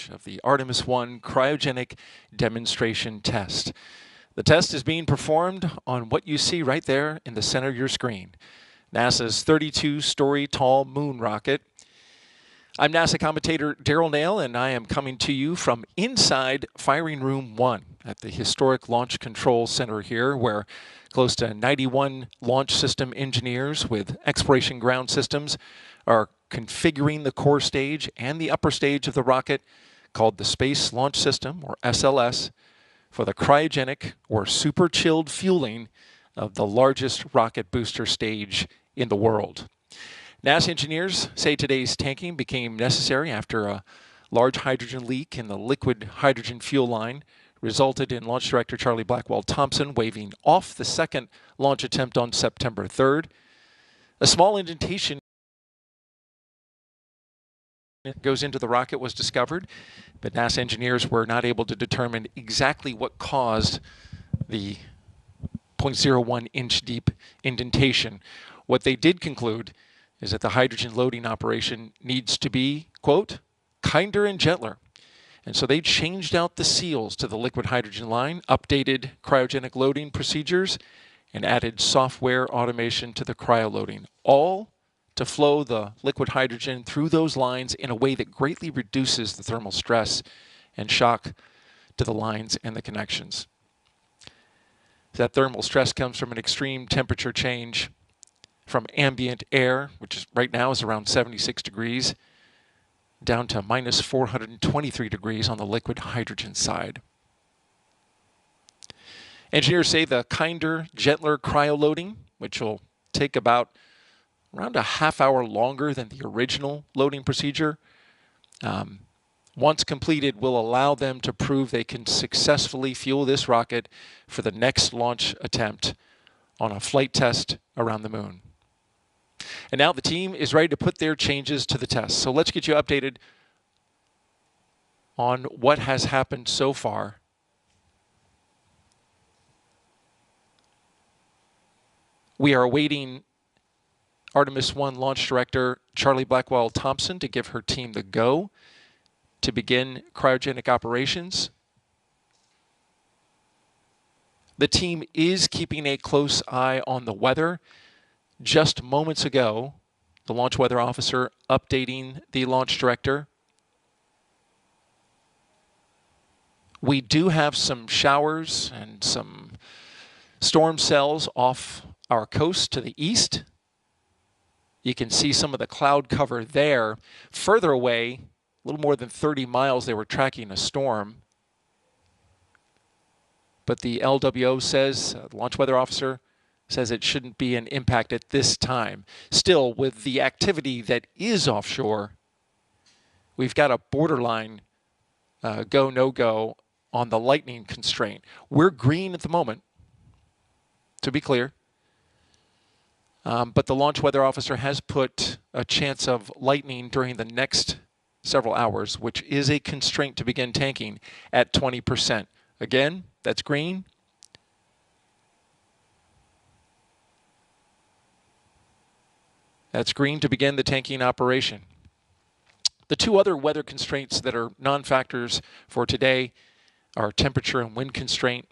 launch of the Artemis 1 cryogenic demonstration test. The test is being performed on what you see right there in the center of your screen, NASA's 32-story tall moon rocket. I'm NASA commentator Daryl Nail, and I am coming to you from inside Firing Room 1 at the historic Launch Control Center here, where close to 91 launch system engineers with exploration ground systems are configuring the core stage and the upper stage of the rocket, called the Space Launch System, or SLS, for the cryogenic or super chilled fueling of the largest rocket booster stage in the world. NASA engineers say today's tanking became necessary after a large hydrogen leak in the liquid hydrogen fuel line resulted in Launch Director Charlie Blackwell-Thompson waving off the second launch attempt on September 3rd. A small indentation that goes into the rocket was discovered, but NASA engineers were not able to determine exactly what caused the 0.01 inch deep indentation. What they did conclude is that the hydrogen loading operation needs to be, quote, kinder and gentler. And so they changed out the seals to the liquid hydrogen line, updated cryogenic loading procedures, and added software automation to the cryoloading, all to flow the liquid hydrogen through those lines in a way that greatly reduces the thermal stress and shock to the lines and the connections. That thermal stress comes from an extreme temperature change from ambient air, which is right now is around 76 degrees, down to minus 423 degrees on the liquid hydrogen side. Engineers say the kinder, gentler cryoloading, which will take about around a half hour longer than the original loading procedure, once completed, will allow them to prove they can successfully fuel this rocket for the next launch attempt on a flight test around the moon. And now the team is ready to put their changes to the test. So let's get you updated on what has happened so far. We are awaiting Artemis 1 launch director Charlie Blackwell-Thompson to give her team the go to begin cryogenic operations. The team is keeping a close eye on the weather. Just moments ago, the launch weather officer updating the launch director. We do have some showers and some storm cells off our coast to the east. You can see some of the cloud cover there. Further away, a little more than 30 miles, they were tracking a storm. But the LWO says, the launch weather officer, says it shouldn't be an impact at this time. Still, with the activity that is offshore, we've got a borderline go, no-go on the lightning constraint. We're green at the moment, to be clear. But the launch weather officer has put a chance of lightning during the next several hours, which is a constraint to begin tanking at 20%. Again, that's green. That's green to begin the tanking operation. The two other weather constraints that are non-factors for today are temperature and wind constraint.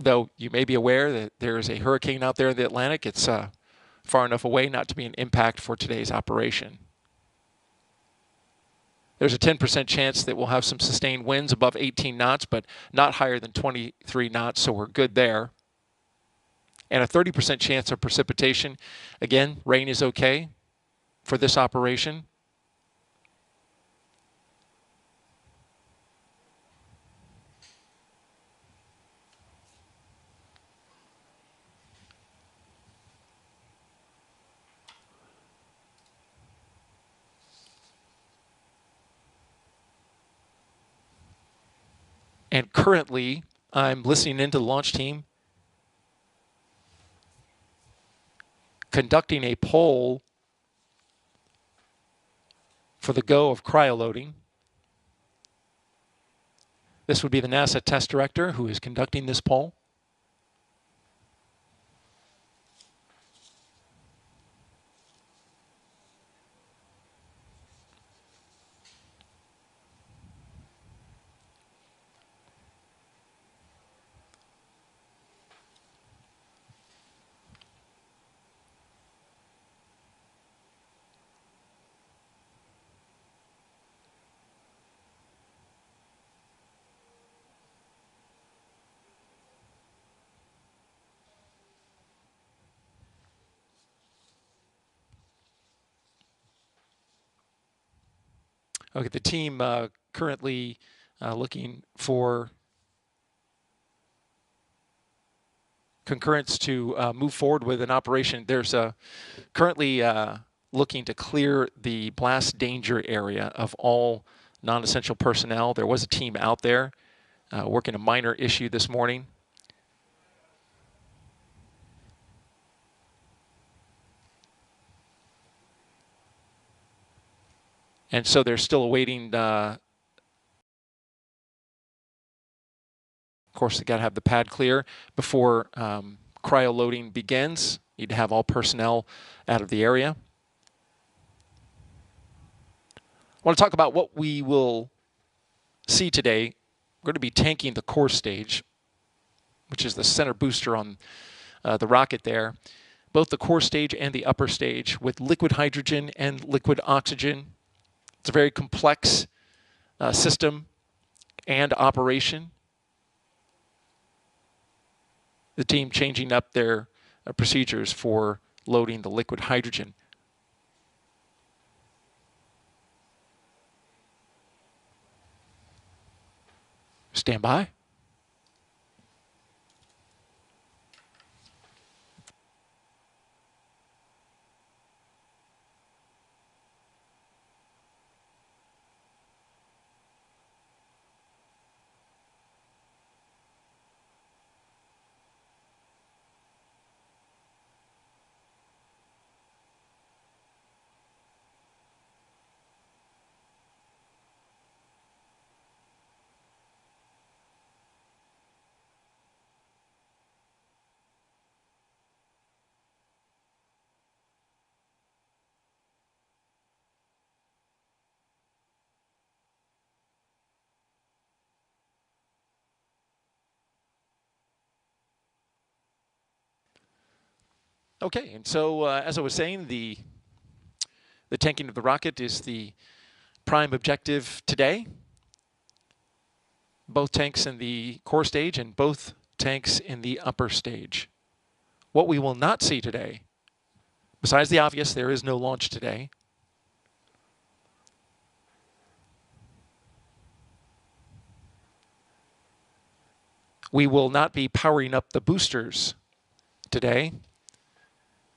Though you may be aware that there is a hurricane out there in the Atlantic, it's far enough away not to be an impact for today's operation. There's a 10% chance that we'll have some sustained winds above 18 knots, but not higher than 23 knots, so we're good there. And a 30% chance of precipitation. Again, rain is okay for this operation. And currently, I'm listening into the launch team conducting a poll for the go of cryoloading. This would be the NASA test director who is conducting this poll. Okay, the team currently looking for concurrence to move forward with an operation. There's currently looking to clear the blast danger area of all non-essential personnel. There was a team out there working a minor issue this morning. And so they're still awaiting, of course, they got to have the pad clear before cryo loading begins. Need to have all personnel out of the area. I want to talk about what we will see today. We're going to be tanking the core stage, which is the center booster on the rocket there. Both the core stage and the upper stage with liquid hydrogen and liquid oxygen. It's a very complex system and operation. The team changing up their procedures for loading the liquid hydrogen. Stand by. Okay, and so as I was saying, the tanking of the rocket is the prime objective today. Both tanks in the core stage and both tanks in the upper stage. What we will not see today, besides the obvious, there is no launch today. We will not be powering up the boosters today.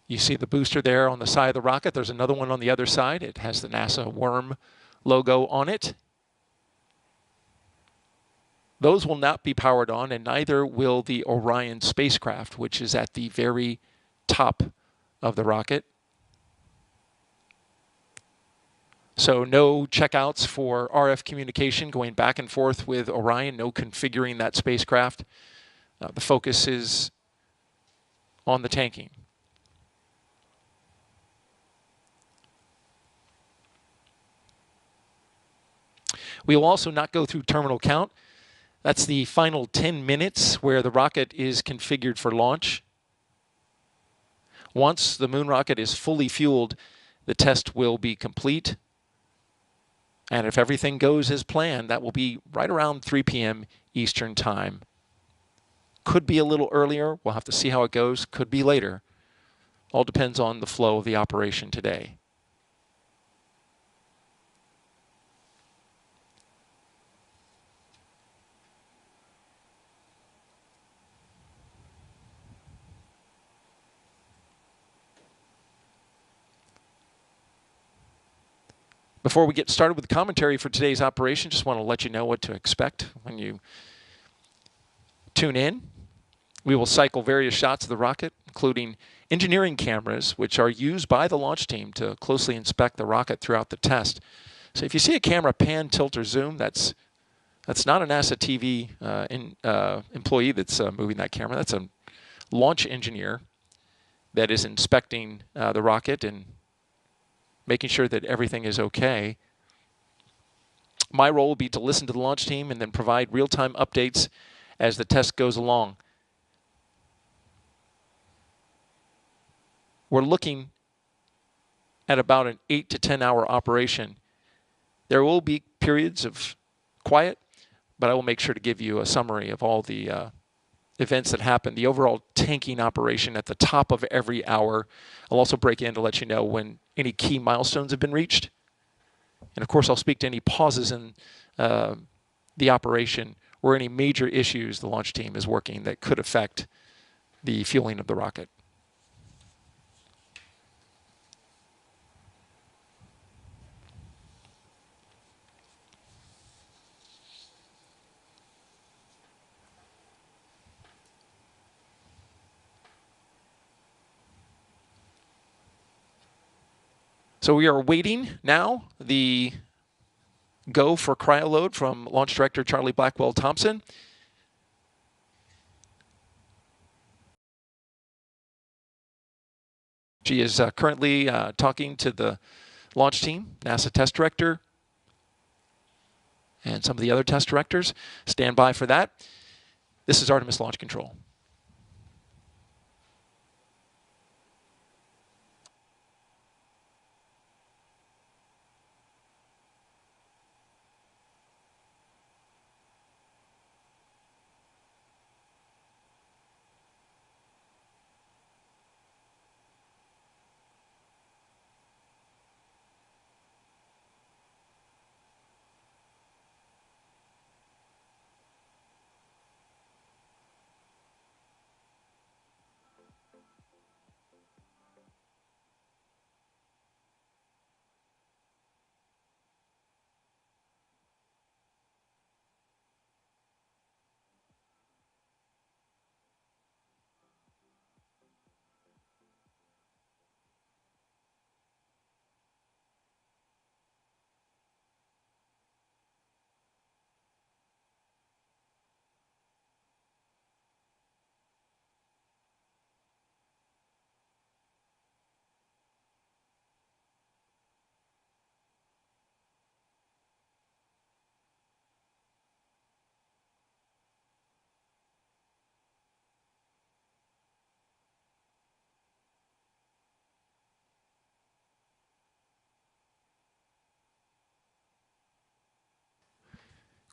You see the booster there on the side of the rocket. There's another one on the other side. It has the NASA worm logo on it. Those will not be powered on, and neither will the Orion spacecraft, which is at the very top of the rocket. So no checkouts for RF communication going back and forth with Orion, no configuring that spacecraft. The focus is on the tanking. We will also not go through terminal count. That's the final 10 minutes where the rocket is configured for launch. Once the moon rocket is fully fueled, the test will be complete. And if everything goes as planned, that will be right around 3 p.m. Eastern Time. Could be a little earlier. We'll have to see how it goes. Could be later. All depends on the flow of the operation today. Before we get started with the commentary for today's operation, just want to let you know what to expect when you tune in. We will cycle various shots of the rocket, including engineering cameras, which are used by the launch team to closely inspect the rocket throughout the test. So if you see a camera pan, tilt, or zoom, that's not a NASA TV employee that's moving that camera. That's a launch engineer that is inspecting the rocket and making sure that everything is okay. My role will be to listen to the launch team and then provide real-time updates as the test goes along. We're looking at about an 8 to 10 hour operation. There will be periods of quiet, but I will make sure to give you a summary of all the events that happen. The overall tanking operation at the top of every hour. I'll also break in to let you know when any key milestones have been reached. And of course, I'll speak to any pauses in the operation or any major issues the launch team is working that could affect the fueling of the rocket. So we are waiting now the go for cryoload from Launch Director Charlie Blackwell Thompson. She is currently talking to the launch team, NASA test director, and some of the other test directors. Stand by for that. This is Artemis Launch Control.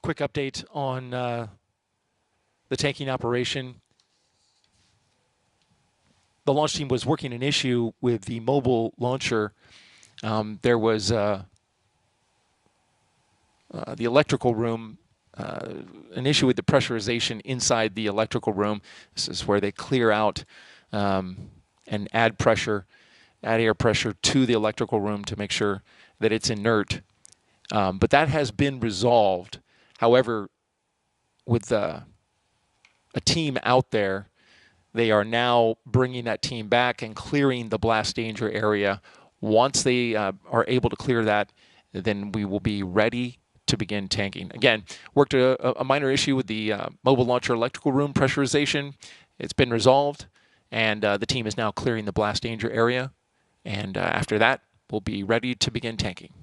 Quick update on the tanking operation. The launch team was working an issue with the mobile launcher. There was the electrical room, an issue with the pressurization inside the electrical room. This is where they clear out and add pressure, add air pressure to the electrical room to make sure that it's inert. But that has been resolved. However, with a team out there, they are now bringing that team back and clearing the blast danger area. Once they are able to clear that, then we will be ready to begin tanking. Again, worked a minor issue with the mobile launcher electrical room pressurization. It's been resolved, and the team is now clearing the blast danger area. And after that, we'll be ready to begin tanking.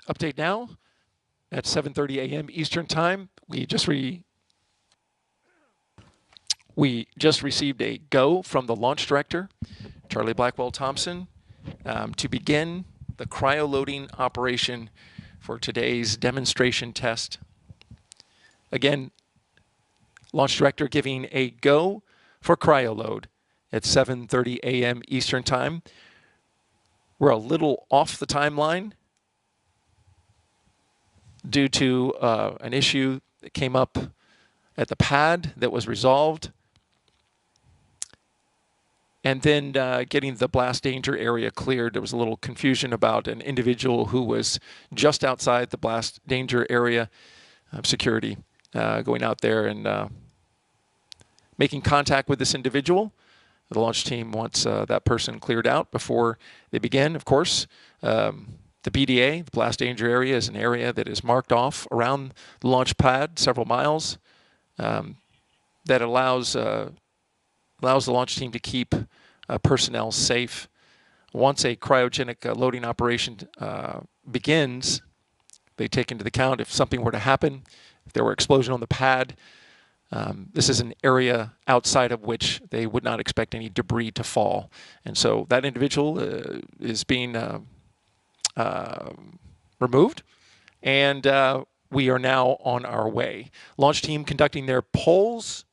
Update now at 7:30 a.m. Eastern Time. We just received a go from the launch director, Charlie Blackwell Thompson, to begin the cryo-loading operation for today's demonstration test. Again, launch director giving a go for cryo-load at 7:30 a.m. Eastern Time. We're a little off the timeline due to an issue that came up at the pad that was resolved. And then getting the blast danger area cleared. There was a little confusion about an individual who was just outside the blast danger area. Security going out there and making contact with this individual. The launch team wants that person cleared out before they begin. Of course, the BDA, the blast danger area, is an area that is marked off around the launch pad several miles that allows the launch team to keep personnel safe. Once a cryogenic loading operation begins, they take into account if something were to happen, if there were explosion on the pad. This is an area outside of which they would not expect any debris to fall. And so that individual is being removed, and we are now on our way. Launch team conducting their polls.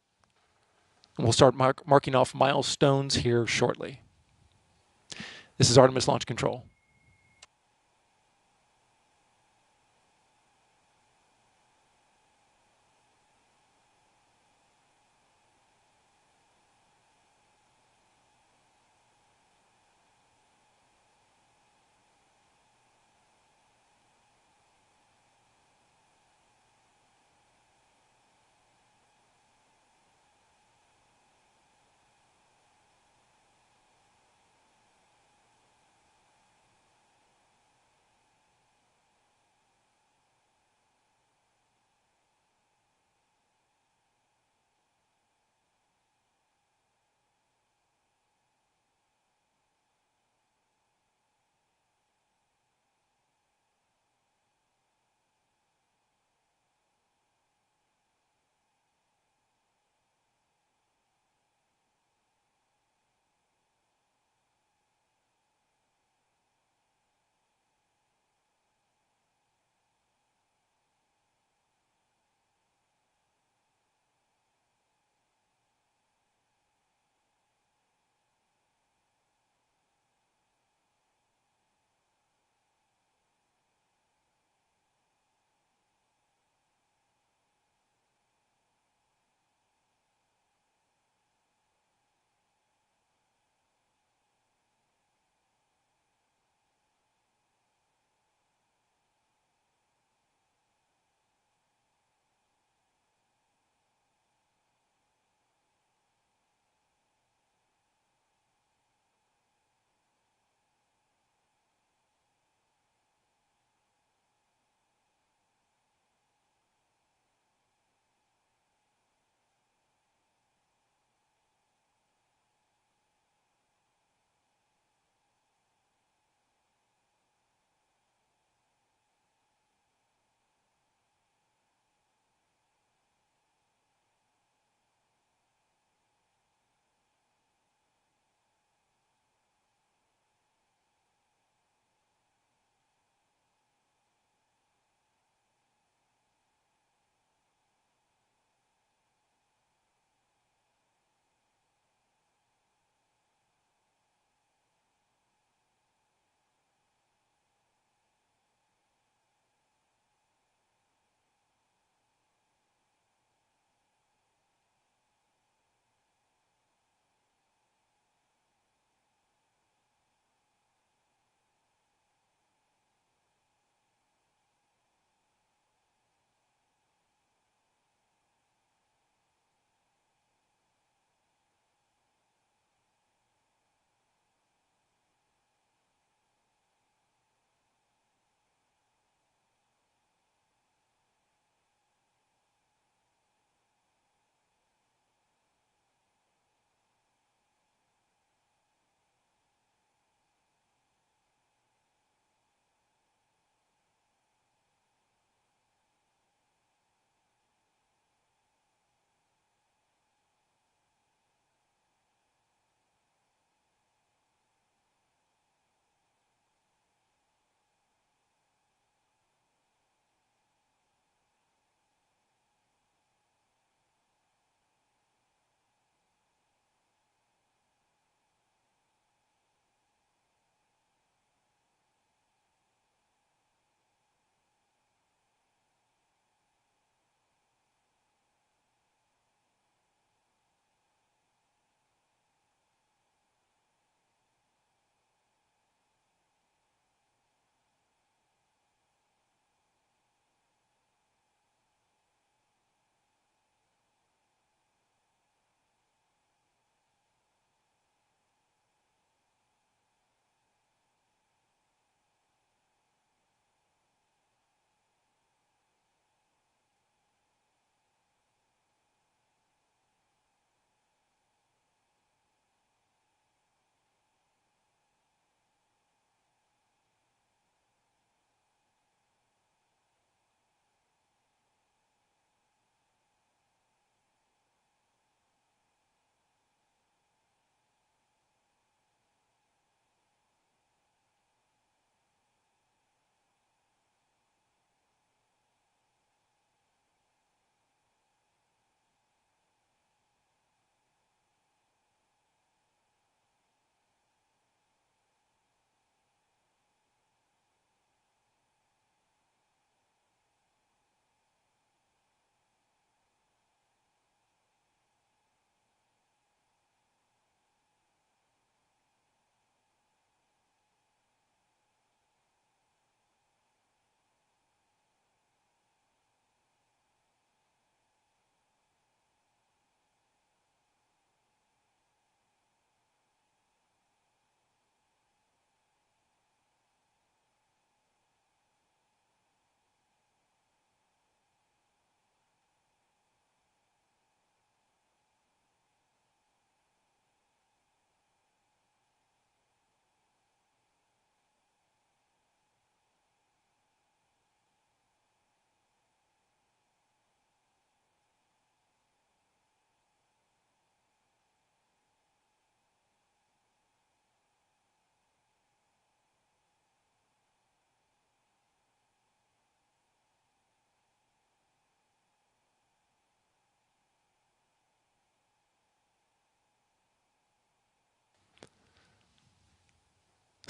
And we'll start marking off milestones here shortly. This is Artemis Launch Control.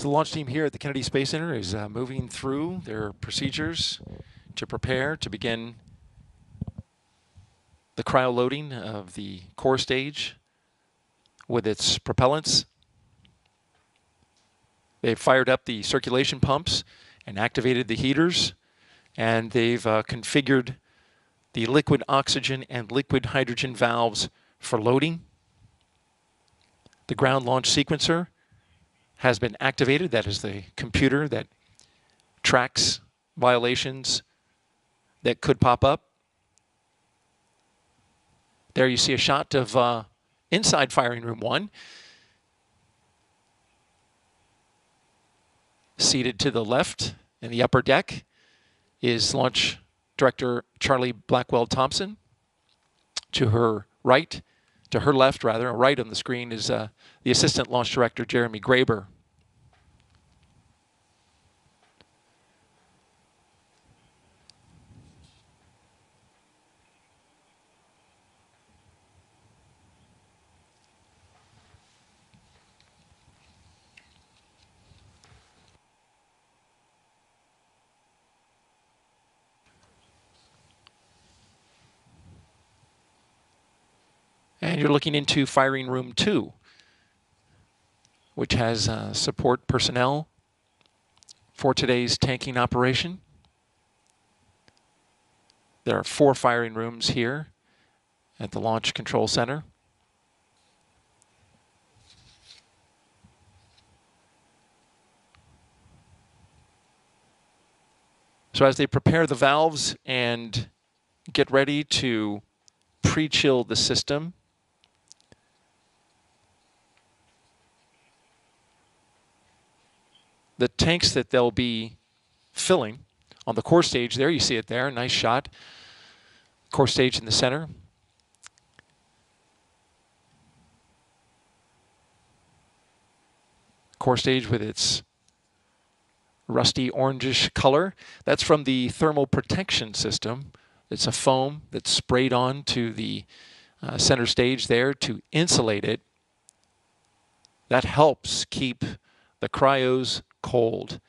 So the launch team here at the Kennedy Space Center is moving through their procedures to prepare to begin the cryo loading of the core stage with its propellants. They've fired up the circulation pumps and activated the heaters, and they've configured the liquid oxygen and liquid hydrogen valves for loading. The ground launch sequencer has been activated. That is the computer that tracks violations that could pop up. There you see a shot of inside firing room 1. Seated to the left in the upper deck is Launch Director Charlie Blackwell Thompson. To her right, to her left rather, right on the screen is the Assistant Launch Director Jeremy Graber. And you're looking into firing room 2, which has support personnel for today's tanking operation. There are 4 firing rooms here at the Launch Control Center. So as they prepare the valves and get ready to pre-chill the system, the tanks that they'll be filling on the core stage, there you see it there, nice shot. Core stage in the center. Core stage with its rusty orangish color. That's from the thermal protection system. It's a foam that's sprayed on to the center stage there to insulate it. That helps keep the cryos cold.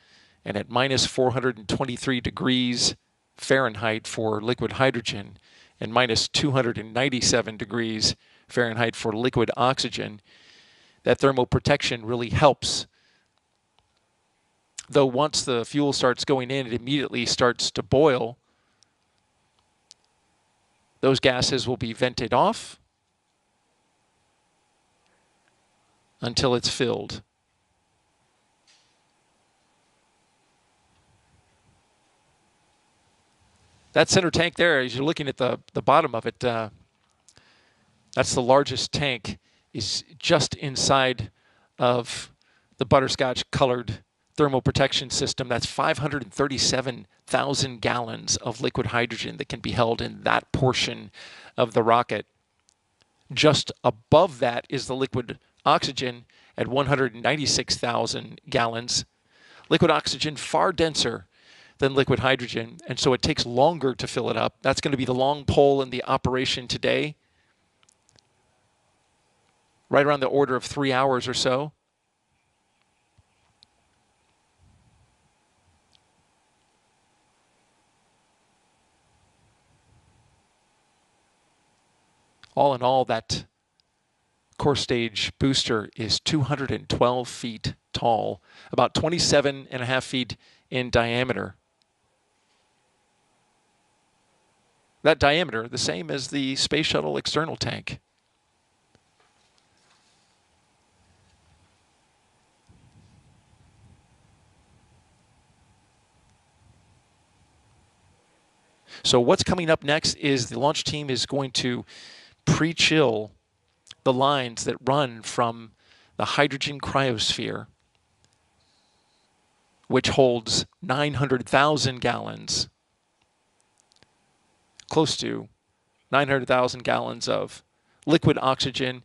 And at minus 423 degrees Fahrenheit for liquid hydrogen and minus 297 degrees Fahrenheit for liquid oxygen, that thermal protection really helps. Though once the fuel starts going in, it immediately starts to boil. Those gases will be vented off until it's filled. That center tank there, as you're looking at the bottom of it, that's the largest tank, is just inside of the butterscotch colored thermal protection system. That's 537,000 gallons of liquid hydrogen that can be held in that portion of the rocket. Just above that is the liquid oxygen at 196,000 gallons. Liquid oxygen far denser than liquid hydrogen, and so it takes longer to fill it up. That's going to be the long pole in the operation today, right around the order of 3 hours or so. All in all, that core stage booster is 212 feet tall, about 27.5 feet in diameter. That diameter, the same as the Space Shuttle external tank. So what's coming up next is the launch team is going to pre-chill the lines that run from the hydrogen cryosphere, which holds 900,000 gallons, close to 900,000 gallons of liquid oxygen.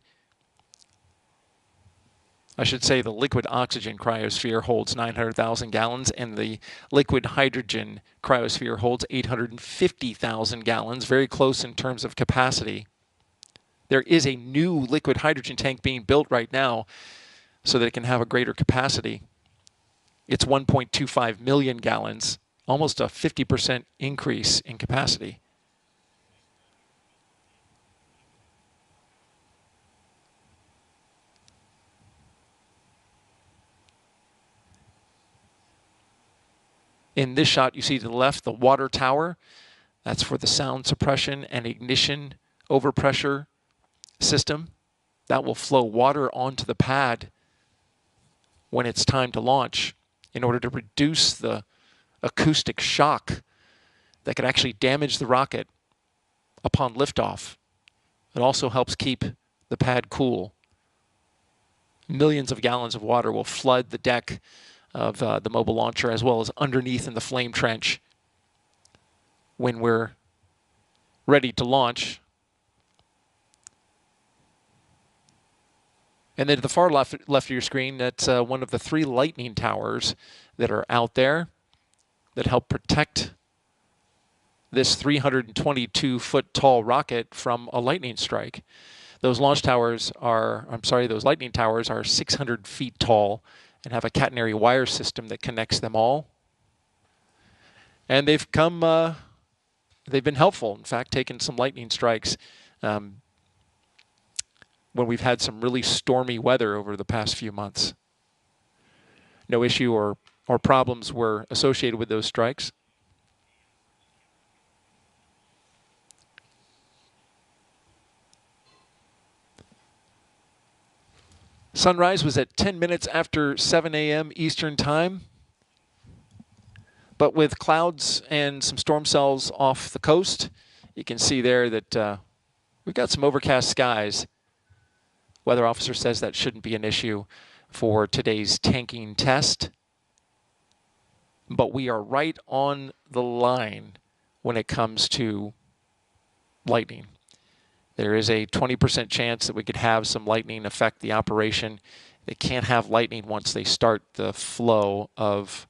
I should say the liquid oxygen cryosphere holds 900,000 gallons, and the liquid hydrogen cryosphere holds 850,000 gallons, very close in terms of capacity. There is a new liquid hydrogen tank being built right now so that it can have a greater capacity. It's 1.25 million gallons, almost a 50% increase in capacity. In this shot, you see to the left the water tower. That's for the sound suppression and ignition overpressure system. That will flow water onto the pad when it's time to launch in order to reduce the acoustic shock that could actually damage the rocket upon liftoff. It also helps keep the pad cool. Millions of gallons of water will flood the deck of the mobile launcher as well as underneath in the flame trench when we're ready to launch. And then to the far left of your screen, that's one of the 3 lightning towers that are out there that help protect this 322-foot tall rocket from a lightning strike. Those launch towers are, those lightning towers are 600 feet tall and have a catenary wire system that connects them all. And they've been helpful. In fact, taking some lightning strikes when we've had some really stormy weather over the past few months. No issue or problems were associated with those strikes. Sunrise was at 10 minutes after 7 a.m. Eastern Time. But with clouds and some storm cells off the coast, you can see there that we've got some overcast skies. Weather officer says that shouldn't be an issue for today's tanking test. But we are right on the line when it comes to lightning. There is a 20% chance that we could have some lightning affect the operation. They can't have lightning once they start the flow of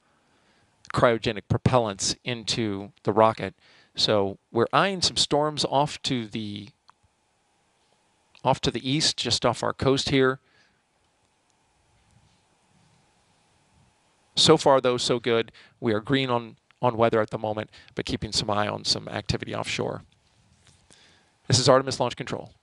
cryogenic propellants into the rocket. So we're eyeing some storms off to the east, just off our coast here. So far, though, so good. We are green on weather at the moment, but keeping some eye on some activity offshore. This is Artemis Launch Control.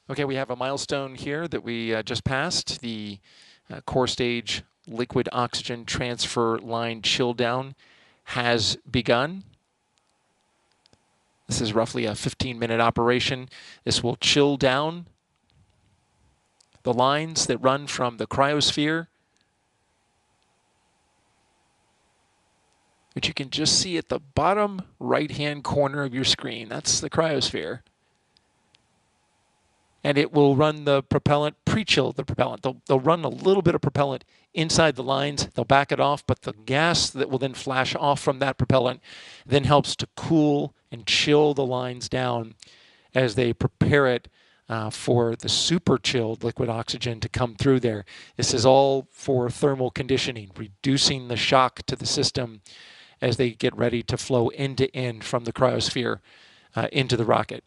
Okay, we have a milestone here that we just passed. The core stage liquid oxygen transfer line chill down has begun. This is roughly a 15-minute operation. This will chill down the lines that run from the cryosphere, which you can just see at the bottom right-hand corner of your screen. That's the cryosphere. And it will run the propellant, pre-chill the propellant. They'll run a little bit of propellant inside the lines. They'll back it off, but the gas that will then flash off from that propellant then helps to cool and chill the lines down as they prepare it for the super chilled liquid oxygen to come through there. This is all for thermal conditioning, reducing the shock to the system as they get ready to flow end to end from the cryosphere into the rocket.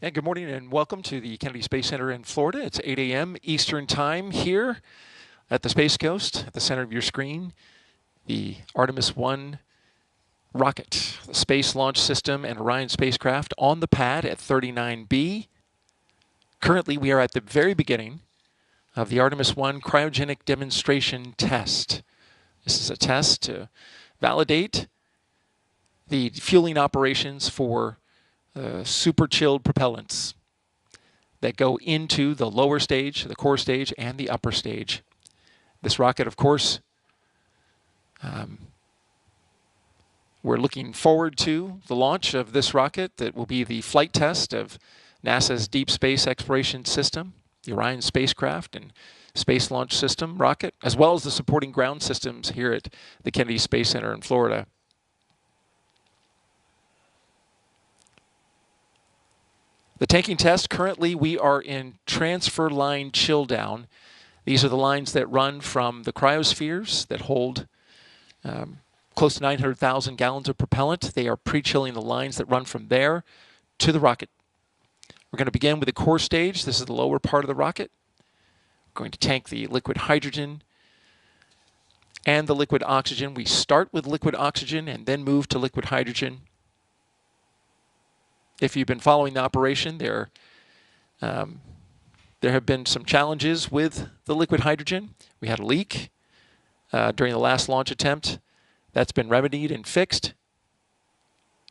And good morning and welcome to the Kennedy Space Center in Florida. It's 8 a.m. Eastern Time here at the Space Coast. At the center of your screen, the Artemis 1 rocket, the Space Launch System and Orion spacecraft on the pad at 39B. Currently, we are at the very beginning of the Artemis 1 cryogenic demonstration test. This is a test to validate the fueling operations for super chilled propellants that go into the lower stage, the core stage, and the upper stage. This rocket, of course, we're looking forward to the launch of this rocket that will be the flight test of NASA's Deep Space Exploration System, the Orion spacecraft and Space Launch System rocket, as well as the supporting ground systems here at the Kennedy Space Center in Florida. The tanking test, currently we are in transfer line chill down. These are the lines that run from the cryospheres that hold close to 900,000 gallons of propellant. They are pre-chilling the lines that run from there to the rocket. We're going to begin with the core stage. This is the lower part of the rocket. We're going to tank the liquid hydrogen and the liquid oxygen. We start with liquid oxygen and then move to liquid hydrogen. If you've been following the operation, there have been some challenges with the liquid hydrogen. We had a leak during the last launch attempt. That's been remedied and fixed.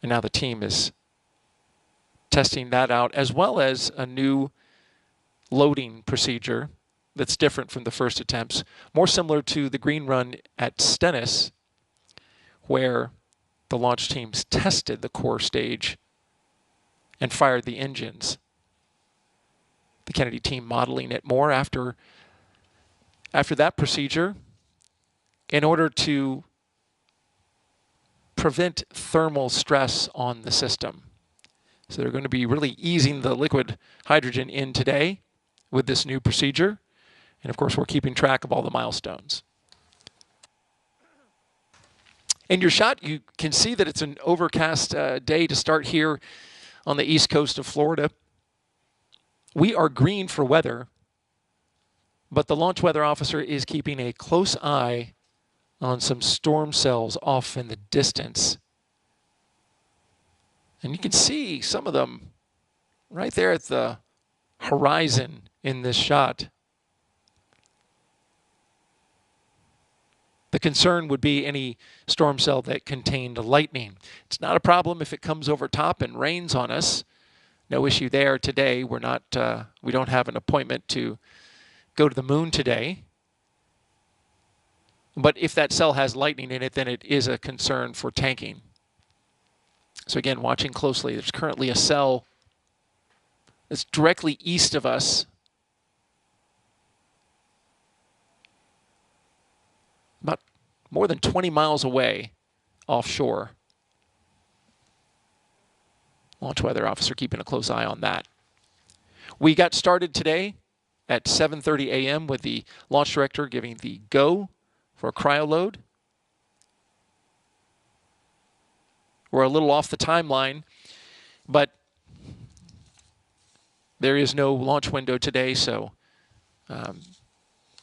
And now the team is testing that out, as well as a new loading procedure that's different from the first attempts, more similar to the green run at Stennis, where the launch teams tested the core stage and fired the engines. The Kennedy team modeling it more after that procedure in order to prevent thermal stress on the system. So they're going to be really easing the liquid hydrogen in today with this new procedure. And of course, we're keeping track of all the milestones. In your shot, you can see that it's an overcast day to start here on the east coast of Florida. We are green for weather, but the launch weather officer is keeping a close eye on some storm cells off in the distance. And you can see some of them right there at the horizon in this shot. The concern would be any storm cell that contained lightning. It's not a problem if it comes over top and rains on us. No issue there today. We don't have an appointment to go to the moon today. But if that cell has lightning in it, then it is a concern for tanking. So again, watching closely, there's currently a cell that's directly east of us, about more than 20 miles away offshore. Launch weather officer keeping a close eye on that. We got started today at 7:30 a.m. with the launch director giving the go for a cryo load. We're a little off the timeline, but there is no launch window today, so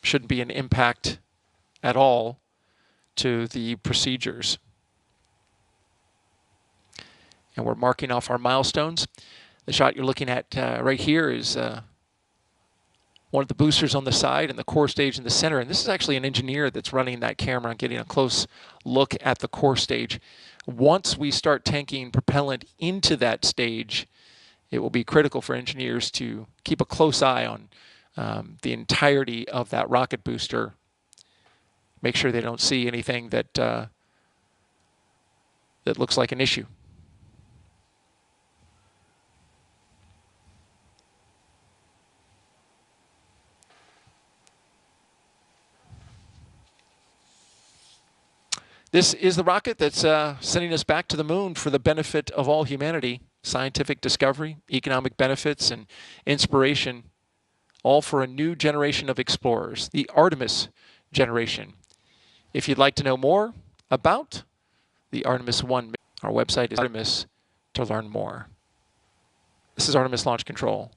shouldn't be an impact at all to the procedures. And we're marking off our milestones. The shot you're looking at right here is one of the boosters on the side and the core stage in the center. And this is actually an engineer that's running that camera and getting a close look at the core stage. Once we start tanking propellant into that stage, it will be critical for engineers to keep a close eye on the entirety of that rocket booster. Make sure they don't see anything that that looks like an issue. This is the rocket that's sending us back to the moon for the benefit of all humanity. Scientific discovery, economic benefits, and inspiration, all for a new generation of explorers, the Artemis generation. If you'd like to know more about the Artemis 1, our website is Artemis to learn more. This is Artemis Launch Control.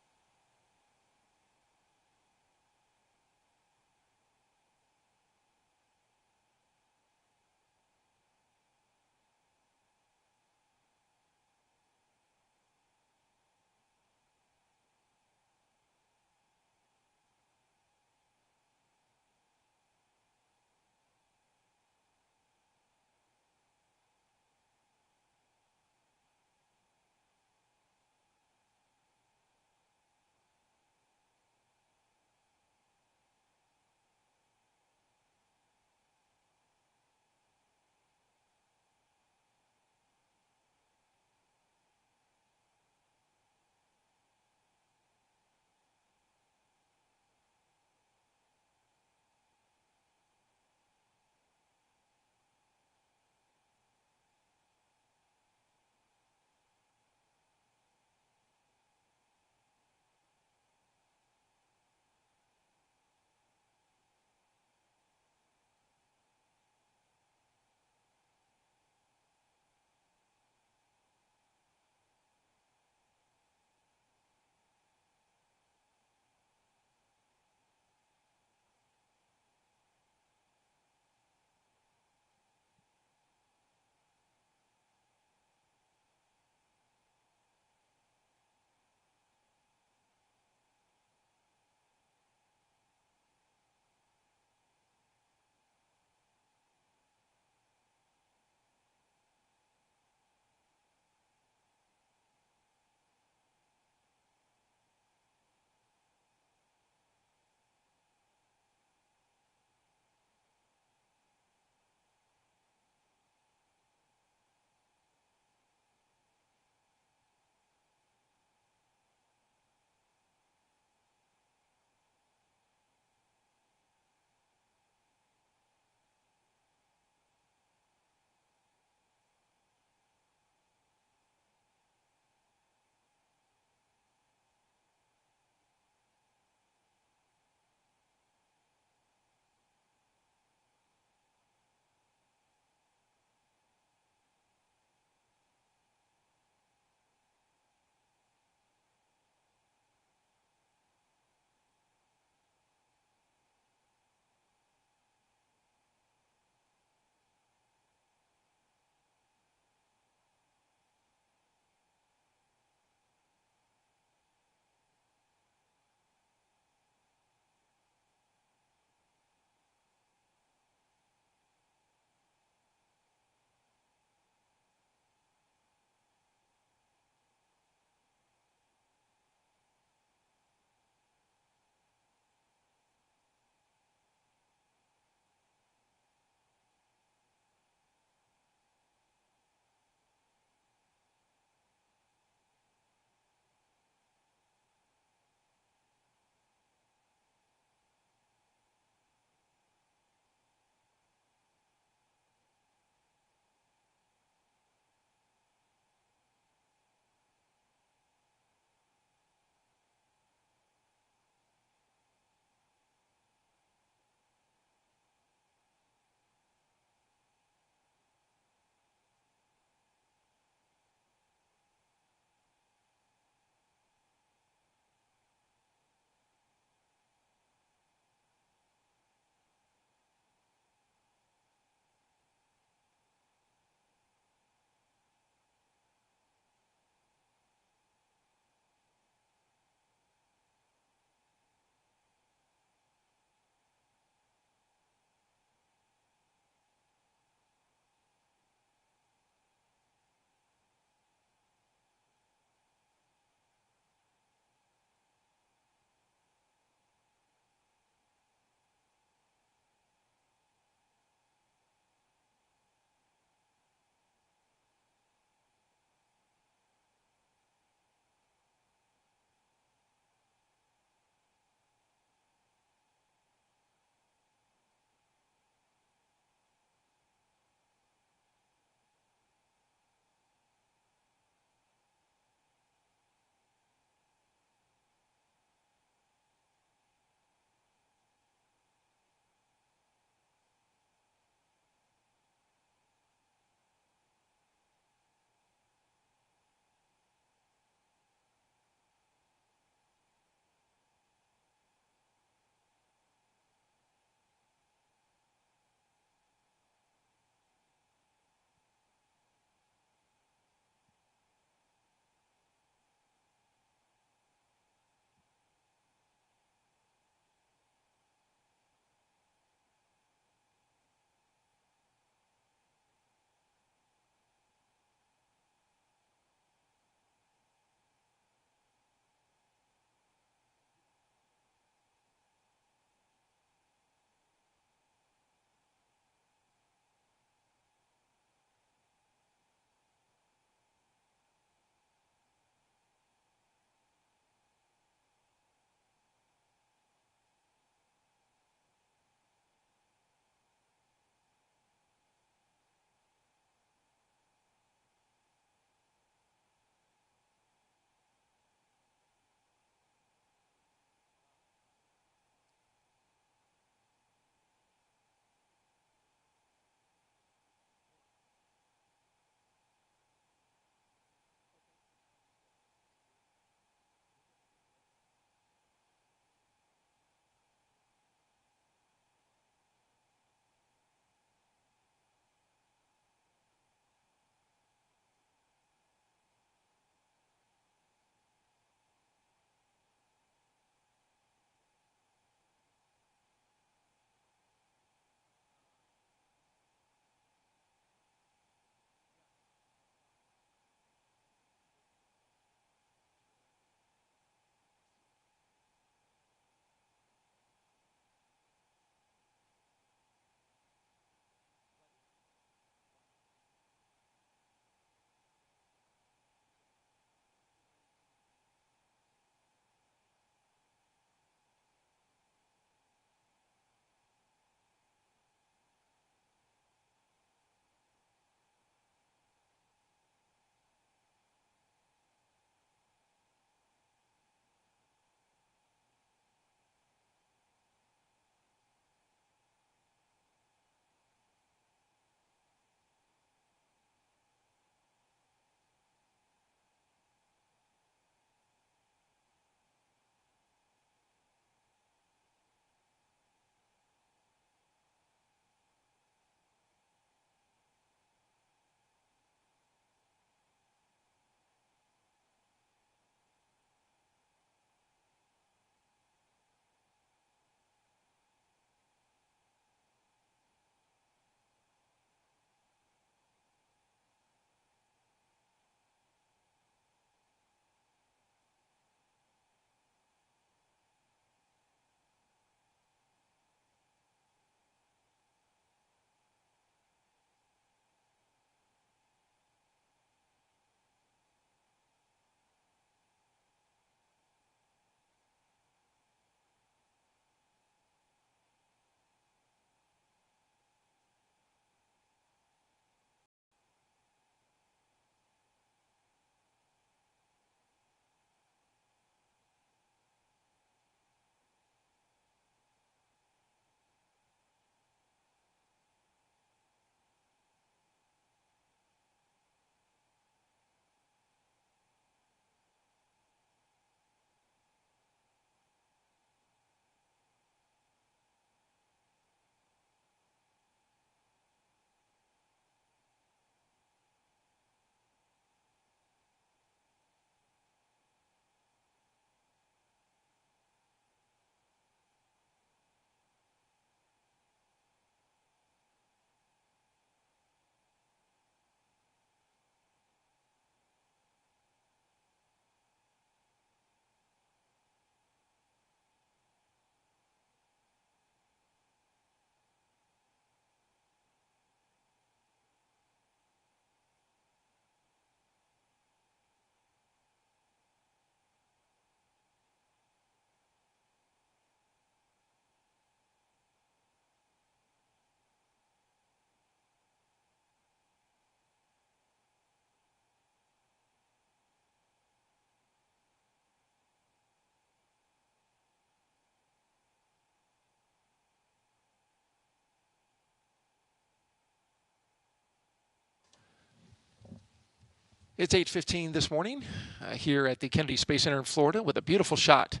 It's 8:15 this morning here at the Kennedy Space Center in Florida with a beautiful shot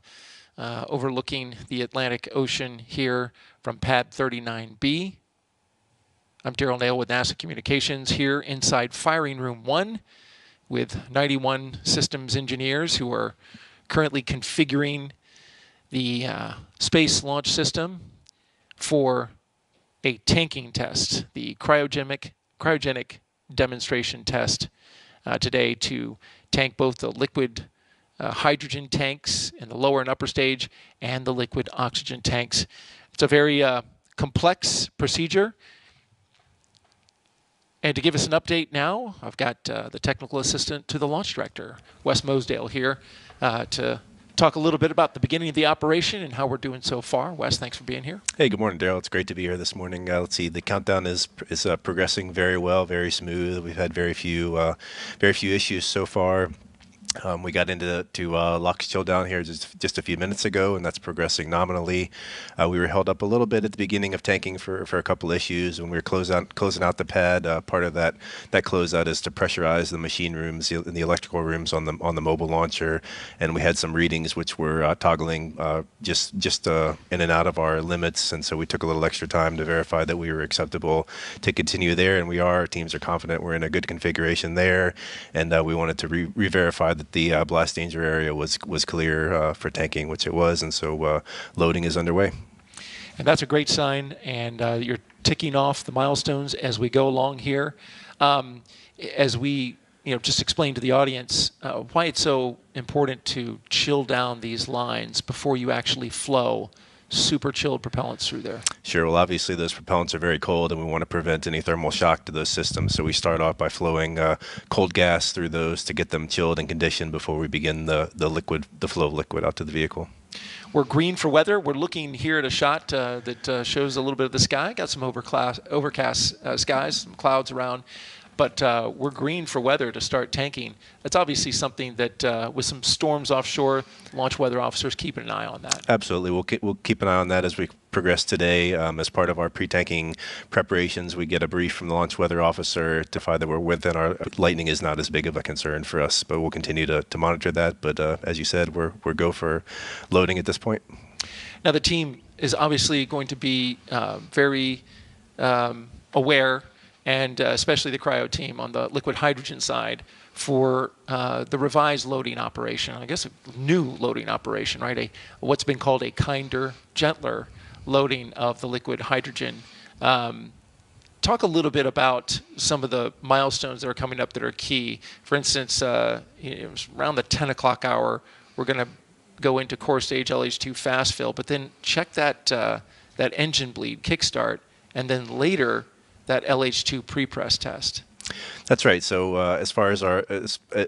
overlooking the Atlantic Ocean here from Pad 39B. I'm Daryl Nail with NASA Communications here inside Firing Room 1 with 91 systems engineers who are currently configuring the Space Launch System for a tanking test, the cryogenic demonstration test today to tank both the liquid hydrogen tanks in the lower and upper stage and the liquid oxygen tanks. It's a very complex procedure. And to give us an update now, I've got the technical assistant to the launch director, Wes Mosdale, here to talk a little bit about the beginning of the operation and how we're doing so far. Wes, thanks for being here. Hey, good morning, Daryl. It's great to be here this morning. Let's see, the countdown is progressing very well, very smooth. We've had very few issues so far. We got into LOX chill down here just a few minutes ago, and that's progressing nominally. We were held up a little bit at the beginning of tanking for a couple issues when we were closing out the pad. Part of that closeout is to pressurize the machine rooms and the electrical rooms on the mobile launcher, and we had some readings which were toggling just in and out of our limits, and so we took a little extra time to verify that we were acceptable to continue there, and we are. Our teams are confident we're in a good configuration there, and we wanted to re-verify that the blast danger area was clear for tanking, which it was, and so loading is underway. And that's a great sign, and you're ticking off the milestones as we go along here. As we just explain to the audience why it's so important to chill down these lines before you actually flow super chilled propellants through there. Sure. Well, obviously those propellants are very cold, and we want to prevent any thermal shock to those systems. So we start off by flowing cold gas through those to get them chilled and conditioned before we begin the flow of liquid out to the vehicle. We're green for weather. We're looking here at a shot that shows a little bit of the sky. Got some overcast skies, some clouds around. But we're green for weather to start tanking. That's obviously something that, with some storms offshore, launch weather officers keeping an eye on that. Absolutely. We'll keep an eye on that as we progress today. As part of our pre-tanking preparations, we get a brief from the launch weather officer to find that we're within our lightning is not as big of a concern for us, but we'll continue to monitor that. But as you said, we're go for loading at this point. Now the team is obviously going to be very aware, and especially the cryo team on the liquid hydrogen side, for the revised loading operation. I guess a new loading operation, right? What's been called a kinder, gentler loading of the liquid hydrogen. Talk a little bit about some of the milestones that are coming up that are key. For instance, it was around the 10 o'clock hour, we're going to go into core stage LH2 fast fill, but then check that engine bleed kickstart, and then later that LH2 pre-press test. That's right. So as far as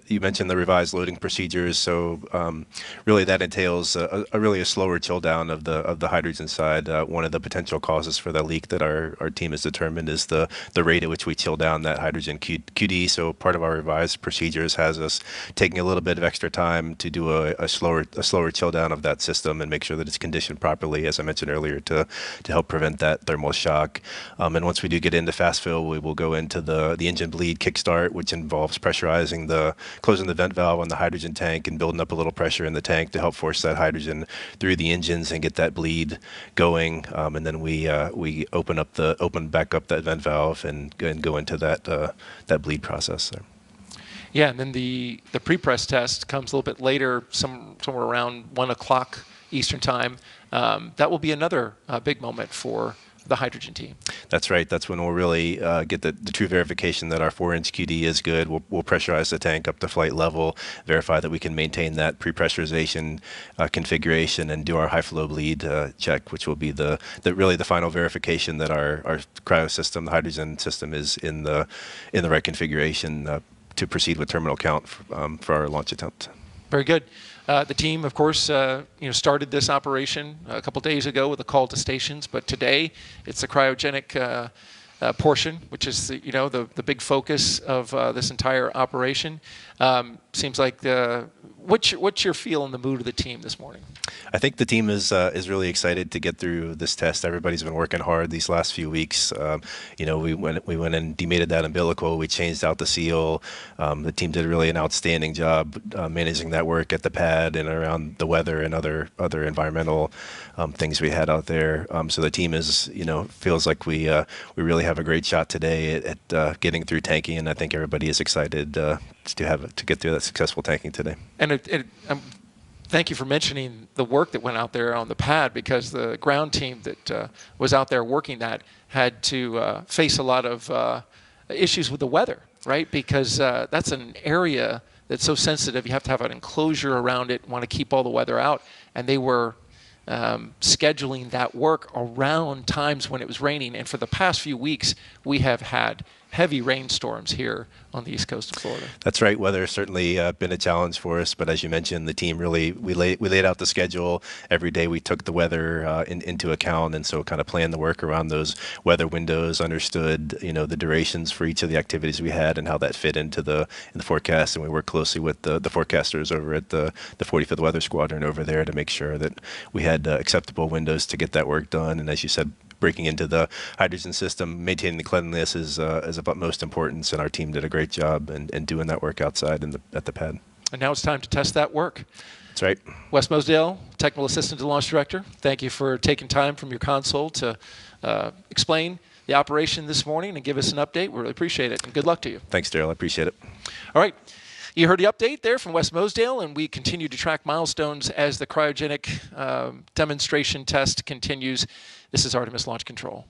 you mentioned the revised loading procedures, so really that entails really a slower chill down of the hydrogen side. One of the potential causes for the leak that our team has determined is the rate at which we chill down that hydrogen QD. So part of our revised procedures has us taking a little bit of extra time to do a slower chill down of that system and make sure that it's conditioned properly, as I mentioned earlier, to help prevent that thermal shock. And once we do get into fast fill, we will go into the engine bleed kickstart, which involves pressurizing closing the vent valve on the hydrogen tank and building up a little pressure in the tank to help force that hydrogen through the engines and get that bleed going. And then we open back up that vent valve and go into that bleed process there. Yeah, and then the pre-press test comes a little bit later, somewhere around 1 o'clock Eastern time. That will be another big moment for the hydrogen team. That's right. That's when we'll really get the true verification that our 4-inch QD is good. We'll pressurize the tank up to flight level, verify that we can maintain that pre-pressurization configuration, and do our high flow bleed check, which will be really the final verification that our cryo system, the hydrogen system, is in the right configuration to proceed with terminal count for our launch attempt. Very good. The team, of course, started this operation a couple days ago with a call to stations, but today it's the cryogenic portion, which is the big focus of this entire operation. Seems like what's your feel and the mood of the team this morning? I think the team is really excited to get through this test. Everybody's been working hard these last few weeks. We went and demated that umbilical. We changed out the seal. The team did really an outstanding job managing that work at the pad and around the weather and other environmental things we had out there. So the team is feels like we really have a great shot today at getting through tanking, and I think everybody is excited to get through that successful tanking today. And thank you for mentioning the work that went out there on the pad, because the ground team that was out there working that had to face a lot of issues with the weather, right? Because that's an area that's so sensitive. You have to have an enclosure around it, want to keep all the weather out. And they were scheduling that work around times when it was raining. And for the past few weeks, we have had heavy rainstorms here on the east coast of Florida. That's right. Weather has certainly been a challenge for us, but as you mentioned, the team really we laid out the schedule every day. We took the weather into account, and so kind of planned the work around those weather windows. Understood the durations for each of the activities we had and how that fit into the forecast. And we worked closely with the forecasters over at the 45th Weather Squadron over there to make sure that we had acceptable windows to get that work done. And as you said, breaking into the hydrogen system, maintaining the cleanliness is of utmost importance, and our team did a great job in doing that work outside at the pad. And now it's time to test that work. That's right. Wes Mosdale, Technical Assistant to the Launch Director, thank you for taking time from your console to explain the operation this morning and give us an update. We really appreciate it, and good luck to you. Thanks, Daryl. I appreciate it. All right. You heard the update there from Wes Mosdale, and we continue to track milestones as the cryogenic demonstration test continues. This is Artemis Launch Control.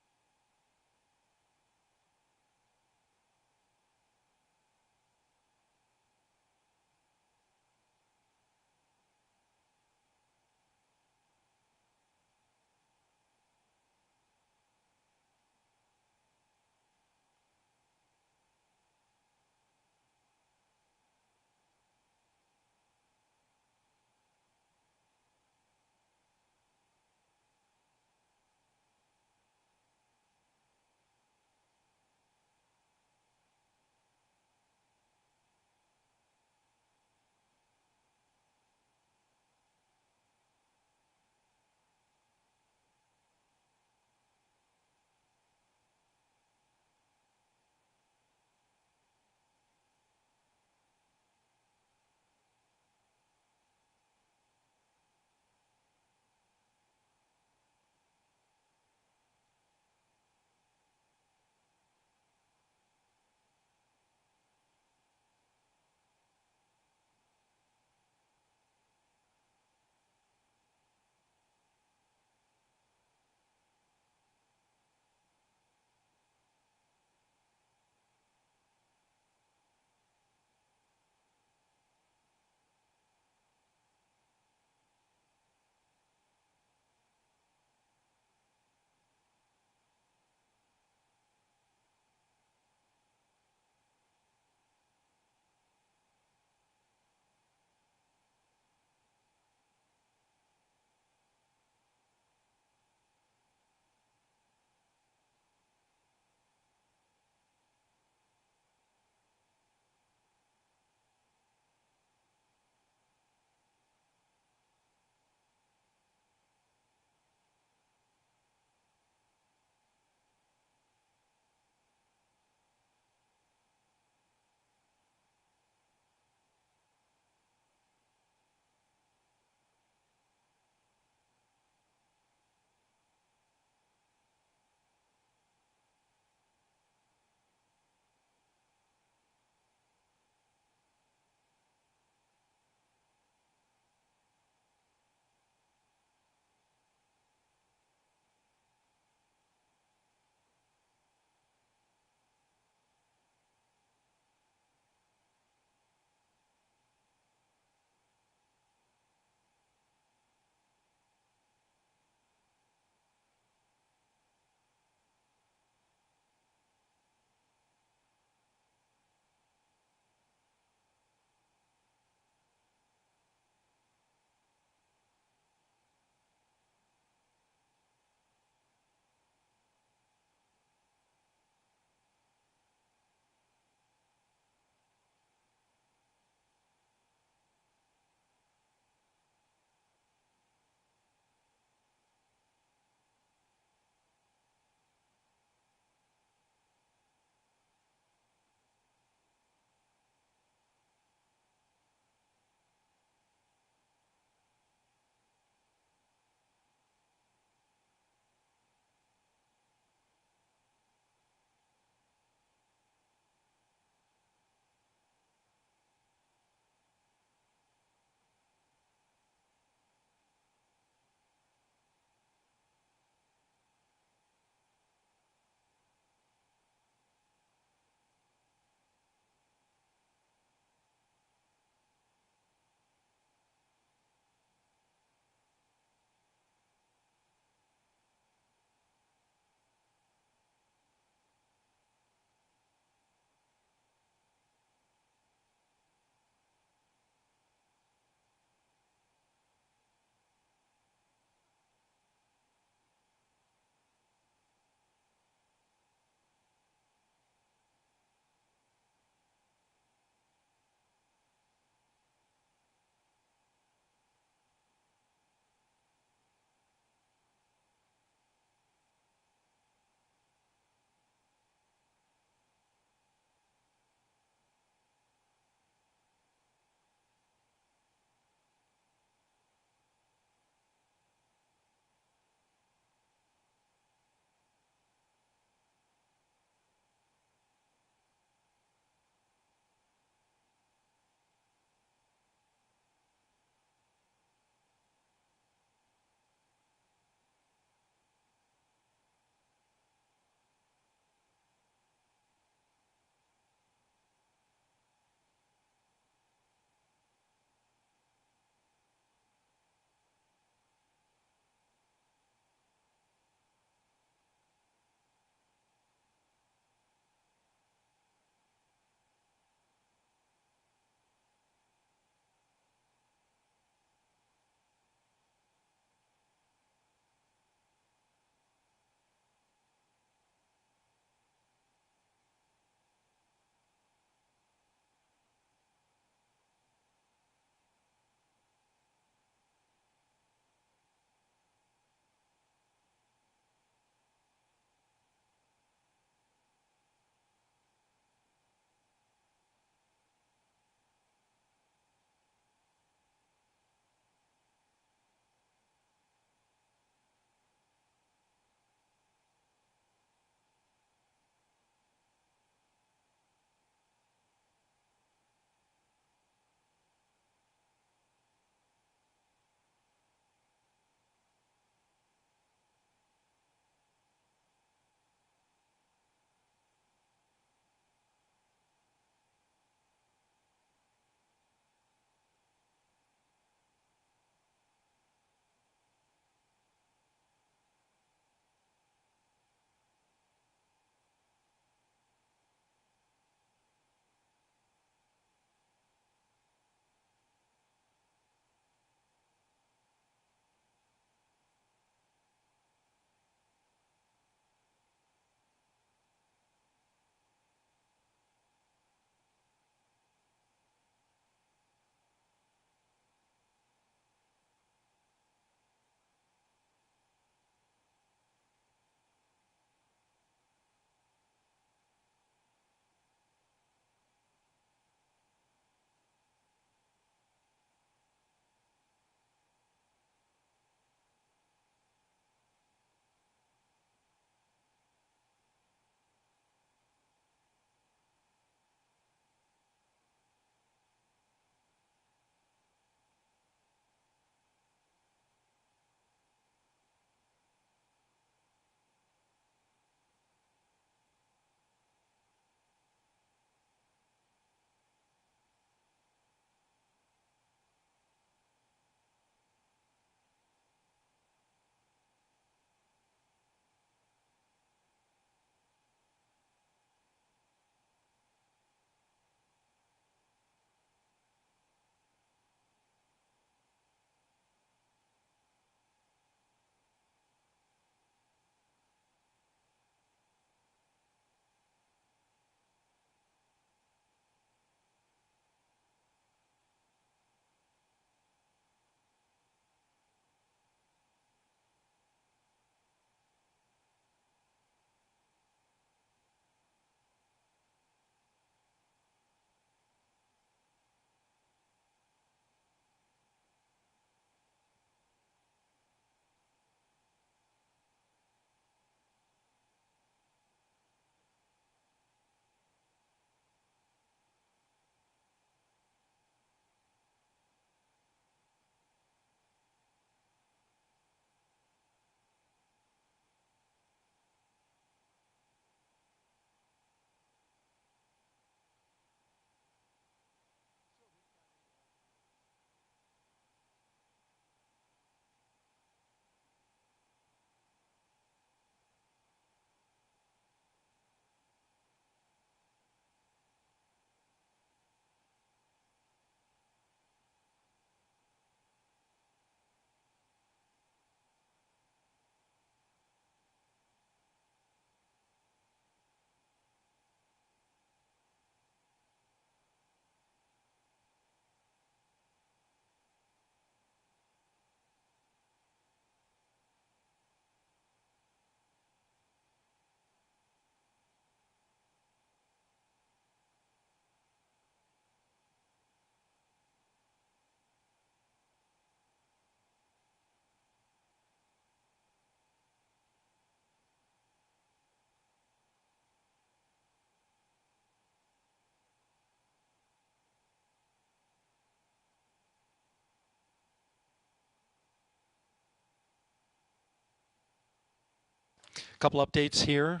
couple updates here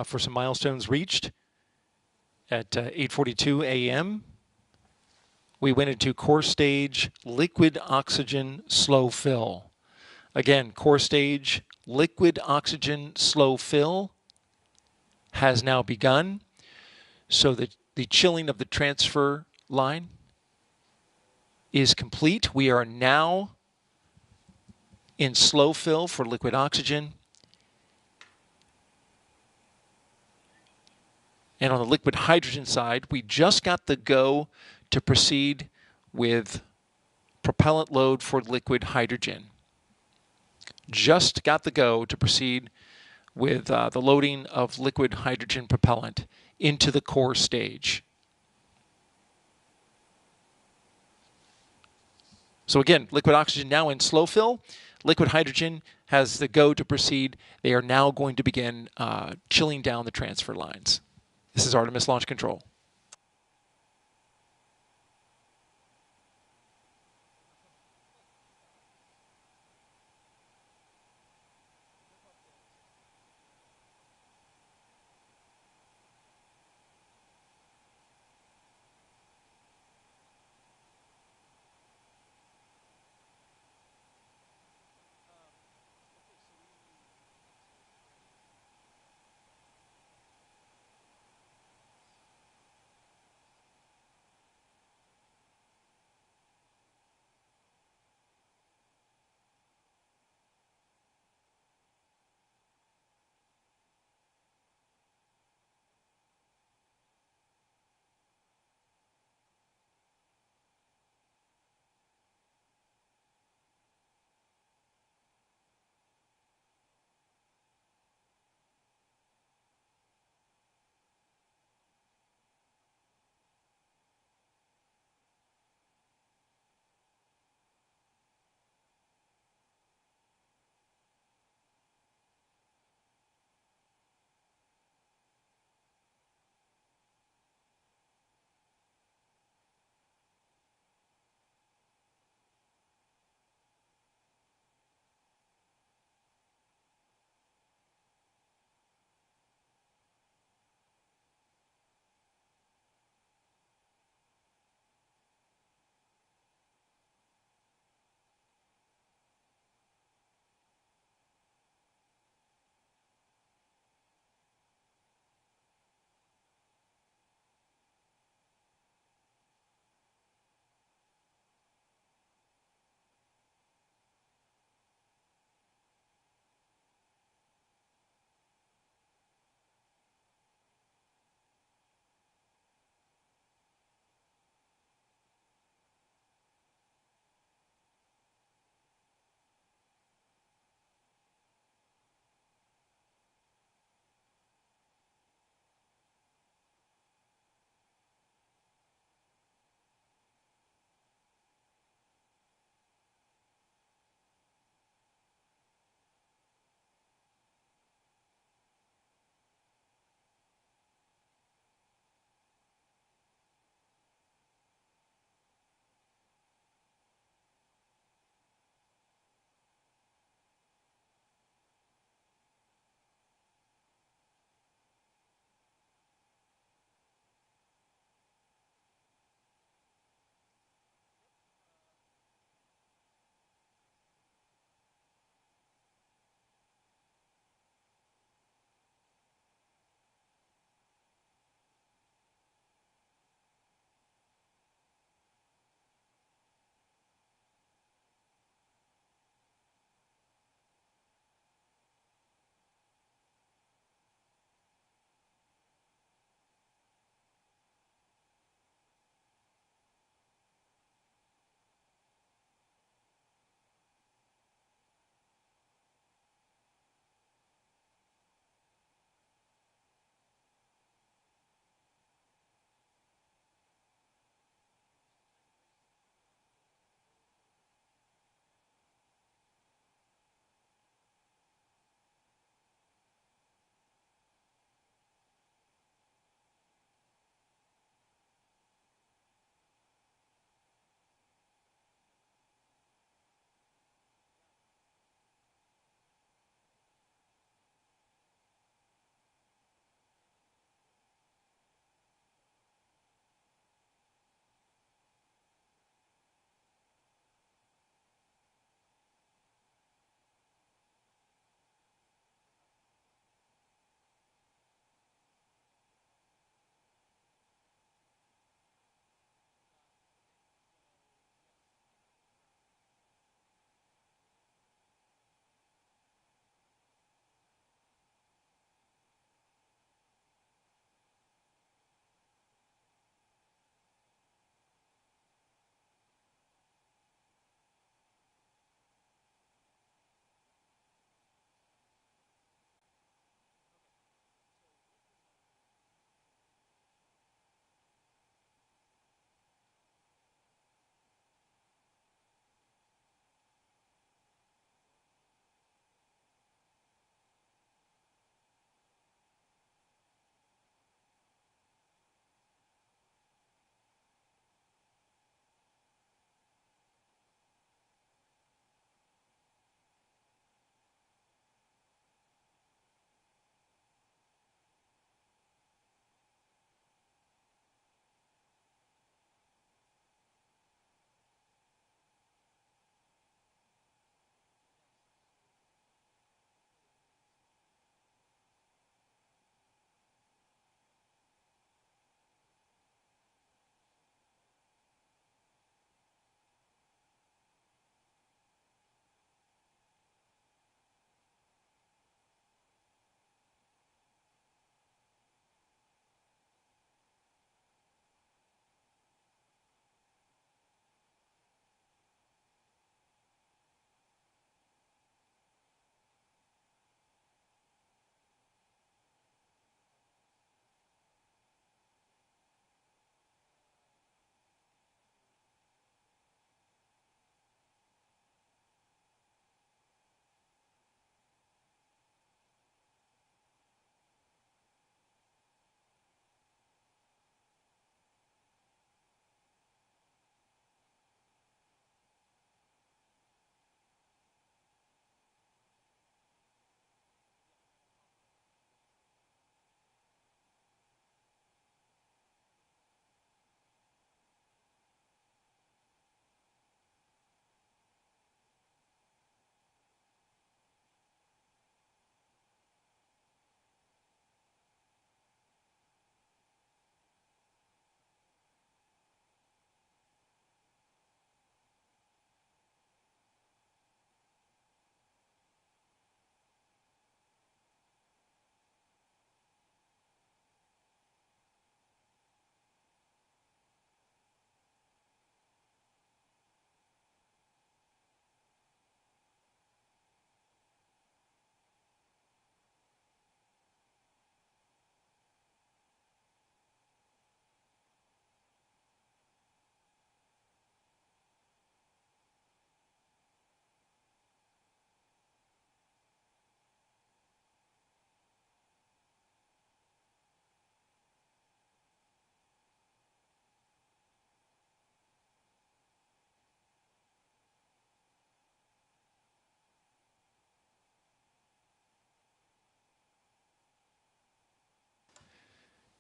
for some milestones reached. At 8:42 a.m., we went into core stage liquid oxygen slow fill. Again, core stage liquid oxygen slow fill has now begun. So the chilling of the transfer line is complete. We are now in slow fill for liquid oxygen. And on the liquid hydrogen side, we just got the go to proceed with propellant load for liquid hydrogen. Just got the go to proceed with the loading of liquid hydrogen propellant into the core stage. So again, liquid oxygen now in slow fill. Liquid hydrogen has the go to proceed. They are now going to begin chilling down the transfer lines. This is Artemis Launch Control.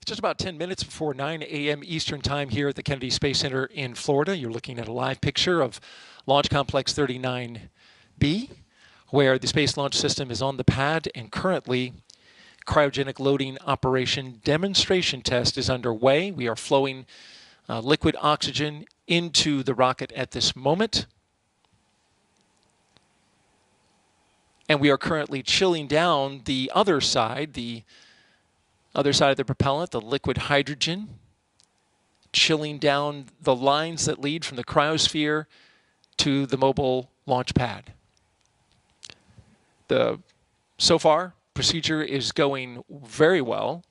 Just about 10 minutes before 9 a.m. Eastern Time here at the Kennedy Space Center in Florida. You're looking at a live picture of Launch Complex 39B, where the Space Launch System is on the pad, and currently cryogenic loading operation demonstration test is underway. We are flowing liquid oxygen into the rocket at this moment. And we are currently chilling down the other side of the propellant, the liquid hydrogen, chilling down the lines that lead from the cryosphere to the mobile launch pad. So far, procedure is going very well.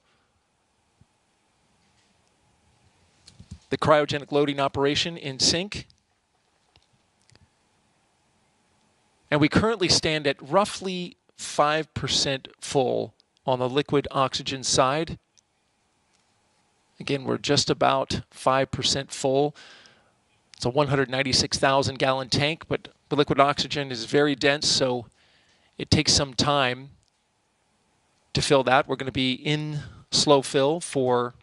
The cryogenic loading operation in sync. And we currently stand at roughly 5% full on the liquid oxygen side. Again, we're just about 5% full. It's a 196,000 gallon tank, but the liquid oxygen is very dense, so it takes some time to fill that. We're going to be in slow fill for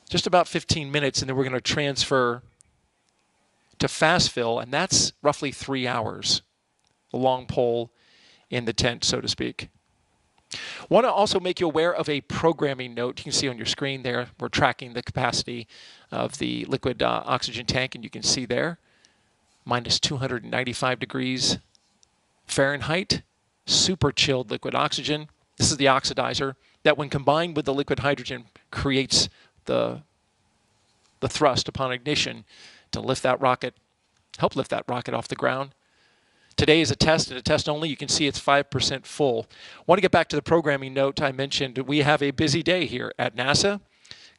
just about 15 minutes, and then we're going to transfer to fast fill, and that's roughly 3 hours, the long pole in the tent, so to speak. Want to also make you aware of a programming note. You can see on your screen there, we're tracking the capacity of the liquid oxygen tank, and you can see there, minus 295 degrees Fahrenheit, super chilled liquid oxygen. This is the oxidizer that, when combined with the liquid hydrogen, creates the thrust upon ignition to lift that rocket, help lift that rocket off the ground. Today is a test, and a test only. You can see it's 5% full. I want to get back to the programming note I mentioned. We have a busy day here at NASA.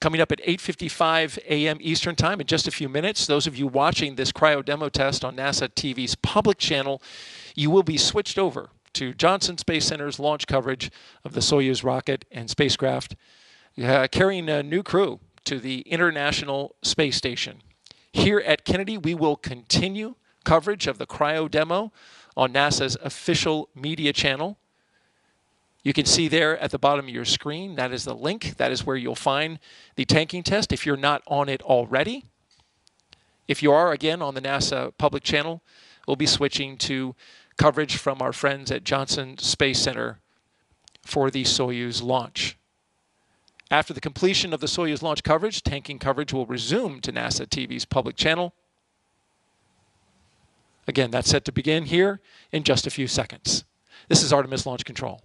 Coming up at 8:55 a.m. Eastern Time in just a few minutes. Those of you watching this cryo demo test on NASA TV's public channel, you will be switched over to Johnson Space Center's launch coverage of the Soyuz rocket and spacecraft, carrying a new crew to the International Space Station. Here at Kennedy, we will continue coverage of the cryo demo on NASA's official media channel. You can see there at the bottom of your screen, that is the link. That is where you'll find the tanking test if you're not on it already. If you are, again, on the NASA public channel, we'll be switching to coverage from our friends at Johnson Space Center for the Soyuz launch. After the completion of the Soyuz launch coverage, tanking coverage will resume to NASA TV's public channel. Again, that's set to begin here in just a few seconds. This is Artemis Launch Control.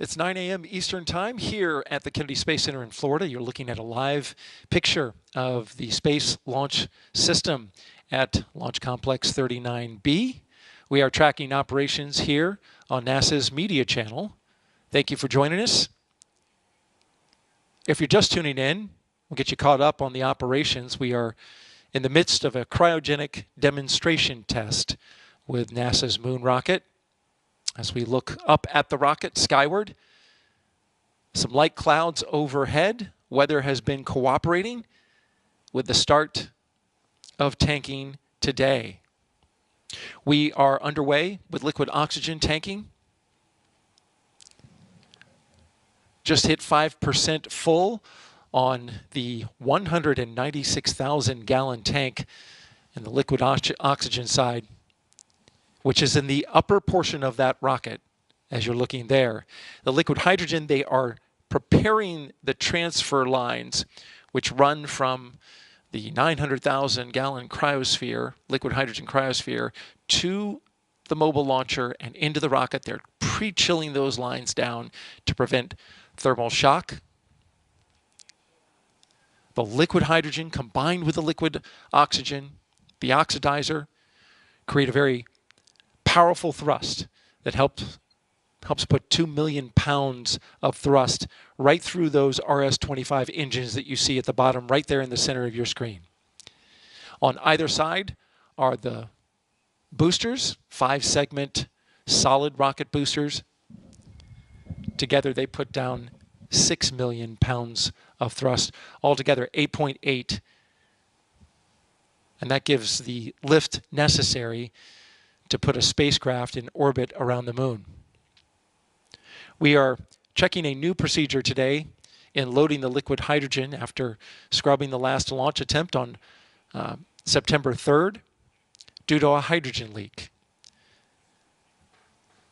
It's 9 a.m. Eastern Time here at the Kennedy Space Center in Florida. You're looking at a live picture of the Space Launch System at Launch Complex 39B. We are tracking operations here on NASA's media channel. Thank you for joining us. If you're just tuning in, we'll get you caught up on the operations. We are in the midst of a cryogenic demonstration test with NASA's moon rocket. As we look up at the rocket skyward, some light clouds overhead. Weather has been cooperating with the start of tanking today. We are underway with liquid oxygen tanking. Just hit 5% full on the 196,000 gallon tank in the liquid oxygen side, which is in the upper portion of that rocket, as you're looking there. The liquid hydrogen, they are preparing the transfer lines, which run from the 900,000 gallon cryosphere, liquid hydrogen cryosphere, to the mobile launcher and into the rocket. They're pre-chilling those lines down to prevent thermal shock. The liquid hydrogen combined with the liquid oxygen, the oxidizer, create a very powerful thrust that helps put 2 million pounds of thrust right through those RS-25 engines that you see at the bottom right there in the center of your screen. On either side are the boosters, 5-segment solid rocket boosters. Together they put down 6 million pounds of thrust, altogether 8.8. And that gives the lift necessary to put a spacecraft in orbit around the moon. We are checking a new procedure today in loading the liquid hydrogen after scrubbing the last launch attempt on September 3rd due to a hydrogen leak.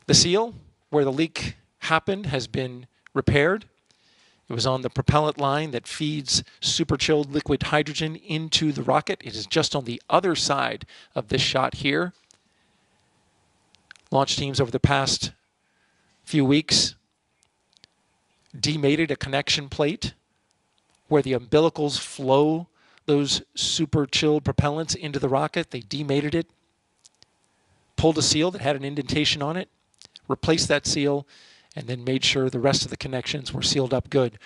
The seal where the leak happened has been repaired. It was on the propellant line that feeds super chilled liquid hydrogen into the rocket. It is just on the other side of this shot here. Launch teams over the past few weeks demated a connection plate where the umbilicals flow those super chilled propellants into the rocket. They demated it, pulled a seal that had an indentation on it, replaced that seal, and then made sure the rest of the connections were sealed up good.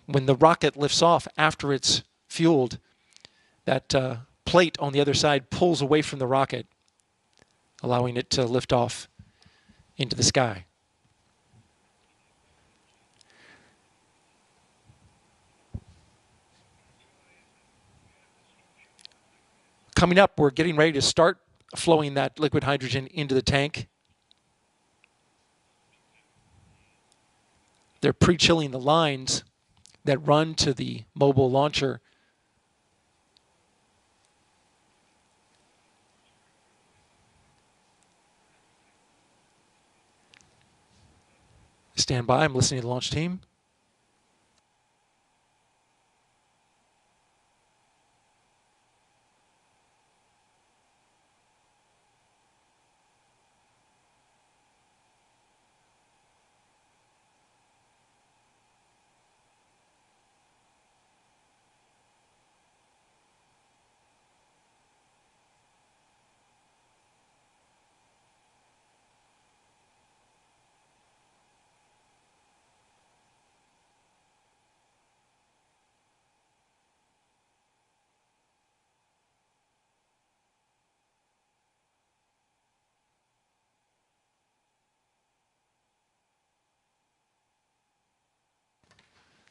When the rocket lifts off after it's fueled, that plate on the other side pulls away from the rocket, allowing it to lift off into the sky. Coming up, we're getting ready to start flowing that liquid hydrogen into the tank. They're pre-chilling the lines that run to the mobile launcher. Stand by, I'm listening to the launch team.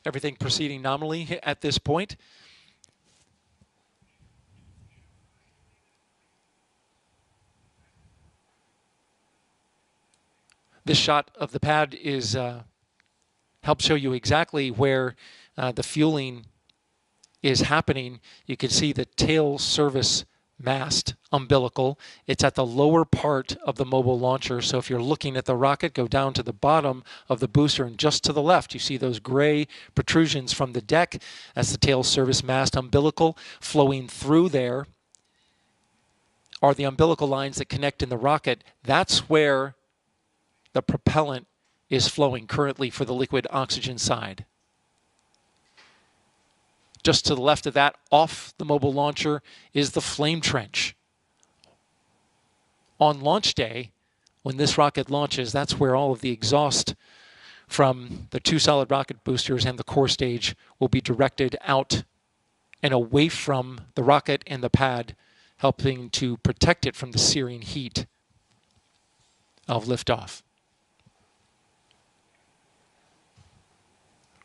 Everything proceeding nominally at this point. This shot of the pad is helps show you exactly where the fueling is happening. You can see the tail service mast umbilical. It's at the lower part of the mobile launcher. So if you're looking at the rocket, go down to the bottom of the booster, and just to the left, you see those gray protrusions from the deck. That's the tail service mast umbilical. Flowing through there are the umbilical lines that connect in the rocket. That's where the propellant is flowing currently for the liquid oxygen side. Just to the left of that, off the mobile launcher, is the flame trench. On launch day, when this rocket launches, that's where all of the exhaust from the two solid rocket boosters and the core stage will be directed out and away from the rocket and the pad, helping to protect it from the searing heat of liftoff.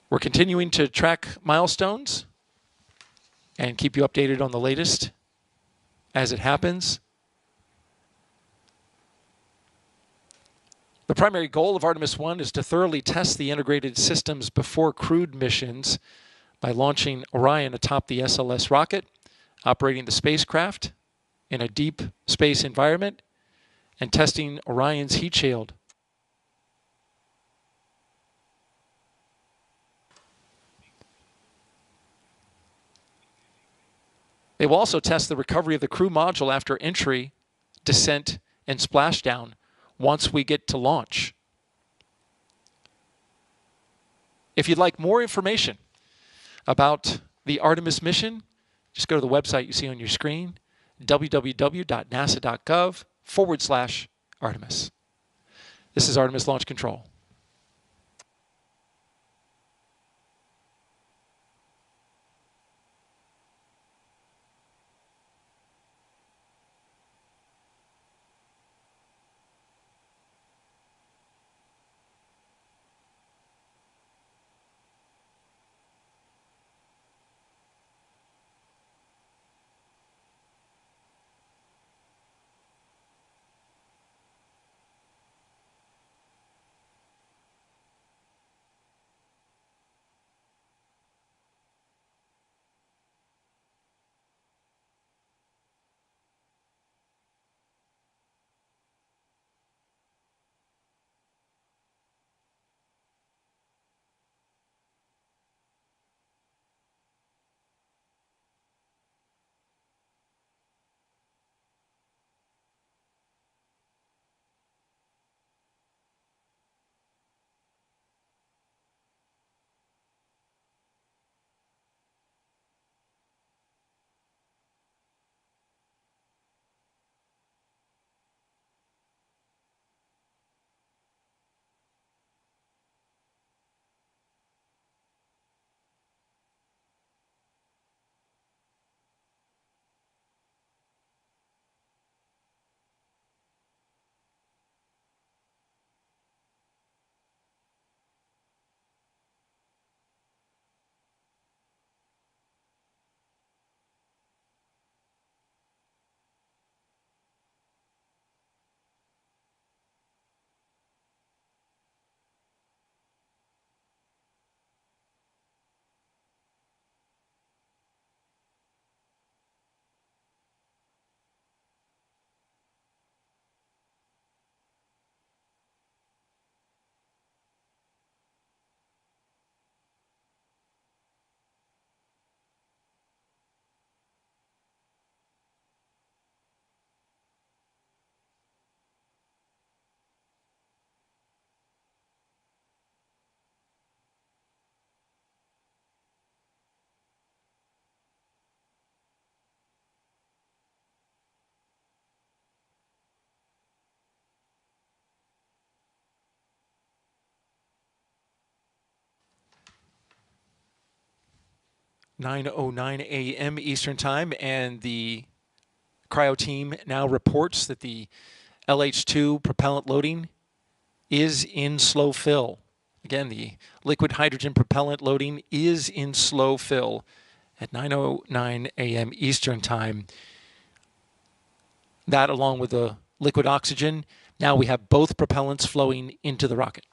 We're continuing to track milestones and keep you updated on the latest as it happens. The primary goal of Artemis 1 is to thoroughly test the integrated systems before crewed missions by launching Orion atop the SLS rocket, operating the spacecraft in a deep space environment, and testing Orion's heat shield. They will also test the recovery of the crew module after entry, descent, and splashdown once we get to launch. If you'd like more information about the Artemis mission, just go to the website you see on your screen, www.nasa.gov/Artemis. This is Artemis Launch Control. (9:09 a.m. Eastern Time), and the cryo team now reports that the LH2 propellant loading is in slow fill. Again, the liquid hydrogen propellant loading is in slow fill at 9:09 a.m. Eastern Time. That, along with the liquid oxygen, now we have both propellants flowing into the rocket.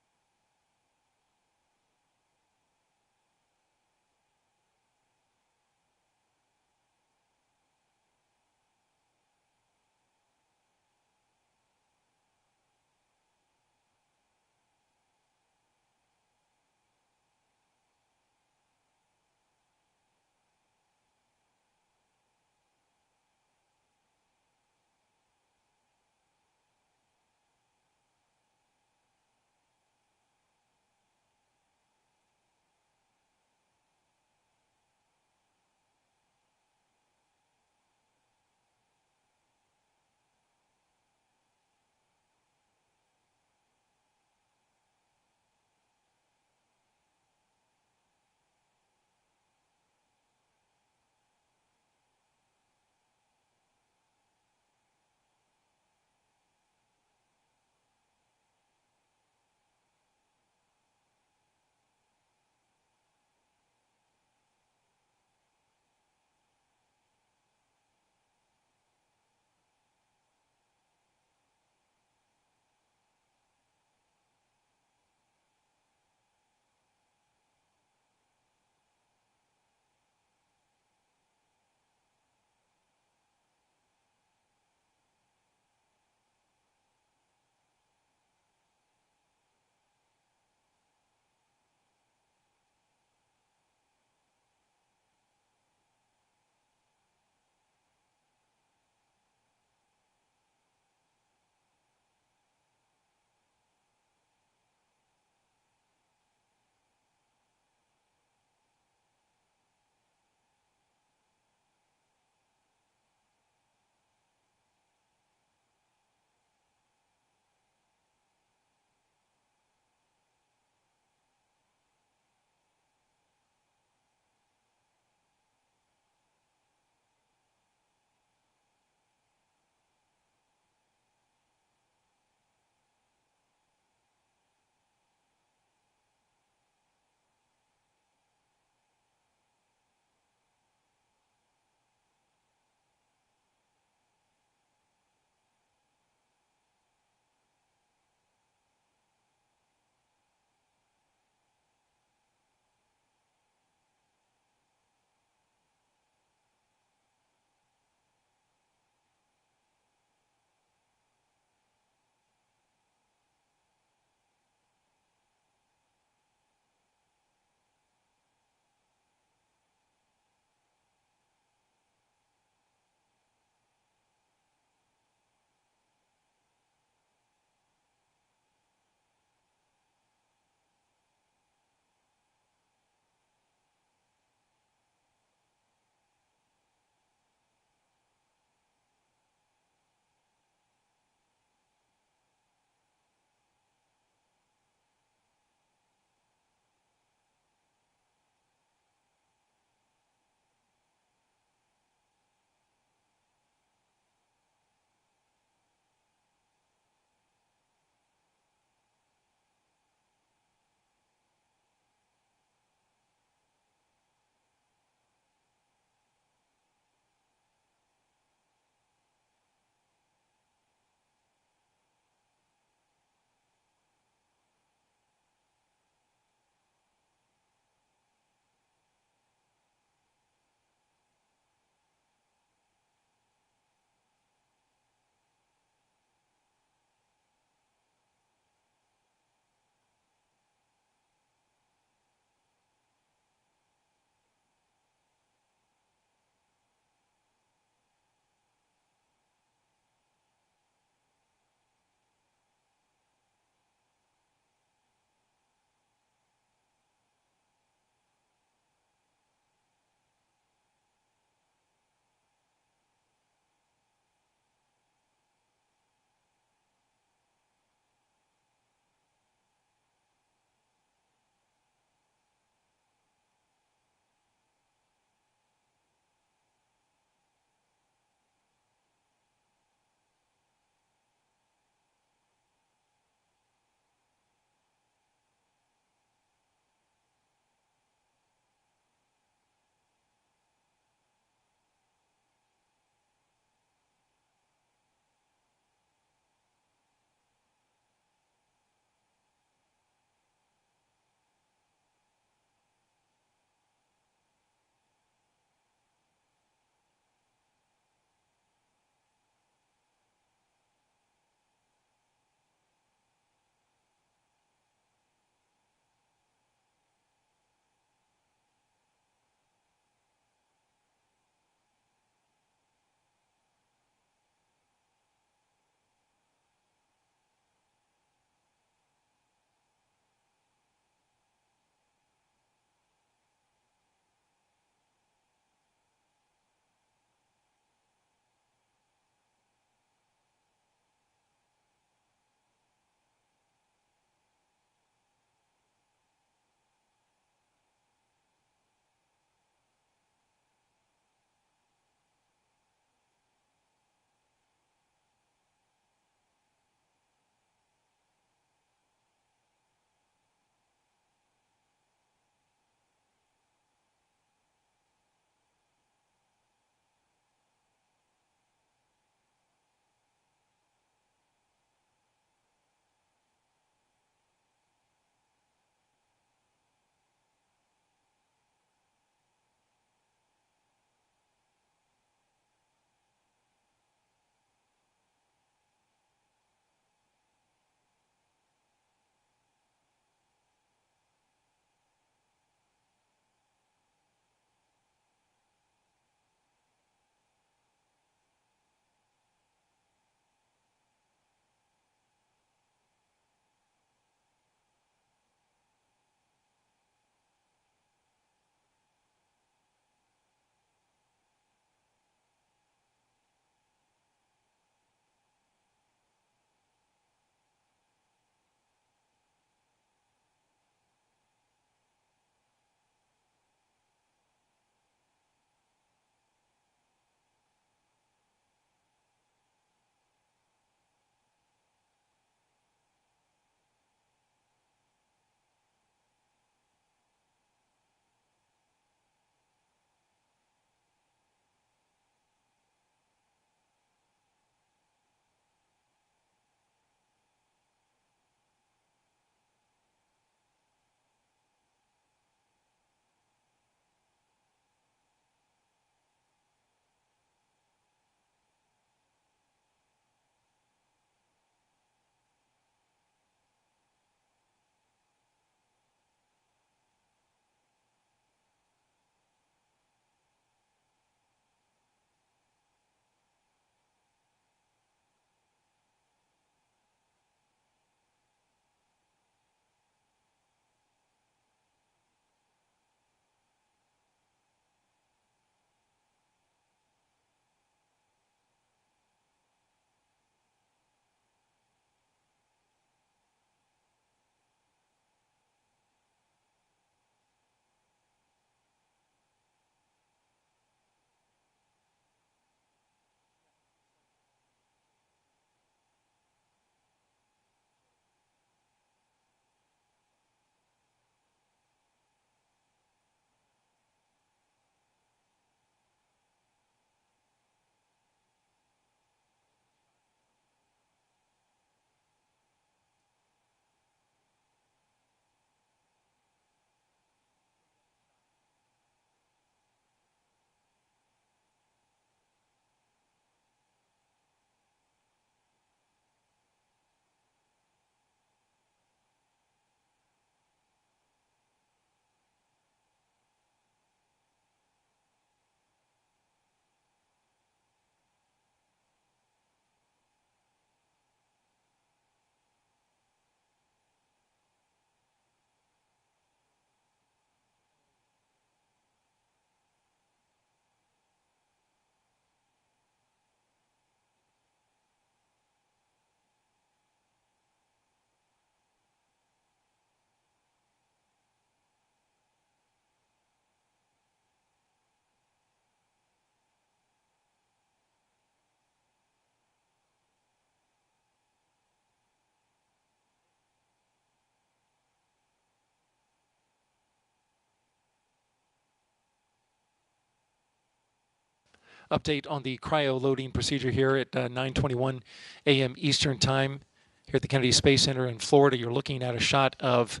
update on the cryo loading procedure here at 9:21 a.m. Eastern Time here at the Kennedy Space Center in Florida. You're looking at a shot of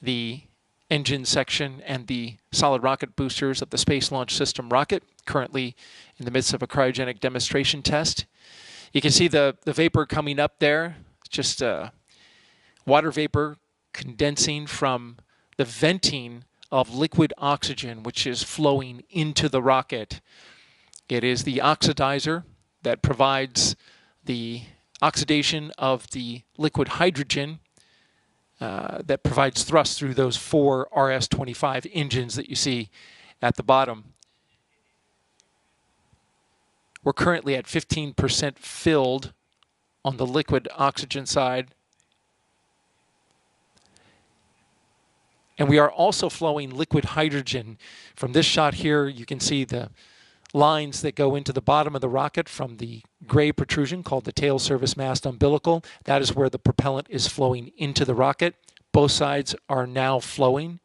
the engine section and the solid rocket boosters of the Space Launch System rocket, currently in the midst of a cryogenic demonstration test. You can see the vapor coming up there, just water vapor condensing from the venting of liquid oxygen, which is flowing into the rocket. It is the oxidizer that provides the oxidation of the liquid hydrogen that provides thrust through those 4 RS-25 engines that you see at the bottom. We're currently at 15% filled on the liquid oxygen side. And we are also flowing liquid hydrogen. From this shot here, you can see the lines that go into the bottom of the rocket from the gray protrusion called the tail service mast umbilical. That is where the propellant is flowing into the rocket. Both sides are now flowing.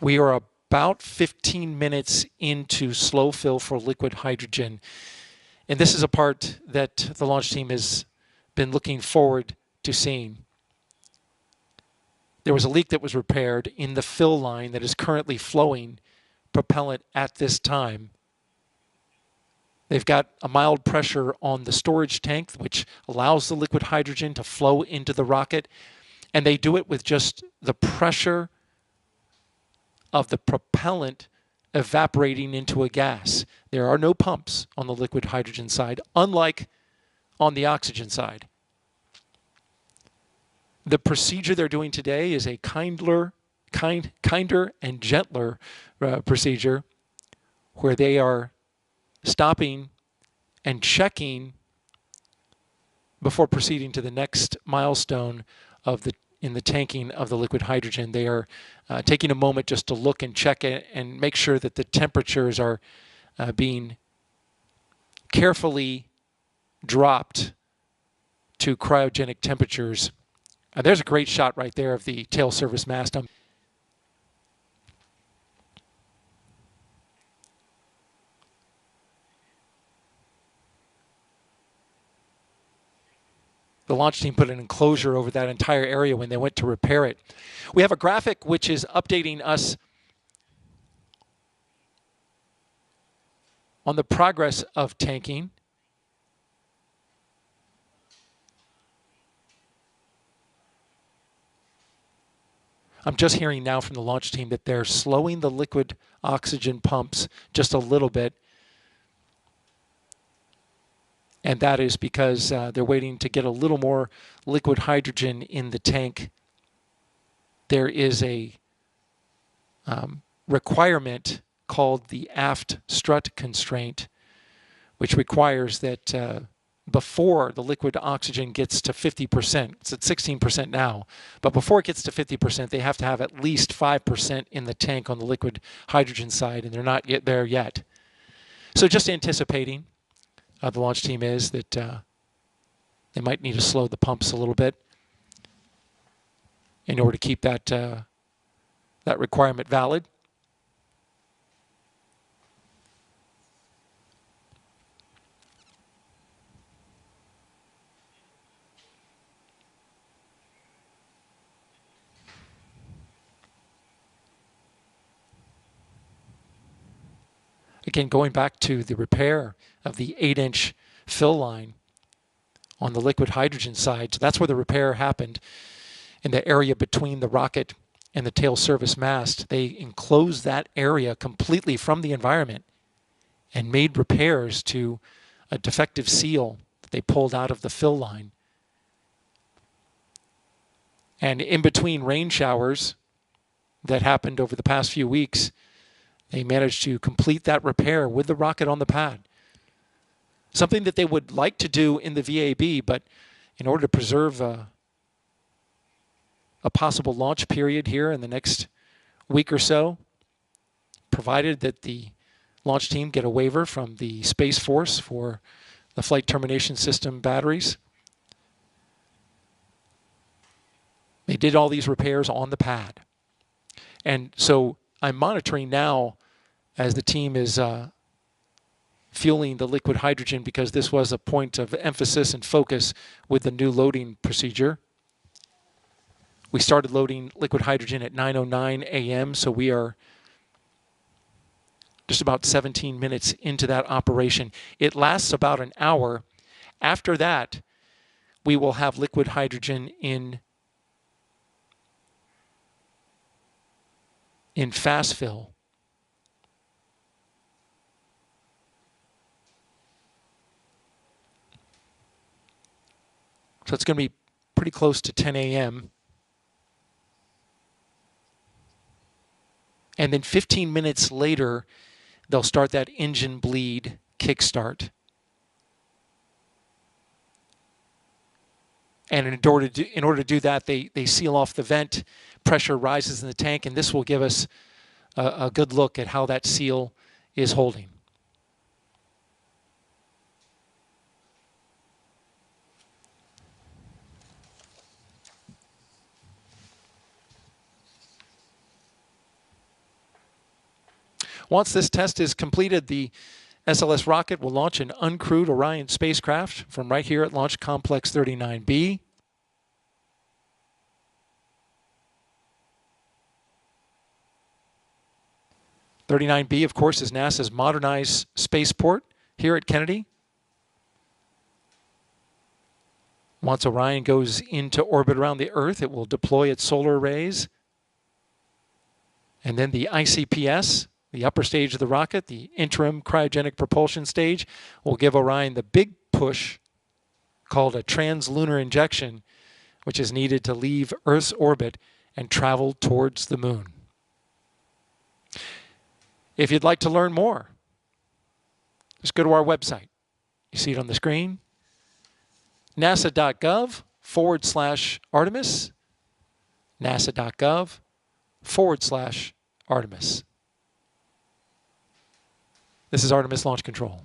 We are about 15 minutes into slow fill for liquid hydrogen. And this is a part that the launch team has been looking forward to seeing. There was a leak that was repaired in the fill line that is currently flowing propellant at this time. They've got a mild pressure on the storage tank, which allows the liquid hydrogen to flow into the rocket. And they do it with just the pressure of the propellant evaporating into a gas. There are no pumps on the liquid hydrogen side, unlike on the oxygen side. The procedure they're doing today is a kinder and gentler procedure where they are stopping and checking before proceeding to the next milestone in the tanking of the liquid hydrogen. They are taking a moment just to look and check it and make sure that the temperatures are being carefully dropped to cryogenic temperatures. There's a great shot right there of the tail service mast. The launch team put an enclosure over that entire area when they went to repair it. We have a graphic which is updating us on the progress of tanking. I'm just hearing now from the launch team that they're slowing the liquid oxygen pumps just a little bit. And that is because they're waiting to get a little more liquid hydrogen in the tank. There is a requirement called the aft strut constraint, which requires that before the liquid oxygen gets to 50%, it's at 16% now, but before it gets to 50%, they have to have at least 5% in the tank on the liquid hydrogen side, and they're not yet there yet. So just anticipating, the launch team is that they might need to slow the pumps a little bit in order to keep that, that requirement valid. Again, going back to the repair of the 8-inch fill line on the liquid hydrogen side. So that's where the repair happened in the area between the rocket and the tail service mast. They enclosed that area completely from the environment and made repairs to a defective seal that they pulled out of the fill line. And in between rain showers that happened over the past few weeks, they managed to complete that repair with the rocket on the pad. Something that they would like to do in the VAB, but in order to preserve a possible launch period here in the next week or so, provided that the launch team get a waiver from the Space Force for the flight termination system batteries. They did all these repairs on the pad. And so I'm monitoring now as the team is fueling the liquid hydrogen because this was a point of emphasis and focus with the new loading procedure. We started loading liquid hydrogen at 9:09 a.m., so we are just about 17 minutes into that operation. It lasts about an hour. After that, we will have liquid hydrogen in fast fill. So it's going to be pretty close to 10 a.m. And then 15 minutes later, they'll start that engine bleed kickstart. And in order to do that, they seal off the vent, pressure rises in the tank, and this will give us a good look at how that seal is holding. Once this test is completed, the SLS rocket will launch an uncrewed Orion spacecraft from right here at Launch Complex 39B. (39B), of course, is NASA's modernized spaceport here at Kennedy. Once Orion goes into orbit around the Earth, it will deploy its solar arrays. And then the ICPS, the upper stage of the rocket, the interim cryogenic propulsion stage, will give Orion the big push called a translunar injection, which is needed to leave Earth's orbit and travel towards the moon. If you'd like to learn more, just go to our website. You see it on the screen. nasa.gov/Artemis. nasa.gov/Artemis. This is Artemis Launch Control.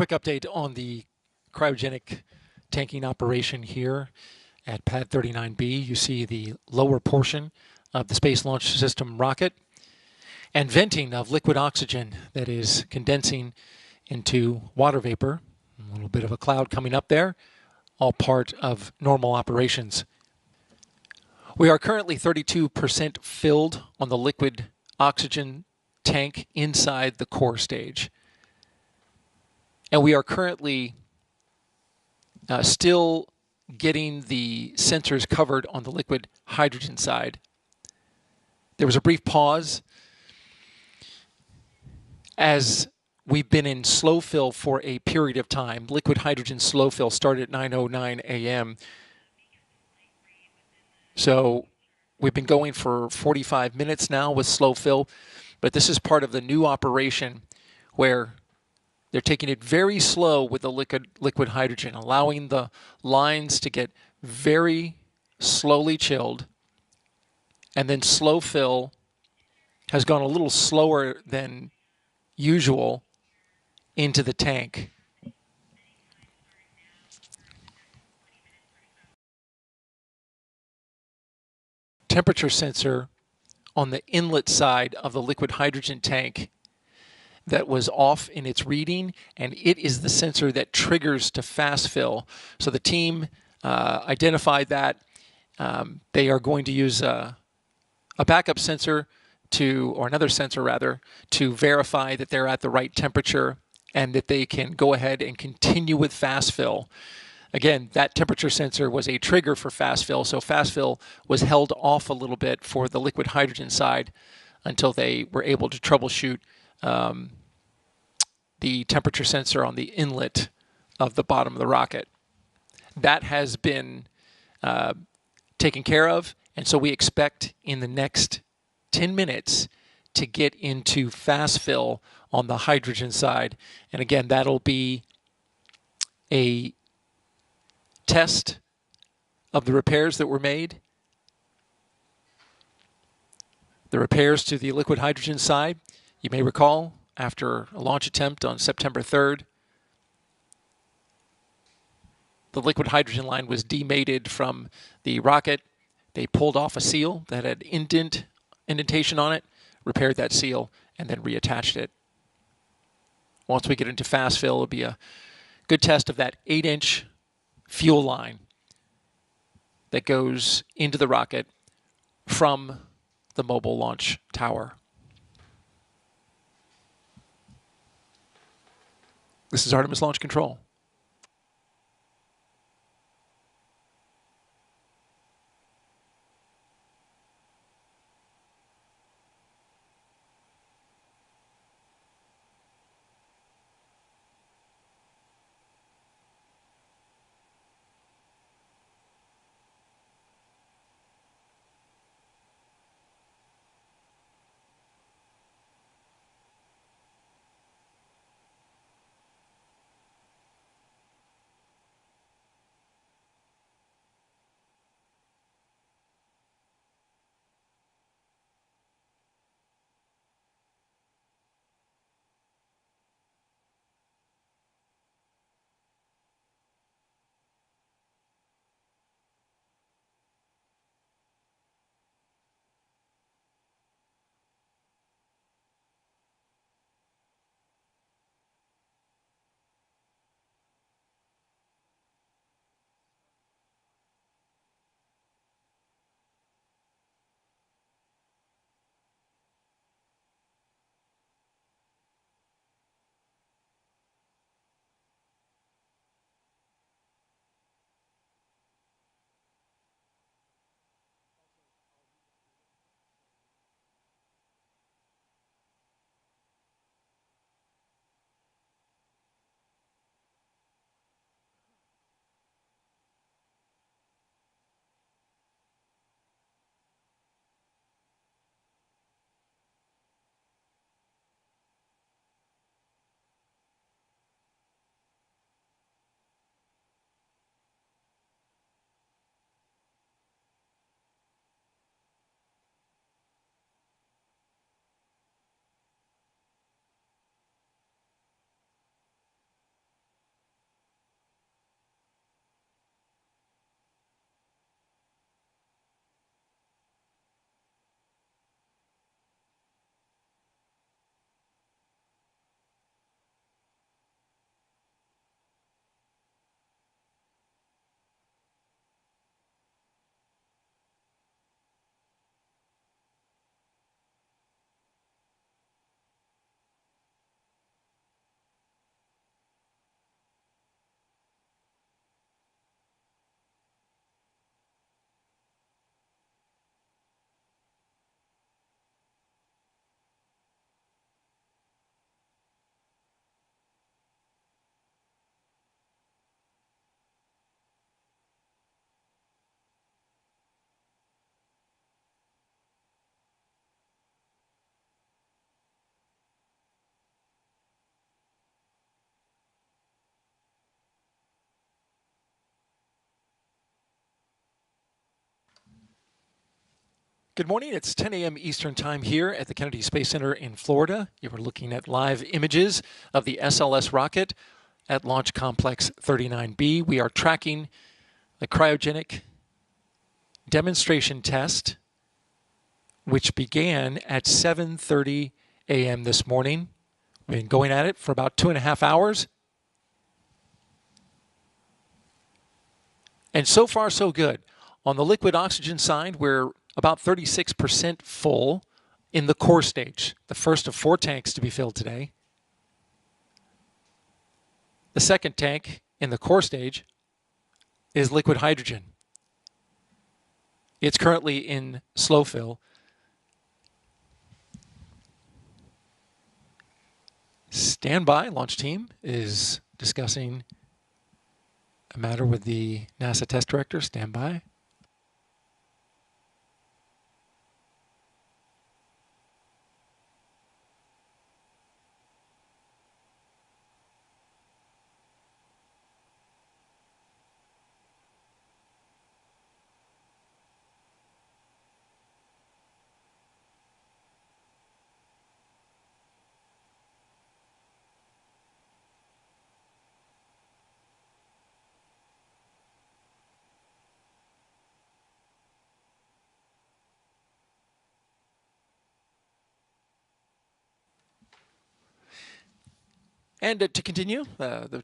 quick update on the cryogenic tanking operation here at pad 39B. You see the lower portion of the Space Launch System rocket and venting of liquid oxygen that is condensing into water vapor. A little bit of a cloud coming up there, all part of normal operations. We are currently 32% filled on the liquid oxygen tank inside the core stage. And we are currently still getting the sensors covered on the liquid hydrogen side. There was a brief pause as we've been in slow fill for a period of time. Liquid hydrogen slow fill started at 9:09 a.m. So we've been going for 45 minutes now with slow fill, but this is part of the new operation where they're taking it very slow with the liquid hydrogen, allowing the lines to get very slowly chilled, and then slow fill has gone a little slower than usual into the tank. Temperature sensor on the inlet side of the liquid hydrogen tank that was off in its reading, and it is the sensor that triggers to fast fill. So the team identified that. They are going to use a backup sensor or another sensor rather, to verify that they're at the right temperature and that they can go ahead and continue with fast fill. Again, that temperature sensor was a trigger for fast fill, so fast fill was held off a little bit for the liquid hydrogen side until they were able to troubleshoot the temperature sensor on the inlet of the bottom of the rocket. That has been taken care of, and so we expect in the next 10 minutes to get into fast fill on the hydrogen side. And again, that'll be a test of the repairs that were made. The repairs to the liquid hydrogen side, you may recall, after a launch attempt on September 3rd, the liquid hydrogen line was demated from the rocket. They pulled off a seal that had indentation on it, repaired that seal, and then reattached it. Once we get into fast fill, it'll be a good test of that 8-inch fuel line that goes into the rocket from the mobile launch tower. This is Artemis Launch Control. Good morning. It's 10 a.m. Eastern Time here at the Kennedy Space Center in Florida. You are looking at live images of the SLS rocket at Launch Complex 39B. We are tracking the cryogenic demonstration test, which began at 7:30 a.m. this morning. We've been going at it for about 2.5 hours. And so far, so good. On the liquid oxygen side, we're about 36% full in the core stage, the first of 4 tanks to be filled today. The second tank in the core stage is liquid hydrogen. It's currently in slow fill. Standby launch team is discussing a matter with the NASA test director. Standby. And to continue,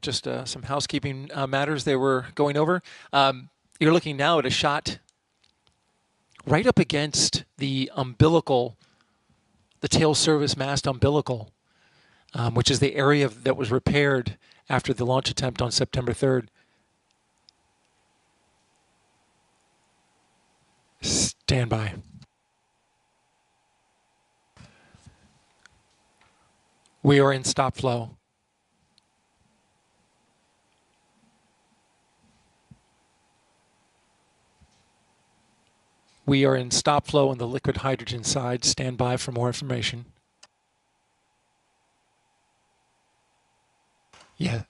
just some housekeeping matters they were going over. You're looking now at a shot right up against the umbilical, the tail service mast umbilical, which is the area that was repaired after the launch attempt on September 3rd. Standby. We are in stop flow. We are in stop flow on the liquid hydrogen side. Stand by for more information. Yeah.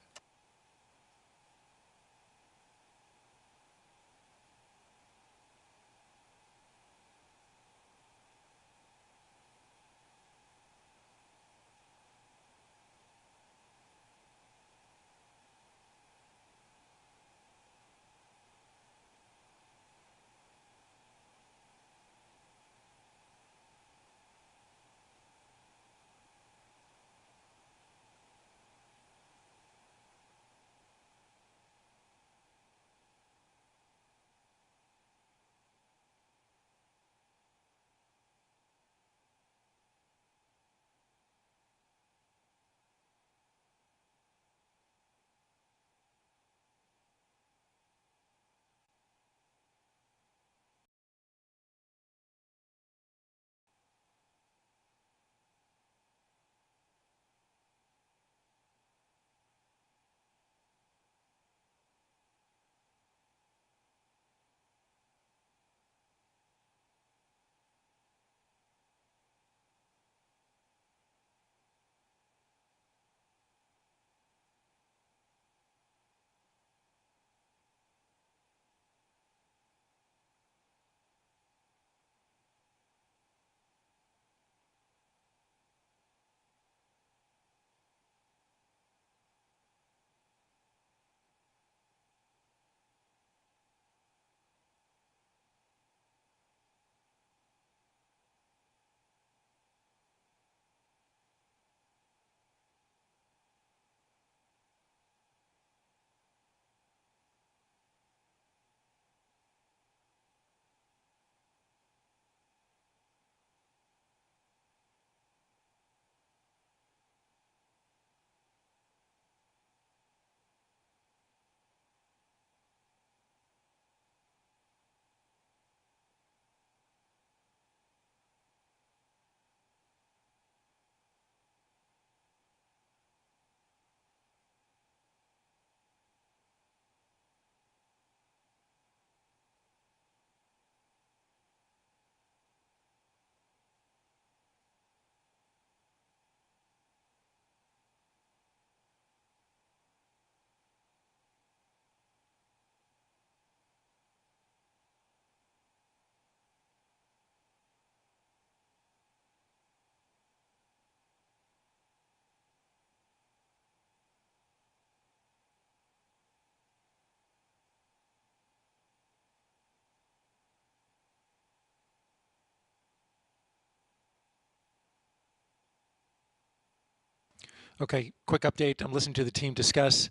Okay, quick update. I'm listening to the team discuss,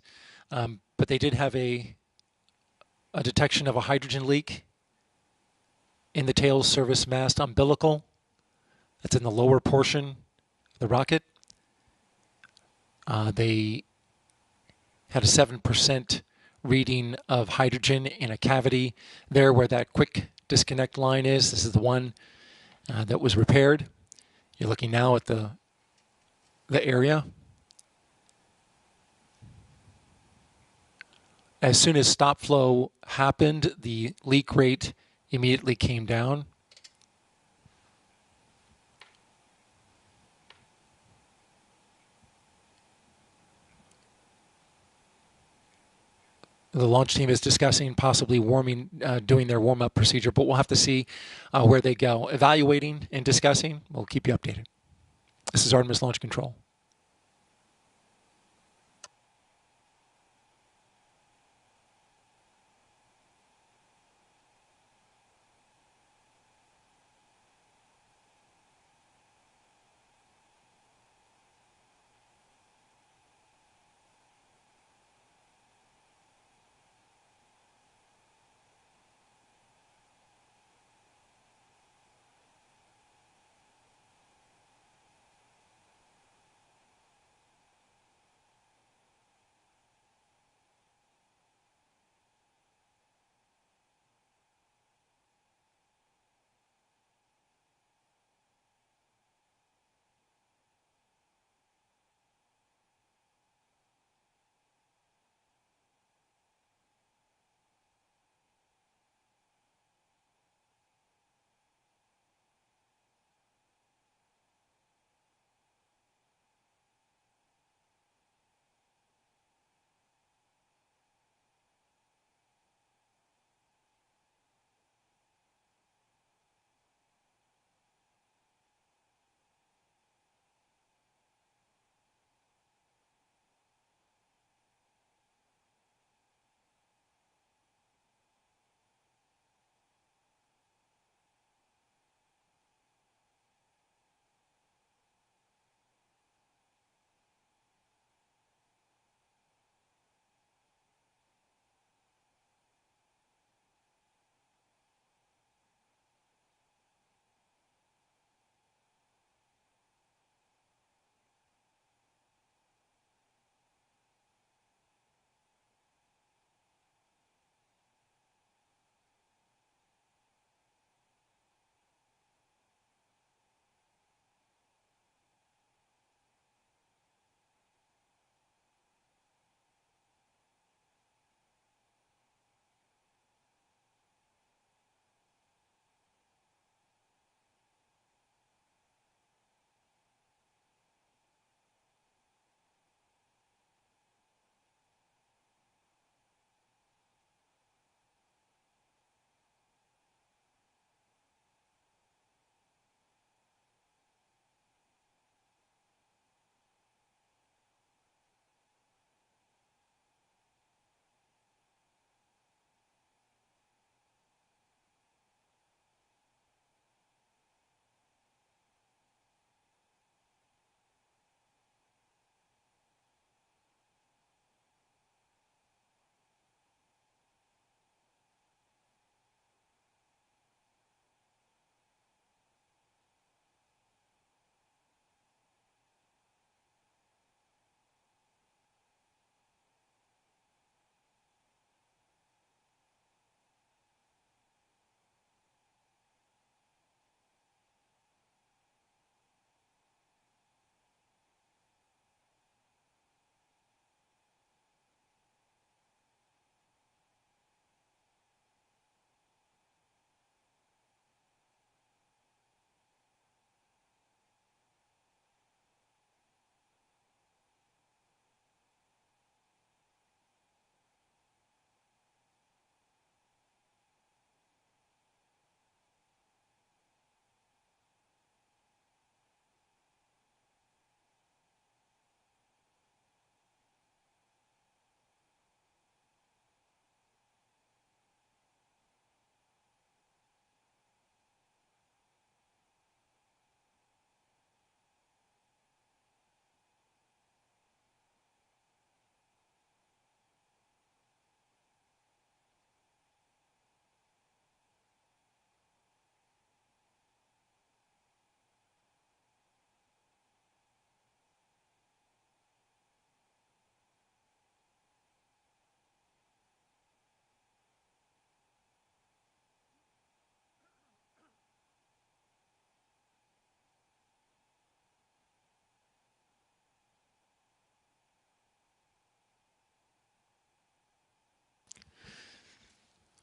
but they did have a detection of a hydrogen leak in the tail service mast umbilical. That's in the lower portion of the rocket. They had a 7% reading of hydrogen in a cavity there where that quick disconnect line is. This is the one that was repaired. You're looking now at the area. As soon as stop flow happened, the leak rate immediately came down. The launch team is discussing possibly doing their warm-up procedure, but we'll have to see where they go. Evaluating and discussing, we'll keep you updated. This is Artemis Launch Control.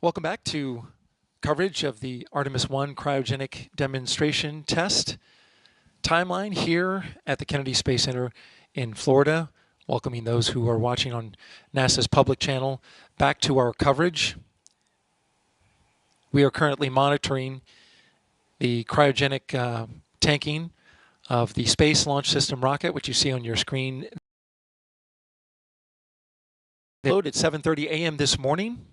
Welcome back to coverage of the Artemis 1 cryogenic demonstration test. Timeline here at the Kennedy Space Center in Florida, welcoming those who are watching on NASA's public channel. Back to our coverage. We are currently monitoring the cryogenic tanking of the Space Launch System rocket, which you see on your screen. Load at 7:30 a.m. this morning,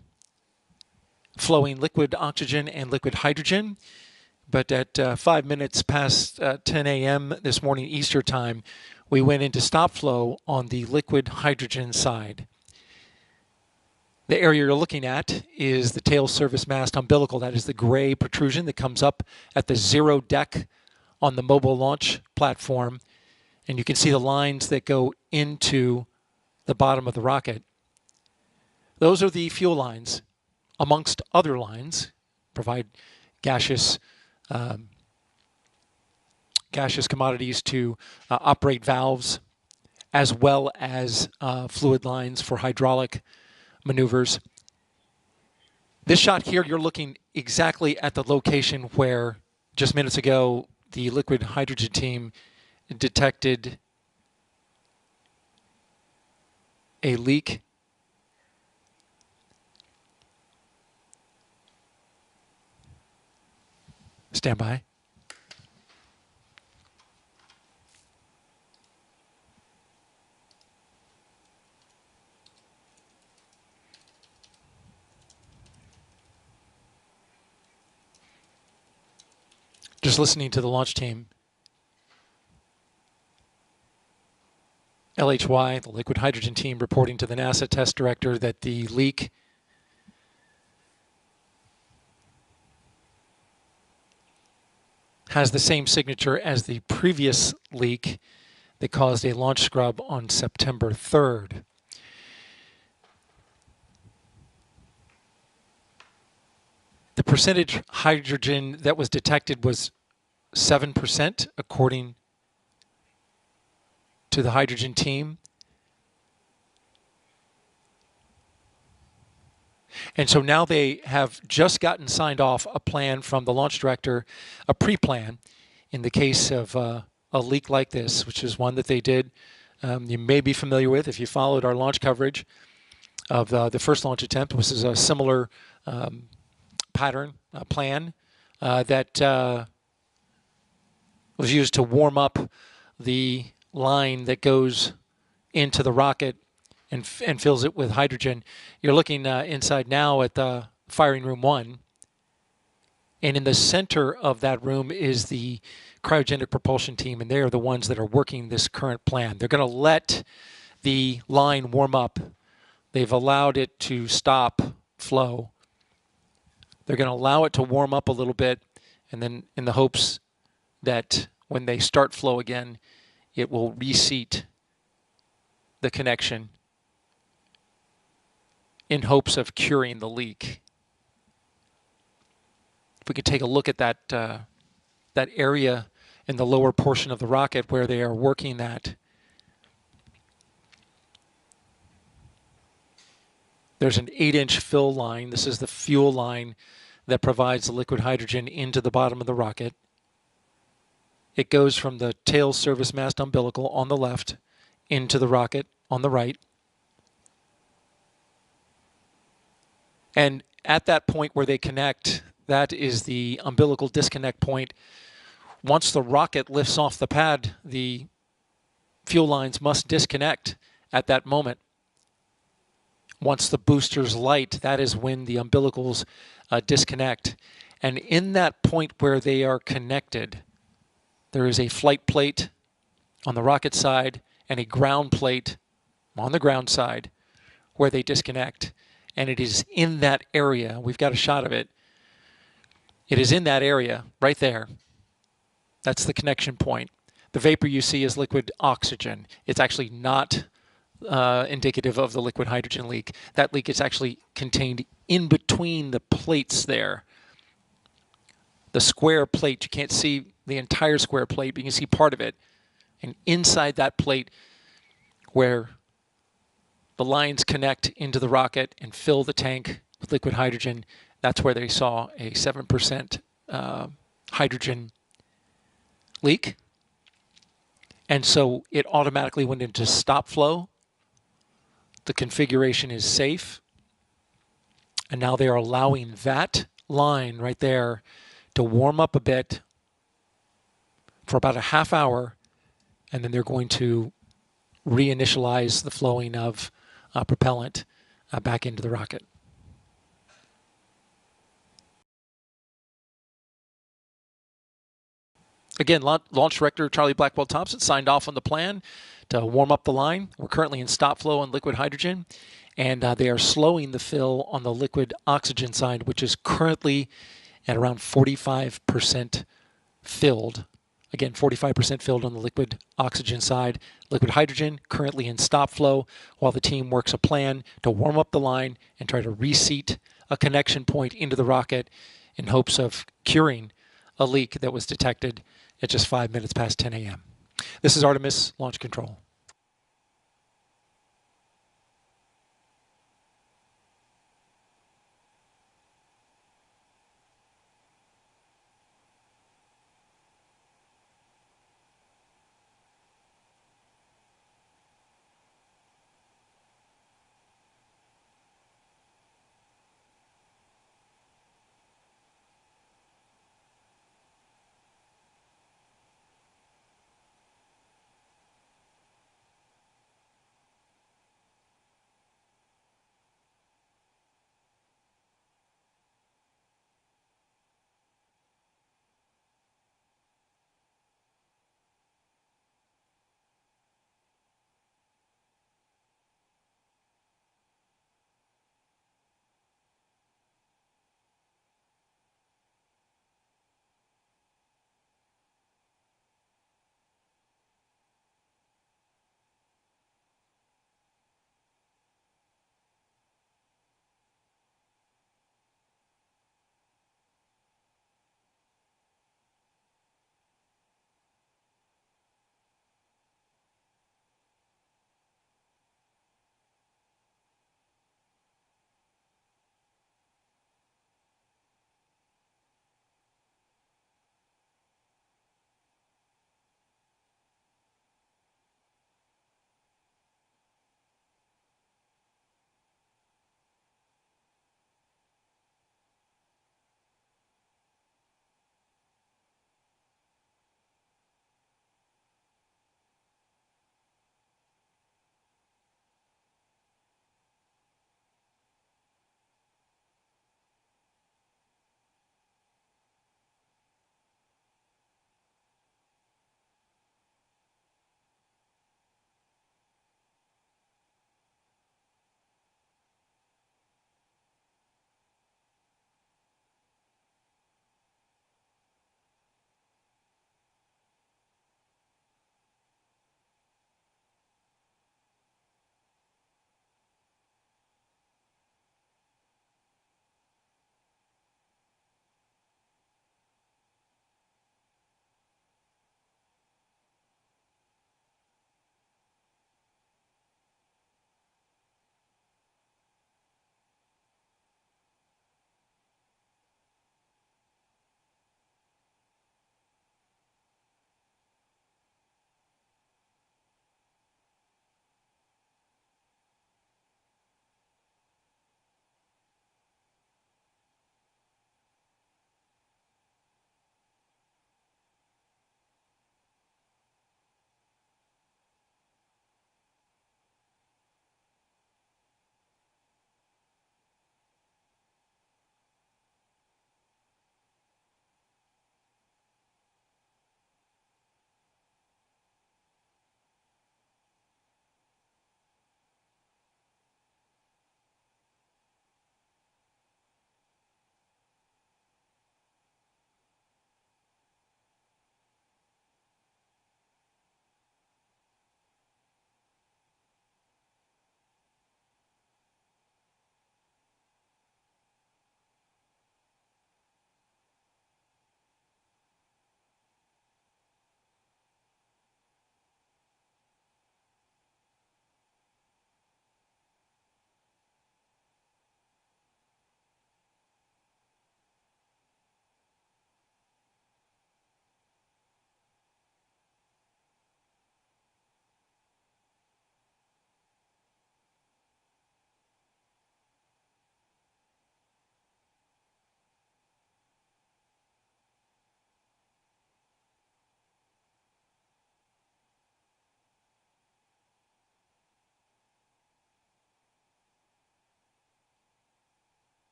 flowing liquid oxygen and liquid hydrogen. But at 5 minutes past 10 a.m. this morning Eastern time, we went into stop flow on the liquid hydrogen side. The area you're looking at is the tail service mast umbilical. That is the gray protrusion that comes up at the zero deck on the mobile launch platform. And you can see the lines that go into the bottom of the rocket. Those are the fuel lines, amongst other lines, provide gaseous commodities to operate valves, as well as fluid lines for hydraulic maneuvers. This shot here, you're looking exactly at the location where just minutes ago the liquid hydrogen team detected a leak. Stand by. Just listening to the launch team. LHY, the liquid hydrogen team, reporting to the NASA test director that the leak has the same signature as the previous leak that caused a launch scrub on September 3rd. The percentage hydrogen that was detected was 7%, according to the hydrogen team. And so now they have just gotten signed off a plan from the launch director, a pre-plan, in the case of a leak like this, which is one that they did. You may be familiar with if you followed our launch coverage of the first launch attempt. This is a similar pattern, plan that was used to warm up the line that goes into the rocket and fills it with hydrogen. You're looking inside now at the firing room 1. And in the center of that room is the cryogenic propulsion team, and they are the ones that are working this current plan. They're going to let the line warm up. They've allowed it to stop flow. They're going to allow it to warm up a little bit, and then in the hopes that when they start flow again, it will reseat the connection in hopes of curing the leak. If we could take a look at that that area in the lower portion of the rocket where they are working that. There's an 8-inch fill line. This is the fuel line that provides the liquid hydrogen into the bottom of the rocket. It goes from the tail service mast umbilical on the left into the rocket on the right. And at that point where they connect, that is the umbilical disconnect point. Once the rocket lifts off the pad, the fuel lines must disconnect at that moment. Once the boosters light, that is when the umbilicals disconnect. And in that point where they are connected, there is a flight plate on the rocket side and a ground plate on the ground side where they disconnect. And it is in that area, we've got a shot of it. It is in that area right there. That's the connection point. The vapor you see is liquid oxygen. It's actually not indicative of the liquid hydrogen leak. That leak is actually contained in between the plates there. The square plate, you can't see the entire square plate, but you can see part of it. And inside that plate where the lines connect into the rocket and fill the tank with liquid hydrogen. That's where they saw a 7% hydrogen leak. And so it automatically went into stop flow. The configuration is safe. And now they are allowing that line right there to warm up a bit for about a half hour, and then they're going to reinitialize the flowing of propellant back into the rocket. Again, launch director Charlie Blackwell Thompson signed off on the plan to warm up the line. We're currently in stop flow on liquid hydrogen, and they are slowing the fill on the liquid oxygen side, which is currently at around 45% filled. Again, 45% filled on the liquid oxygen side. Liquid hydrogen currently in stop flow while the team works a plan to warm up the line and try to reseat a connection point into the rocket in hopes of curing a leak that was detected at just 5 minutes past 10 a.m. This is Artemis Launch Control.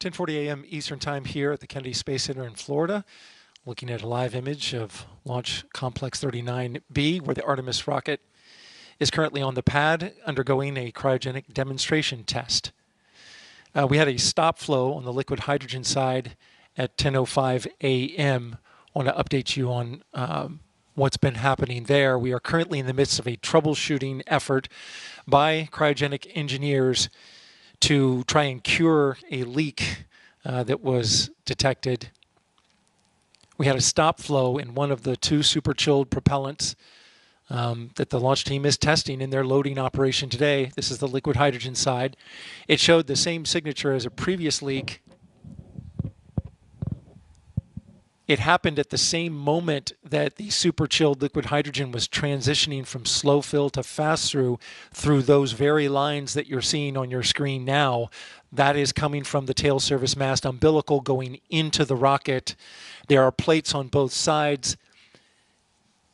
10:40 a.m. Eastern Time here at the Kennedy Space Center in Florida, looking at a live image of Launch Complex 39B, where the Artemis rocket is currently on the pad undergoing a cryogenic demonstration test. We had a stop flow on the liquid hydrogen side at 10:05 a.m. I want to update you on what's been happening there. We are currently in the midst of a troubleshooting effort by cryogenic engineers to try and cure a leak that was detected. We had a stop flow in one of the two super chilled propellants that the launch team is testing in their loading operation today. This is the liquid hydrogen side. It showed the same signature as a previous leak. It happened at the same moment that the super chilled liquid hydrogen was transitioning from slow fill to fast through those very lines that you're seeing on your screen now. That is coming from the tail service mast umbilical going into the rocket. There are plates on both sides.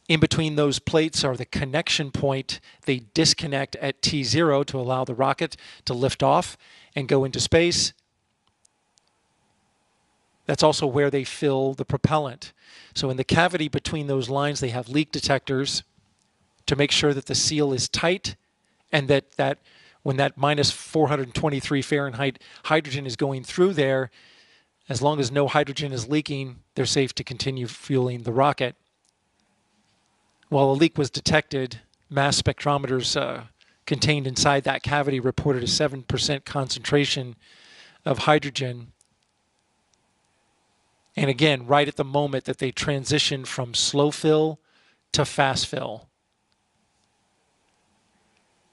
In between those plates are the connection point. They disconnect at T0 to allow the rocket to lift off and go into space. That's also where they fill the propellant. So in the cavity between those lines, they have leak detectors to make sure that the seal is tight and that when that minus 423 Fahrenheit hydrogen is going through there, as long as no hydrogen is leaking, they're safe to continue fueling the rocket. While a leak was detected, mass spectrometers contained inside that cavity reported a 7% concentration of hydrogen. And again, right at the moment that they transitioned from slow fill to fast fill,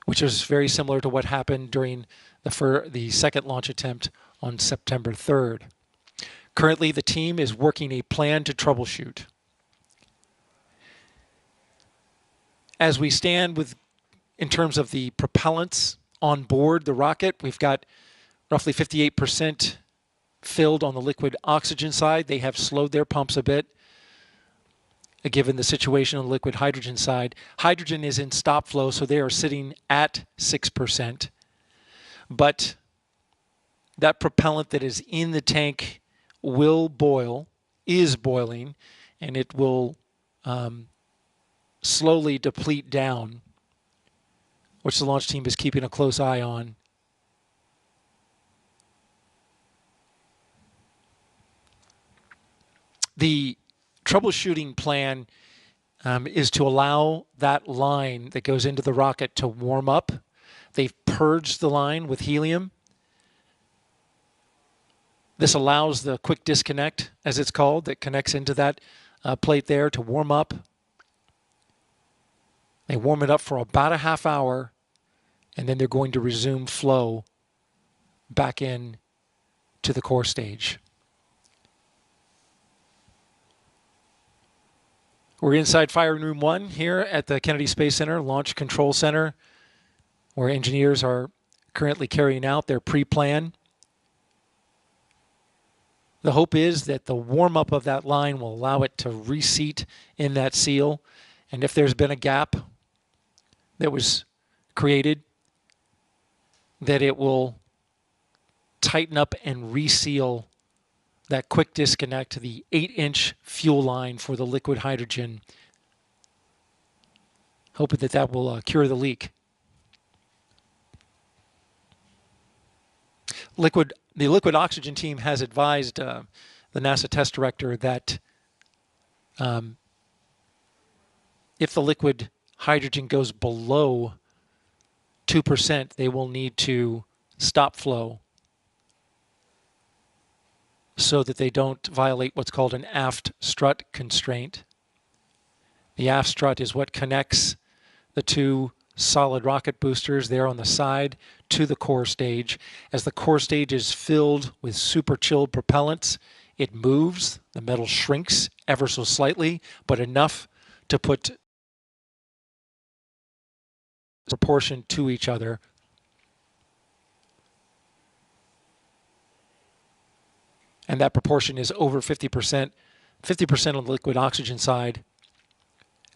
which is very similar to what happened during the second launch attempt on September 3rd. Currently, the team is working a plan to troubleshoot. As we stand in terms of the propellants on board the rocket, we've got roughly 58% filled on the liquid oxygen side. They have slowed their pumps a bit, given the situation on the liquid hydrogen side. Hydrogen is in stop flow, so they are sitting at 6%. But that propellant that is in the tank will boil, is boiling, and it will slowly deplete down, which the launch team is keeping a close eye on. The troubleshooting plan is to allow that line that goes into the rocket to warm up. They've purged the line with helium. This allows the quick disconnect, as it's called, that connects into that plate there to warm up. They warm it up for about a half hour, and then they're going to resume flow back in to the core stage. We're inside firing room 1 here at the Kennedy Space Center Launch Control Center, where engineers are currently carrying out their pre-plan. The hope is that the warm-up of that line will allow it to reseat in that seal, and if there's been a gap that was created, that it will tighten up and reseal that quick disconnect to the 8-inch fuel line for the liquid hydrogen, hoping that will cure the leak. The liquid oxygen team has advised the NASA test director that if the liquid hydrogen goes below 2%, they will need to stop flow so that they don't violate what's called an aft strut constraint. The aft strut is what connects the two solid rocket boosters there on the side to the core stage. As the core stage is filled with super chilled propellants, it moves, the metal shrinks ever so slightly, but enough to put proportion to each other. And that proportion is over 50%, 50% on the liquid oxygen side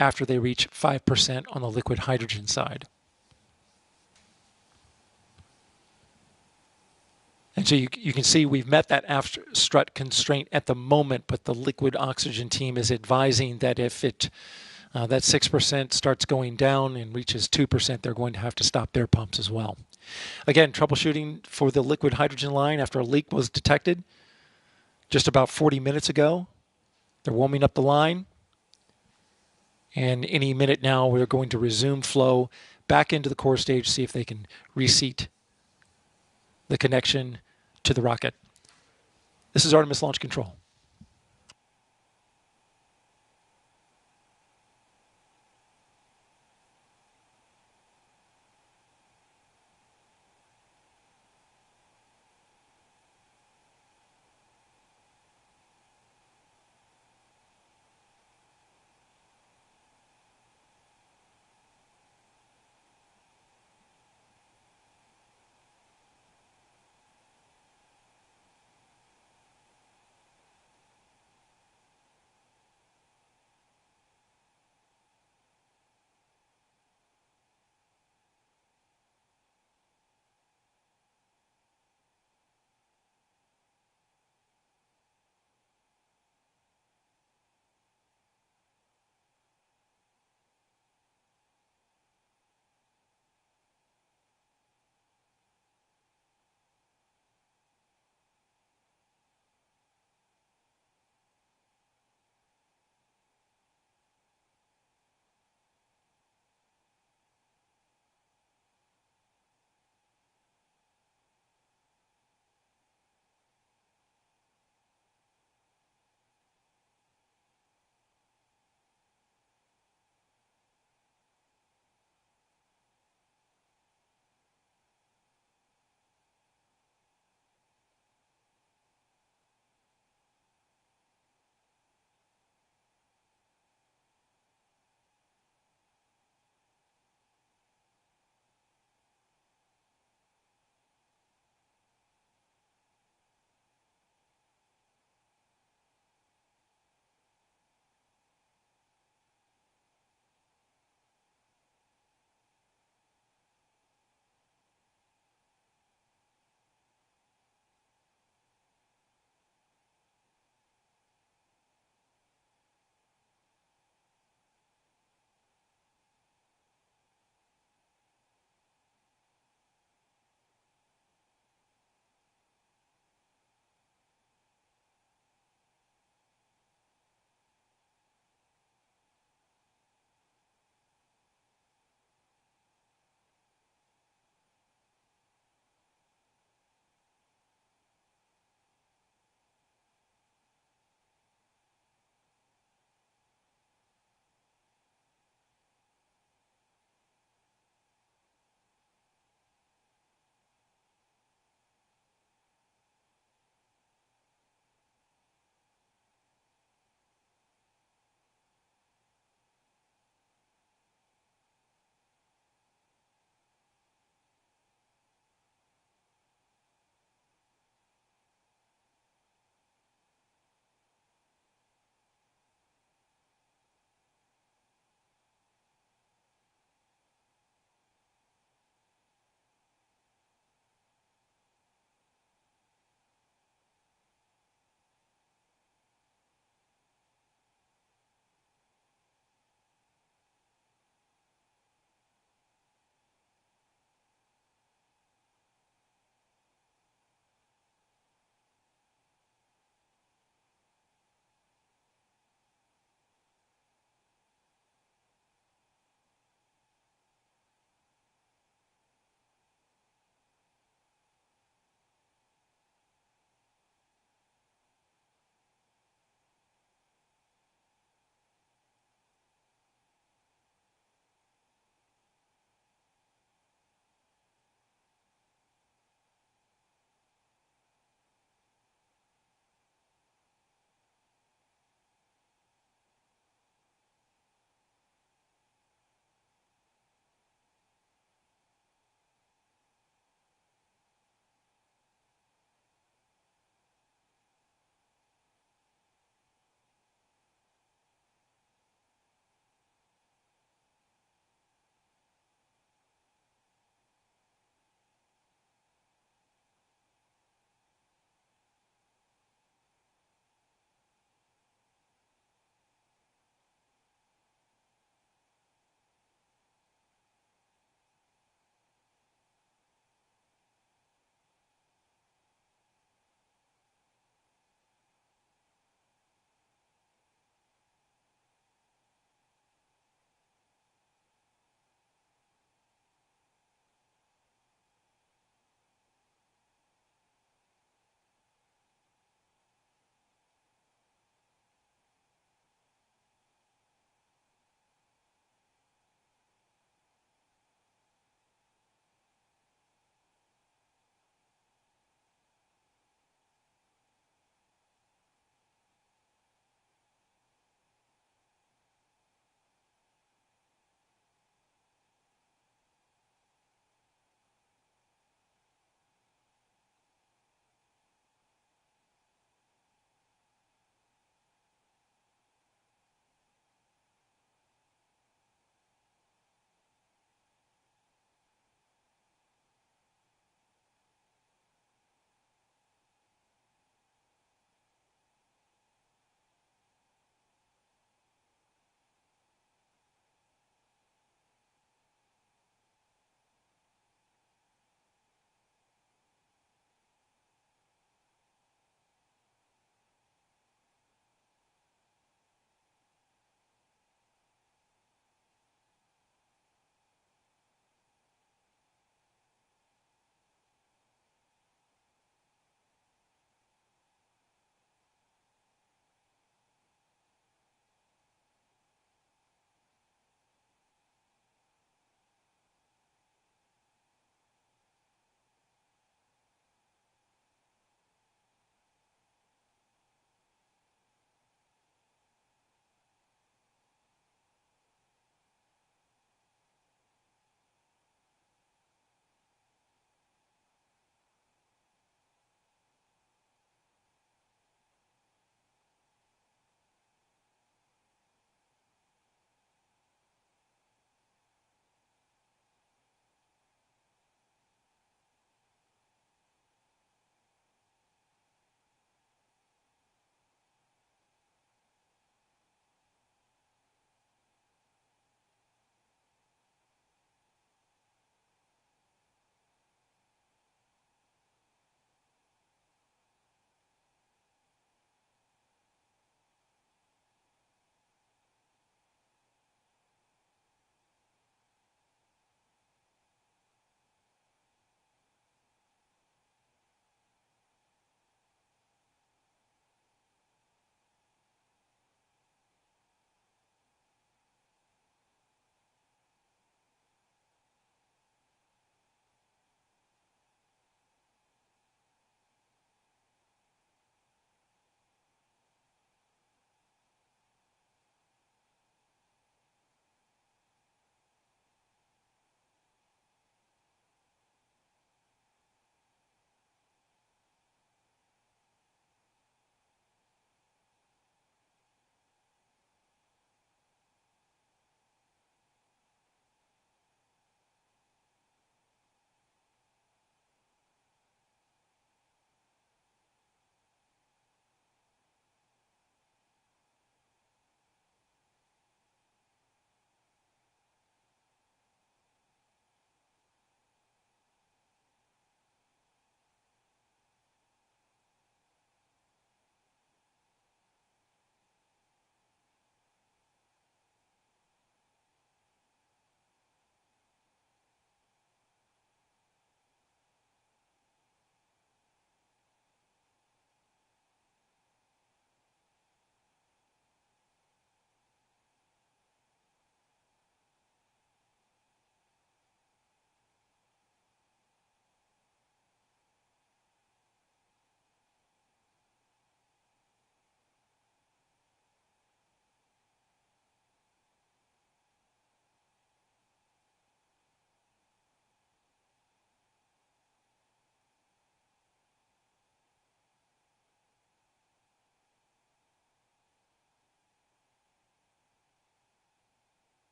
after they reach 5% on the liquid hydrogen side. And so you can see we've met that after strut constraint at the moment, but the liquid oxygen team is advising that if it that 6% starts going down and reaches 2%, they're going to have to stop their pumps as well. Again, troubleshooting for the liquid hydrogen line after a leak was detected just about 40 minutes ago. They're warming up the line. And any minute now, we're going to resume flow back into the core stage, see if they can reseat the connection to the rocket. This is Artemis Launch Control.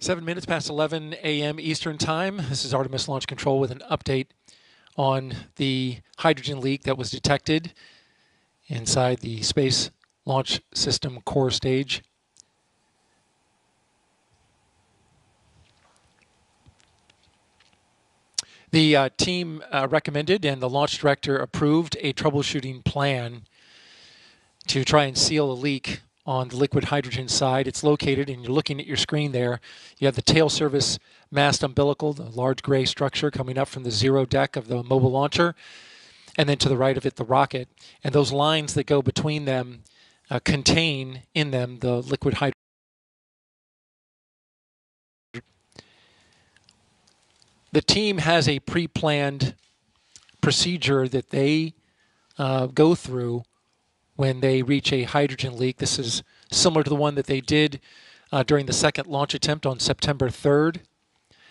7 minutes past 11 a.m. Eastern Time. This is Artemis Launch Control with an update on the hydrogen leak that was detected inside the Space Launch System core stage. The team recommended and the launch director approved a troubleshooting plan to try and seal a leak on the liquid hydrogen side. It's located, and you're looking at your screen there. You have the tail service mast umbilical, the large gray structure coming up from the zero deck of the mobile launcher, and then to the right of it, the rocket. And those lines that go between them contain in them the liquid hydrogen. The team has a pre-planned procedure that they go through when they reach a hydrogen leak. This is similar to the one that they did during the second launch attempt on September 3rd.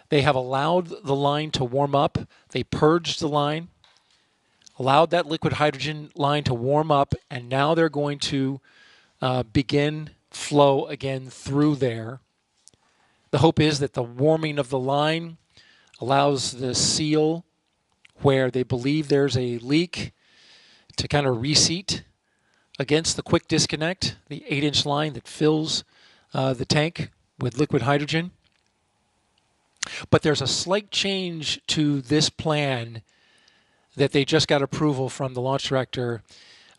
They have allowed the line to warm up. They purged the line, allowed that liquid hydrogen line to warm up, and now they're going to begin flow again through there. The hope is that the warming of the line allows the seal where they believe there's a leak to kind of reseat against the quick disconnect, the 8-inch line that fills the tank with liquid hydrogen. But there's a slight change to this plan that they just got approval from the launch director.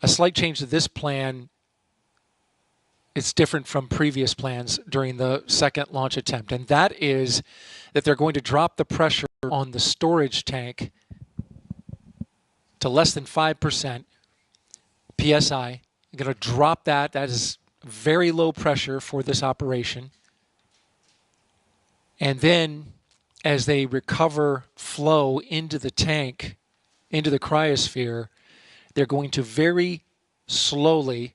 A slight change to this plan. It's different from previous plans during the second launch attempt, and that is that they're going to drop the pressure on the storage tank to less than 5% PSI. They're going to drop that. That is very low pressure for this operation. And then as they recover flow into the tank, into the cryosphere, they're going to very slowly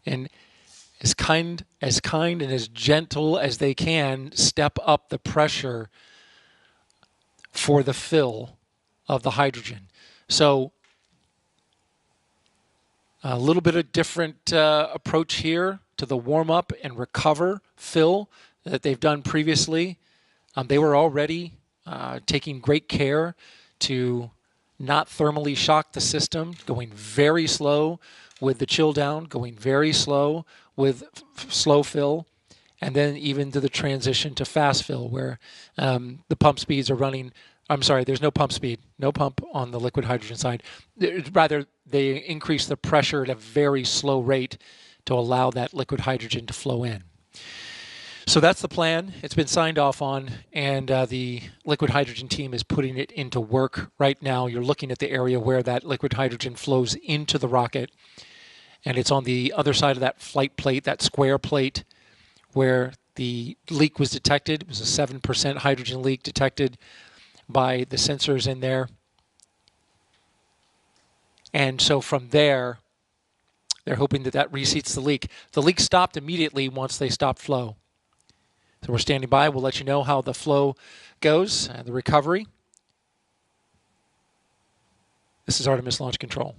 and as kind and as gentle as they can step up the pressure for the fill of the hydrogen. So a little bit of different approach here to the warm-up and recover fill that they've done previously. They were already taking great care to not thermally shock the system, going very slow with the chill down, going very slow with slow fill, and then even to the transition to fast fill where the pump speeds are running. I'm sorry, there's no pump speed, no pump on the liquid hydrogen side. Rather, they increase the pressure at a very slow rate to allow that liquid hydrogen to flow in. So that's the plan. It's been signed off on, and the liquid hydrogen team is putting it into work right now. You're looking at the area where that liquid hydrogen flows into the rocket, and it's on the other side of that flight plate, that square plate, where the leak was detected. It was a 7% hydrogen leak detected by the sensors in there. And so from there, they're hoping that that reseats the leak. The leak stopped immediately once they stopped flow. So we're standing by. We'll let you know how the flow goes and the recovery. This is Artemis Launch Control.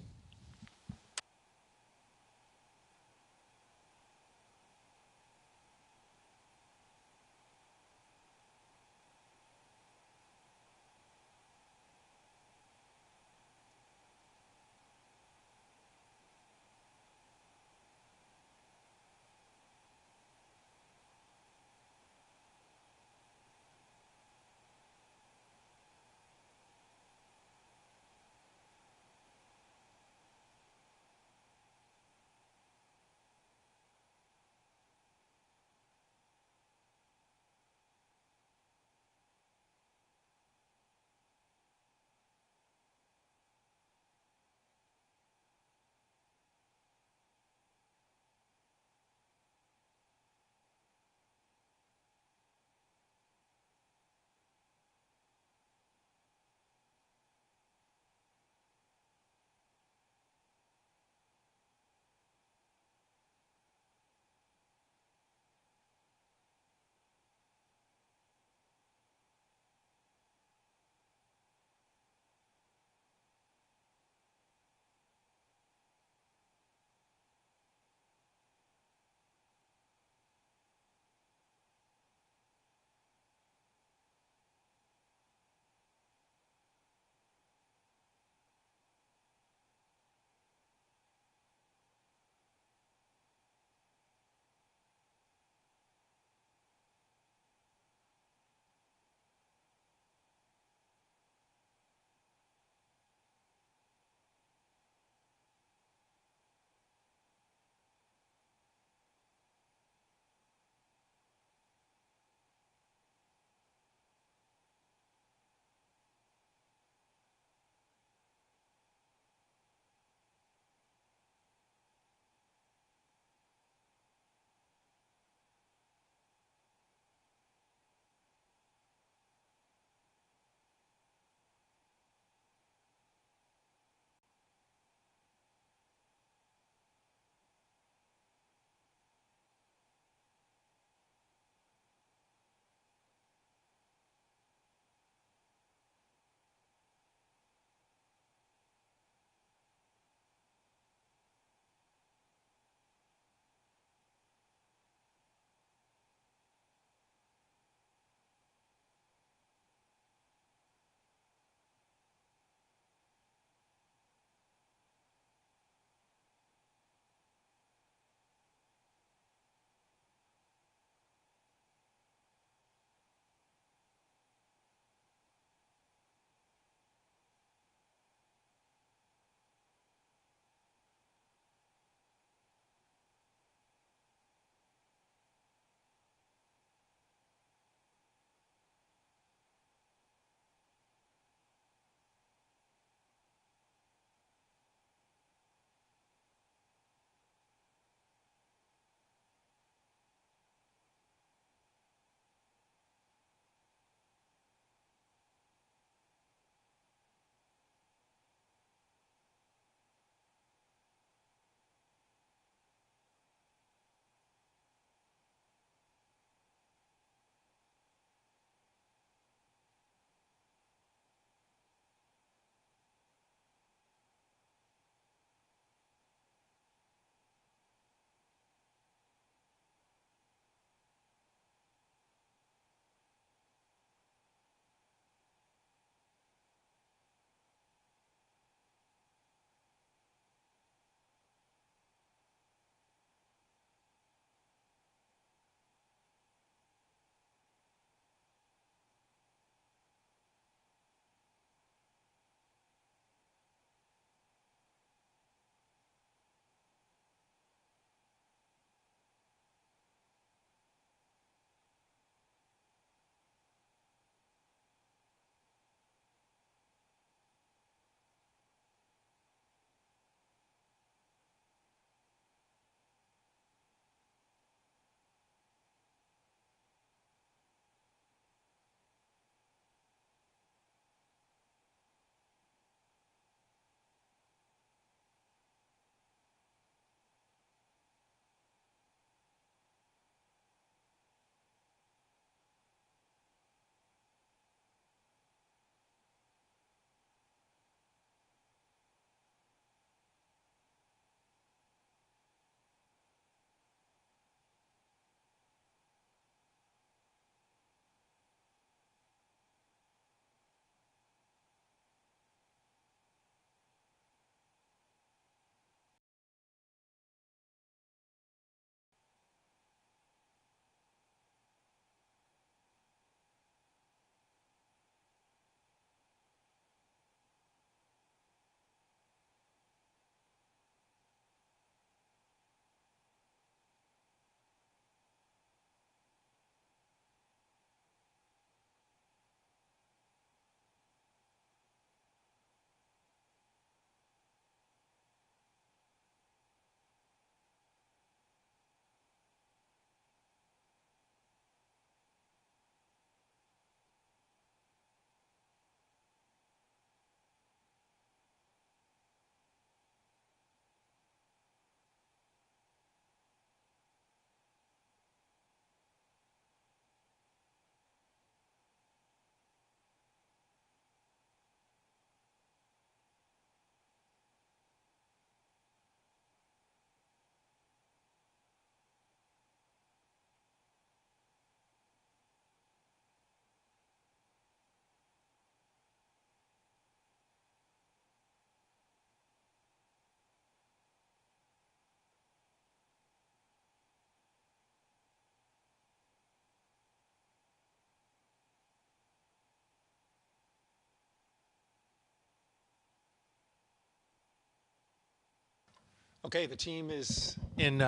Okay, the team is in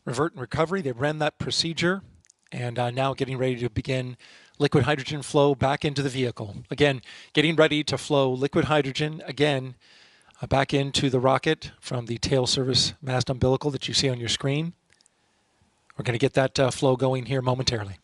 revert and recovery. They ran that procedure and now getting ready to begin liquid hydrogen flow back into the vehicle. Again, getting ready to flow liquid hydrogen again back into the rocket from the tail service mast umbilical that you see on your screen. We're going to get that flow going here momentarily.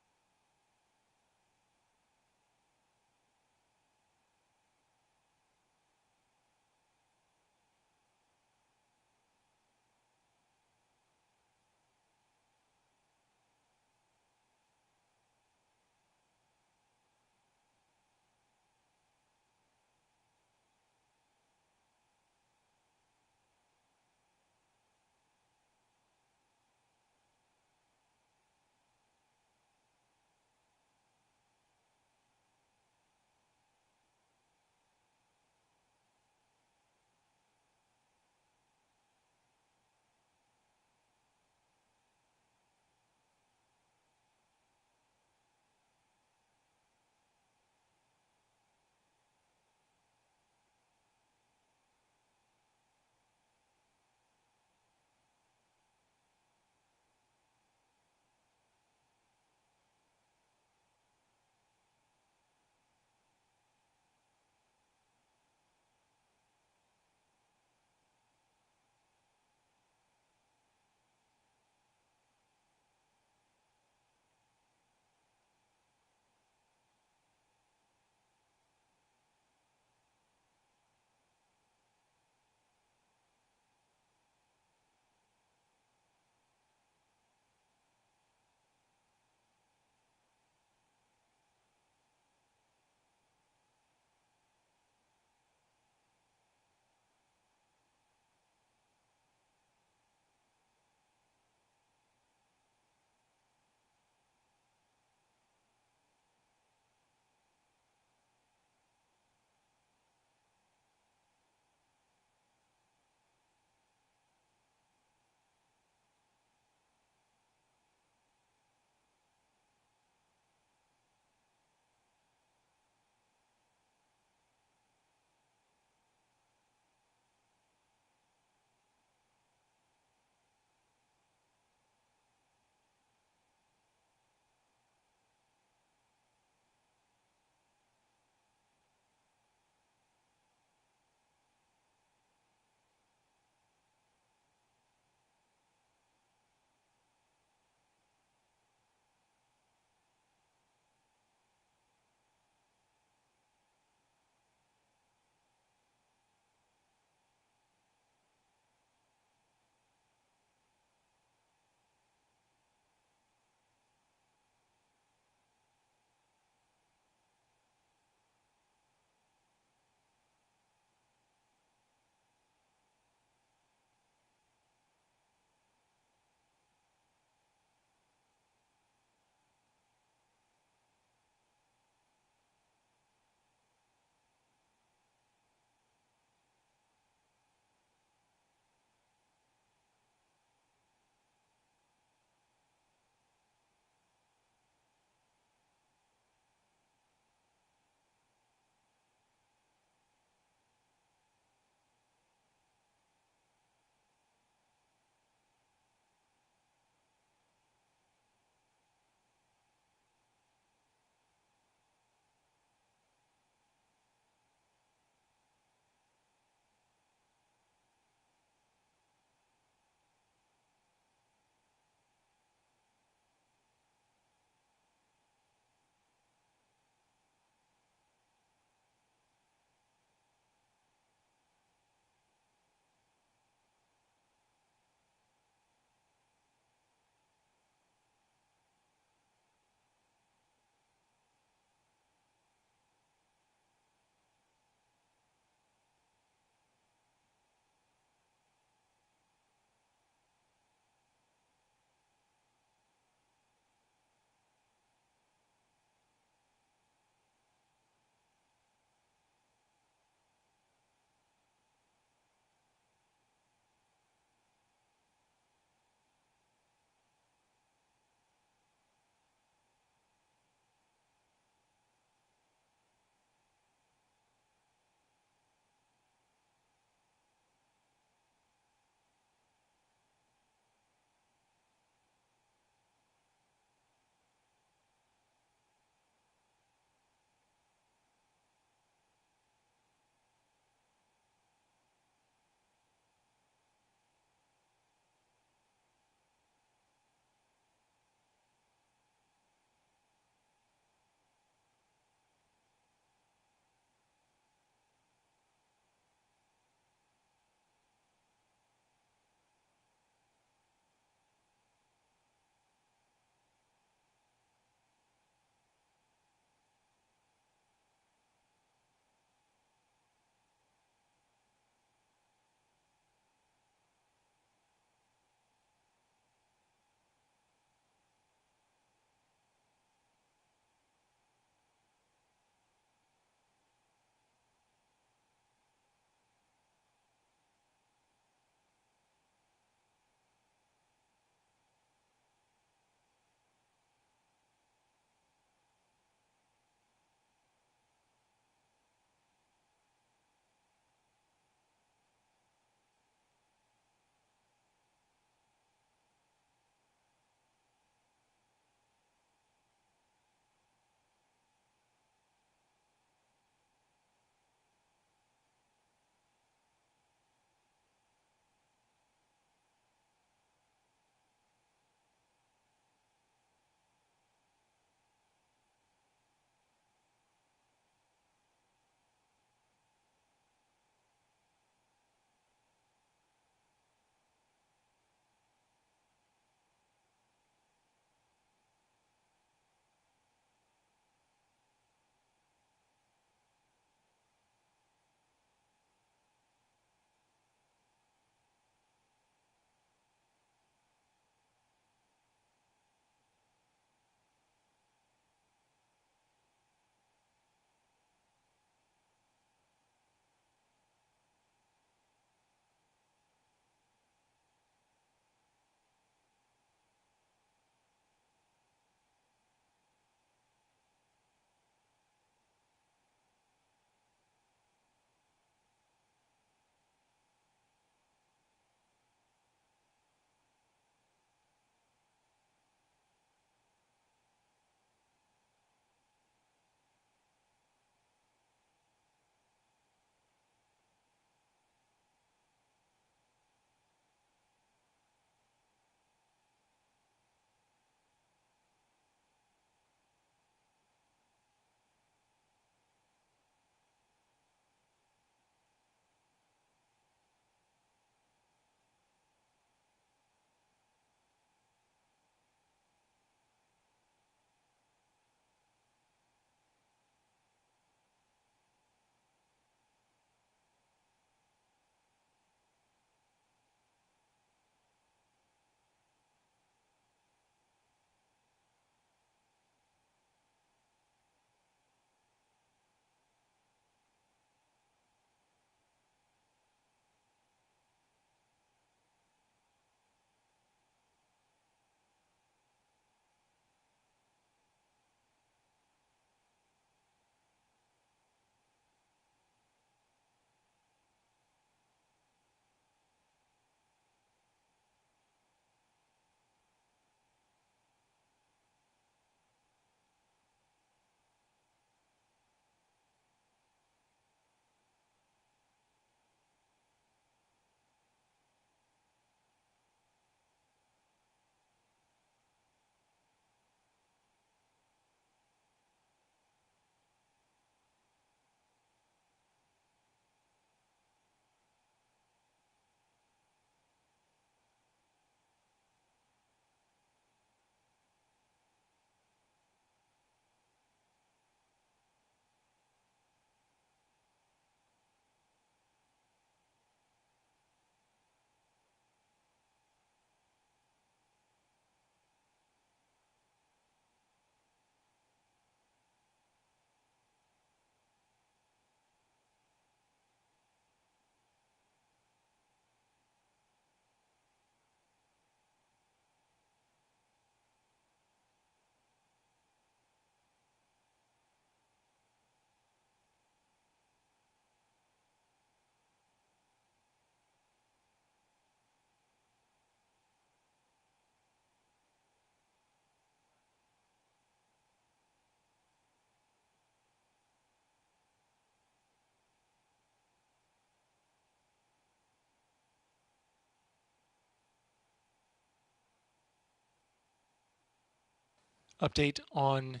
update on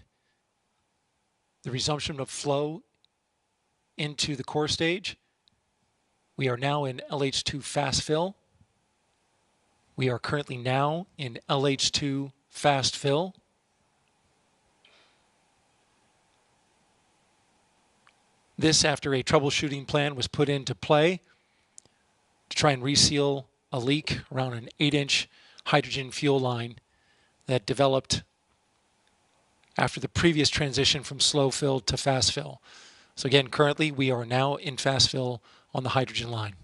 the resumption of flow into the core stage. We are now in LH2 fast fill. We are currently now in LH2 fast fill. This after a troubleshooting plan was put into play to try and reseal a leak around an 8-inch hydrogen fuel line that developed after the previous transition from slow fill to fast fill. So again, currently we are now in fast fill on the hydrogen line.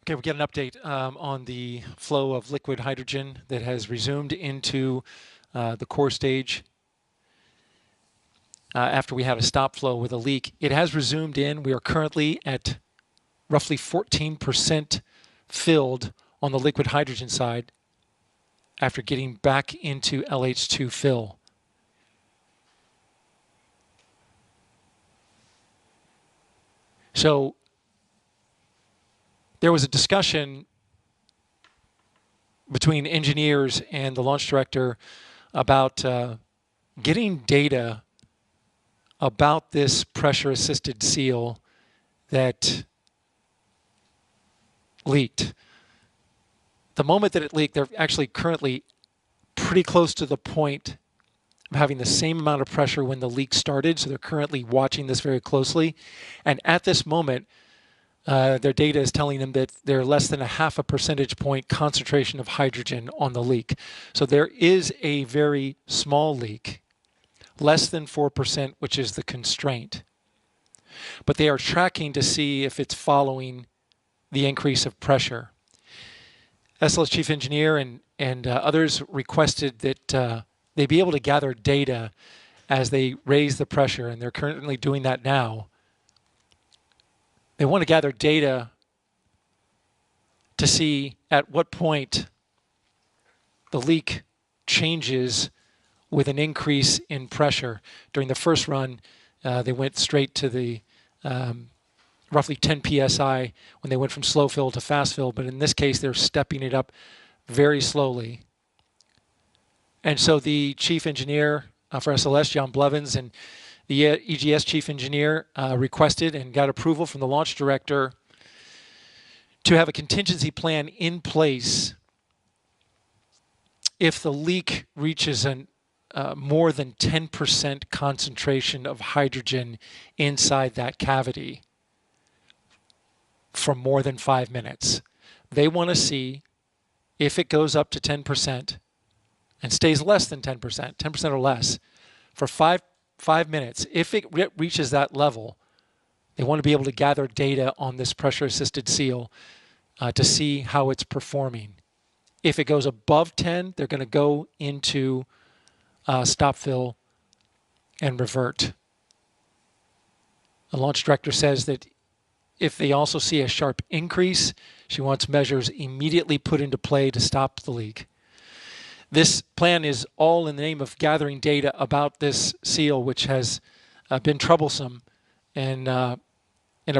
Okay, we get an update on the flow of liquid hydrogen that has resumed into the core stage after we had a stop flow with a leak. It has resumed in. We are currently at roughly 14% filled on the liquid hydrogen side after getting back into LH2 fill. So there was a discussion between engineers and the launch director about getting data about this pressure-assisted seal that leaked. The moment that it leaked, they're actually currently pretty close to the point of having the same amount of pressure when the leak started, so they're currently watching this very closely. And at this moment, their data is telling them that they're less than a half a percentage point concentration of hydrogen on the leak. So there is a very small leak, less than 4%, which is the constraint. But they are tracking to see if it's following the increase of pressure. SLS chief engineer and others requested that they be able to gather data as they raise the pressure, and they're currently doing that now. They want to gather data to see at what point the leak changes with an increase in pressure. During the first run, they went straight to the roughly 10 psi when they went from slow fill to fast fill, but in this case they're stepping it up very slowly. And so the chief engineer for SLS, John Blevins, and the EGS chief engineer requested and got approval from the launch director to have a contingency plan in place if the leak reaches an more than 10% concentration of hydrogen inside that cavity for more than 5 minutes. They want to see if it goes up to 10% and stays less than 10%, 10% or less, for five minutes. If it reaches that level, they want to be able to gather data on this pressure-assisted seal to see how it's performing. If it goes above 10, they're going to go into stop fill and revert. The launch director says that if they also see a sharp increase, she wants measures immediately put into play to stop the leak. This plan is all in the name of gathering data about this seal, which has been troublesome in a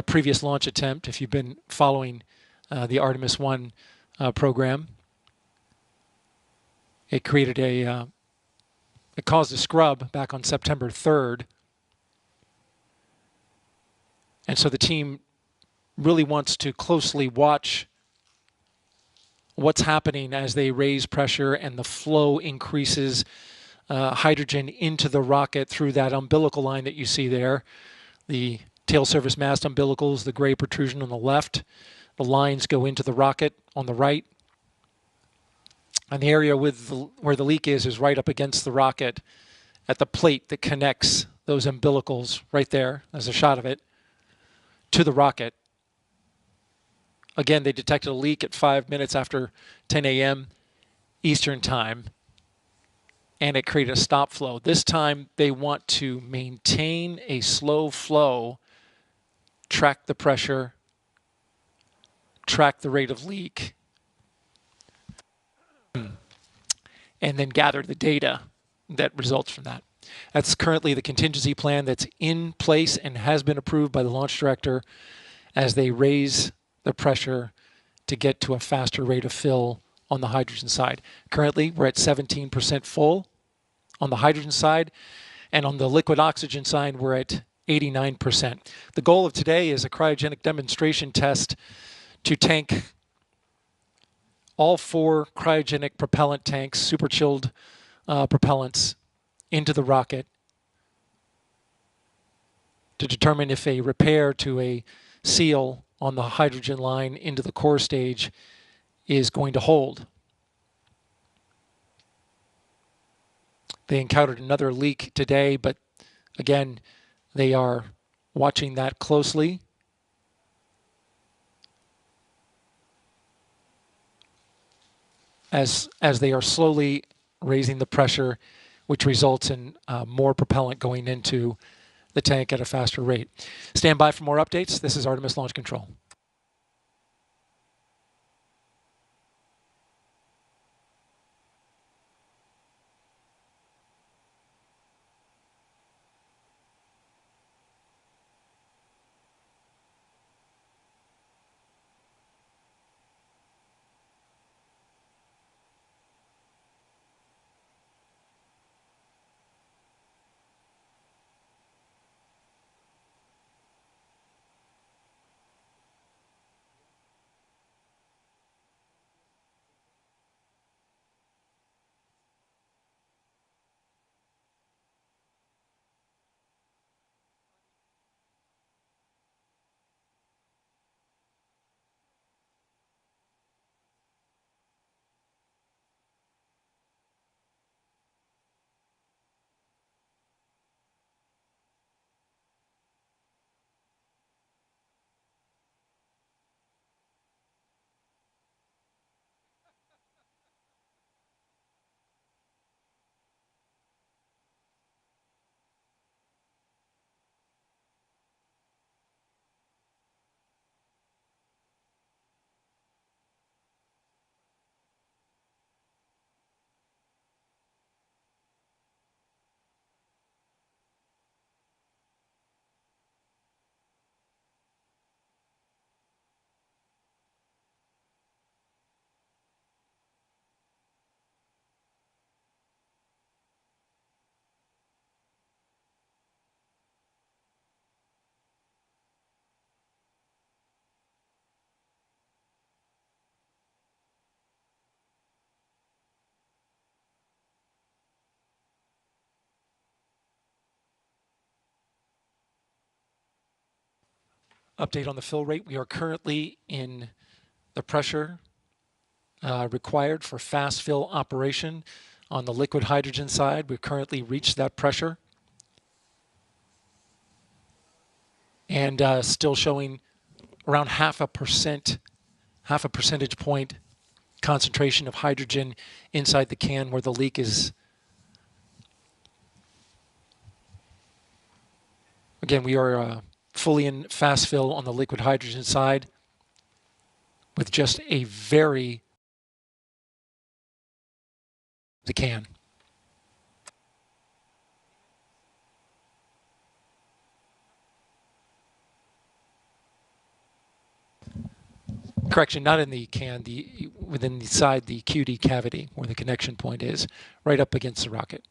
previous launch attempt, if you've been following the Artemis 1 program. It created it caused a scrub back on September 3rd. And so the team really wants to closely watch what's happening as they raise pressure and the flow increases hydrogen into the rocket through that umbilical line that you see there. The tail surface mast umbilicals, the gray protrusion on the left. The lines go into the rocket on the right. And the area with where the leak is right up against the rocket at the plate that connects those umbilicals right there. There's a shot of it to the rocket. Again, they detected a leak at 5 minutes after 10 a.m. Eastern time, and it created a stop flow. This time, they want to maintain a slow flow, track the pressure, track the rate of leak, and then gather the data that results from that. That's currently the contingency plan that's in place and has been approved by the launch director as they raise the pressure to get to a faster rate of fill on the hydrogen side. Currently, we're at 17% full on the hydrogen side, and on the liquid oxygen side, we're at 89%. The goal of today is a cryogenic demonstration test to tank all 4 cryogenic propellant tanks, super chilled propellants, into the rocket to determine if a repair to a seal on the hydrogen line into the core stage is going to hold. They encountered another leak today, but again, they are watching that closely. as they are slowly raising the pressure, which results in more propellant going into the tank at a faster rate. Stand by for more updates. This is Artemis Launch Control. Update on the fill rate. We are currently in the pressure required for fast fill operation. On the liquid hydrogen side, we've currently reached that pressure. And still showing around half a percentage point concentration of hydrogen inside the can where the leak is. Again, we are fully in fast fill on the liquid hydrogen side with just a very the can. Correction, not in the can, within the side, the QD cavity where the connection point is, right up against the rocket.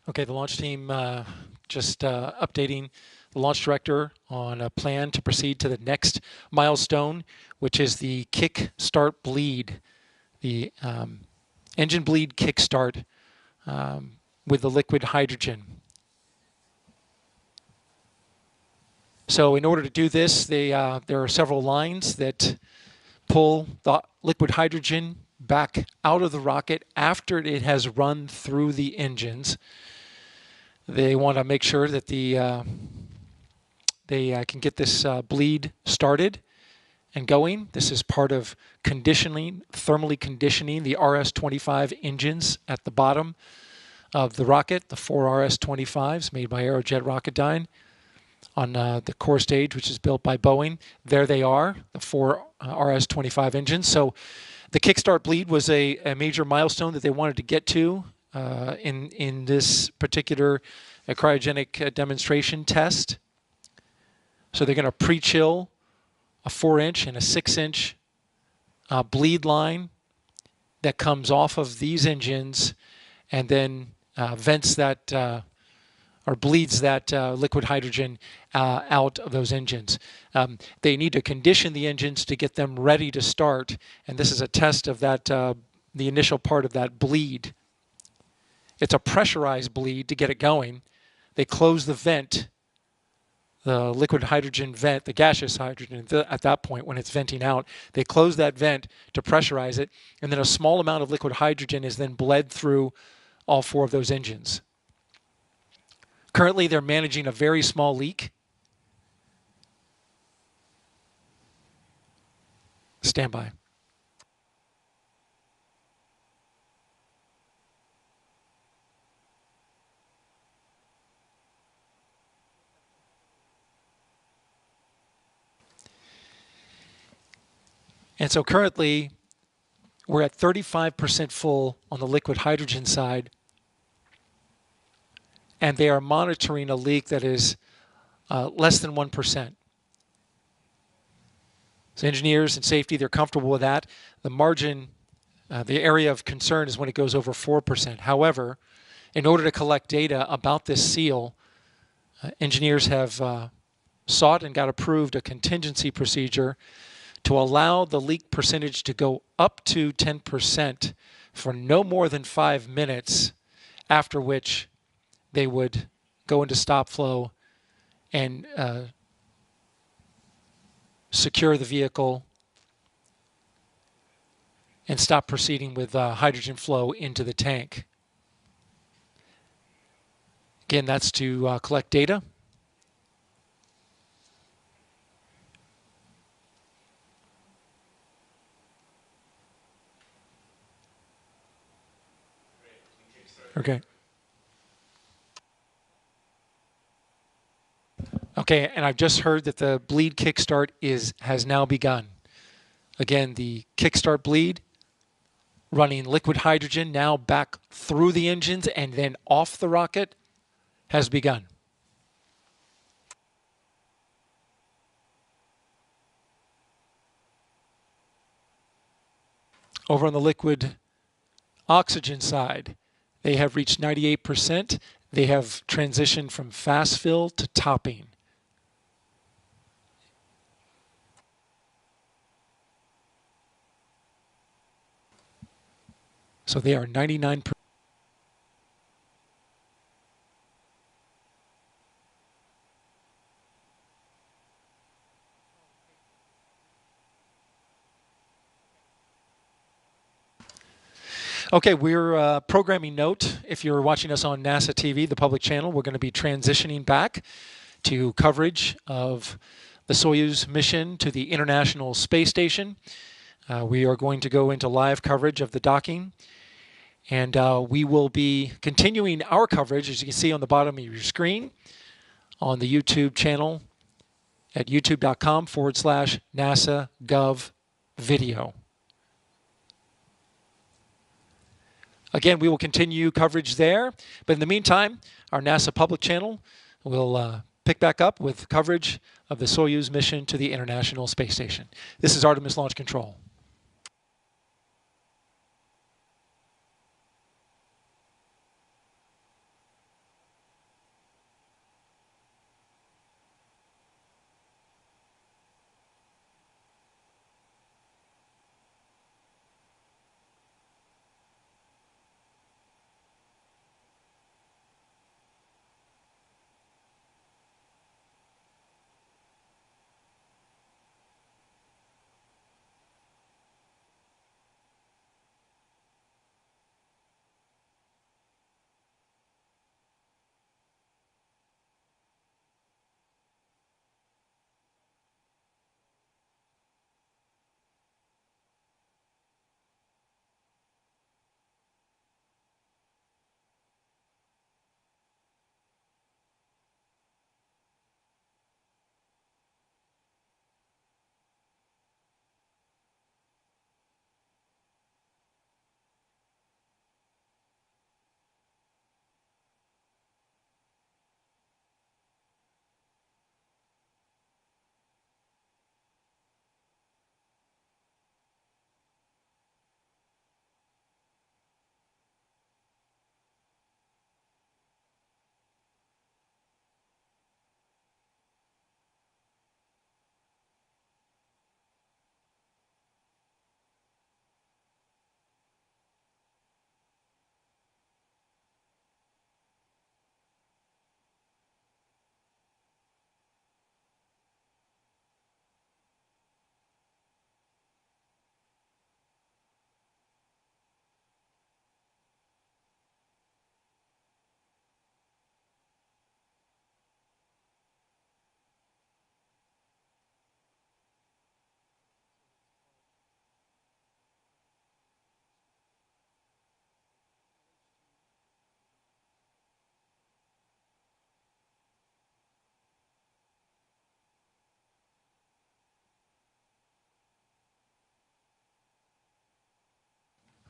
Okay, the launch team just updating the launch director on a plan to proceed to the next milestone, which is the kick start bleed, the engine bleed kick start with the liquid hydrogen. So in order to do this, there are several lines that pull the liquid hydrogen back out of the rocket after it has run through the engines. They want to make sure that they can get this bleed started and going. This is part of conditioning, thermally conditioning the RS-25 engines at the bottom of the rocket, the 4 RS-25s made by Aerojet Rocketdyne on the core stage, which is built by Boeing. There they are, the 4 RS-25 engines. So the kickstart bleed was a major milestone that they wanted to get to in this particular cryogenic demonstration test. So they're going to pre-chill a 4-inch and a 6-inch bleed line that comes off of these engines and then vents that or bleeds that liquid hydrogen out of those engines. They need to condition the engines to get them ready to start, and this is a test of that, the initial part of that bleed. It's a pressurized bleed to get it going. They close the vent, the liquid hydrogen vent, the gaseous hydrogen at that point when it's venting out. They close that vent to pressurize it, and then a small amount of liquid hydrogen is then bled through all 4 of those engines. Currently, they're managing a very small leak. Stand by. And so currently, we're at 35% full on the liquid hydrogen side, and they are monitoring a leak that is less than 1%. So engineers and safety, they're comfortable with that. The margin, the area of concern is when it goes over 4%. However, in order to collect data about this seal, engineers have sought and got approved a contingency procedure to allow the leak percentage to go up to 10% for no more than 5 minutes, after which they would go into stop flow and secure the vehicle and stop proceeding with hydrogen flow into the tank. Again, that's to collect data. Okay. Okay, and I've just heard that the bleed kickstart has now begun. Again, the kickstart bleed, running liquid hydrogen now back through the engines and then off the rocket, has begun. Over on the liquid oxygen side, they have reached 98%. They have transitioned from fast fill to topping. So they are 99%. Okay, we're programming note. If you're watching us on NASA TV, the public channel, we're going to be transitioning back to coverage of the Soyuz mission to the International Space Station. We are going to go into live coverage of the docking, and we will be continuing our coverage, as you can see on the bottom of your screen, on the YouTube channel at youtube.com/NASA-Gov-video. Again, we will continue coverage there, but in the meantime, our NASA public channel will pick back up with coverage of the Soyuz mission to the International Space Station. This is Artemis Launch Control.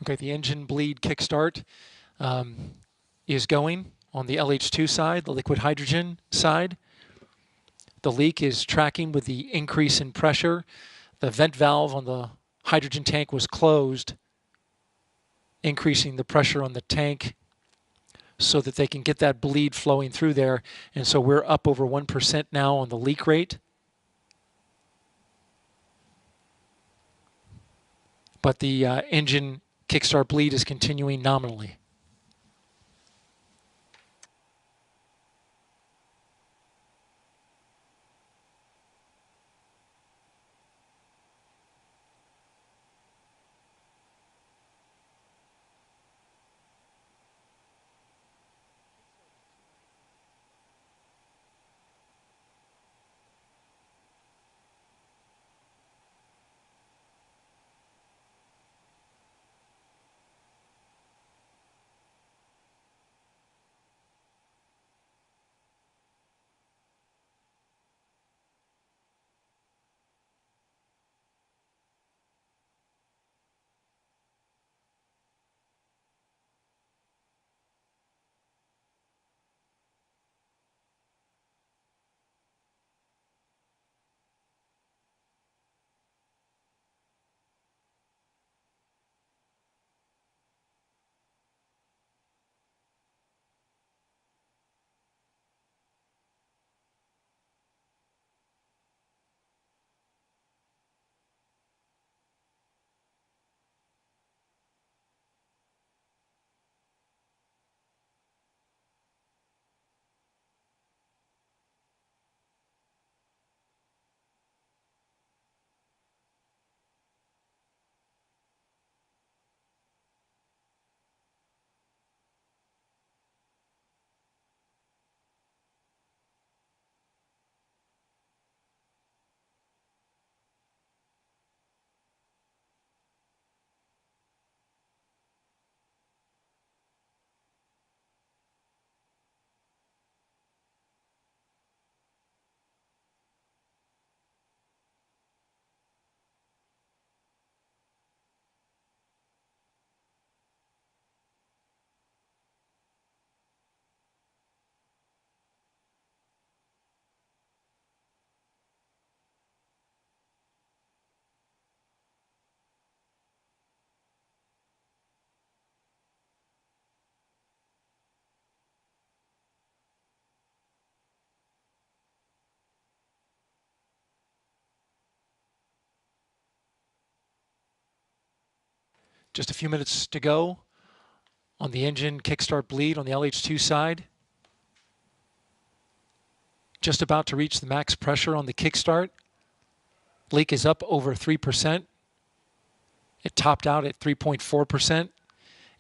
Okay, the engine bleed kickstart is going on the LH2 side, the liquid hydrogen side. The leak is tracking with the increase in pressure. The vent valve on the hydrogen tank was closed, increasing the pressure on the tank so that they can get that bleed flowing through there. And so we're up over 1% now on the leak rate. But the engine kickstart bleed is continuing nominally. Just a few minutes to go on the engine kickstart bleed on the LH2 side. Just about to reach the max pressure on the kickstart. Leak is up over 3%. It topped out at 3.4%.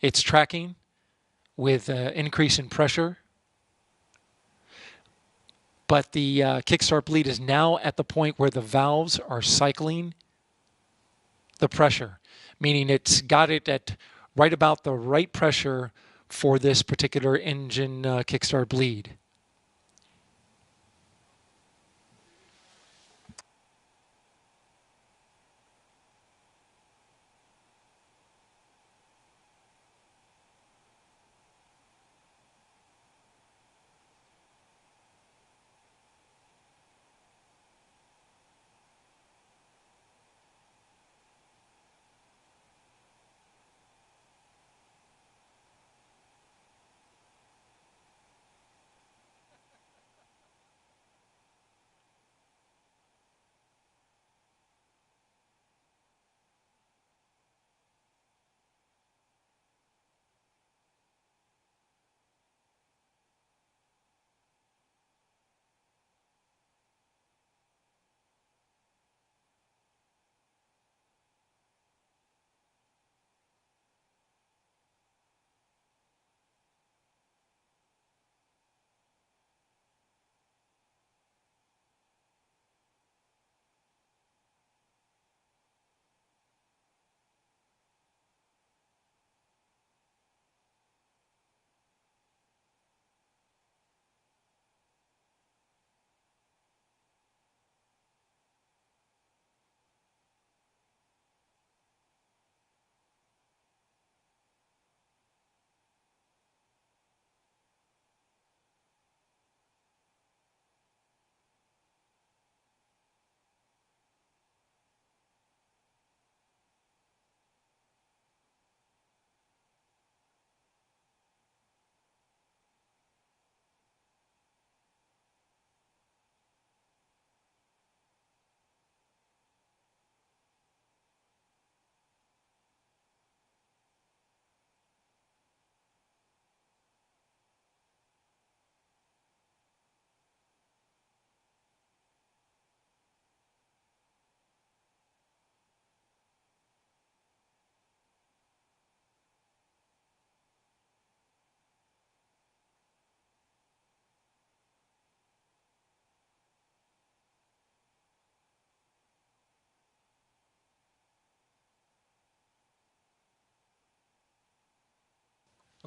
It's tracking with increase in pressure. But the kickstart bleed is now at the point where the valves are cycling the pressure, meaning it's got it at right about the right pressure for this particular engine kickstart bleed.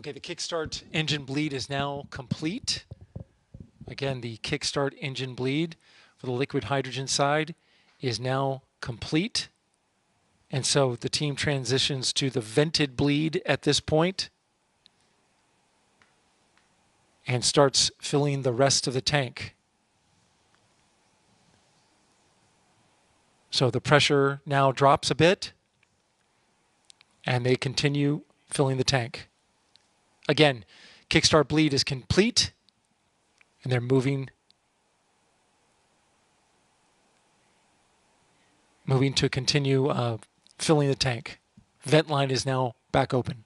Okay, the kickstart engine bleed is now complete. Again, the kickstart engine bleed for the liquid hydrogen side is now complete. And so the team transitions to the vented bleed at this point and starts filling the rest of the tank. So the pressure now drops a bit, and they continue filling the tank. Again, kickstart bleed is complete, and they're moving to continue filling the tank. Vent line is now back open.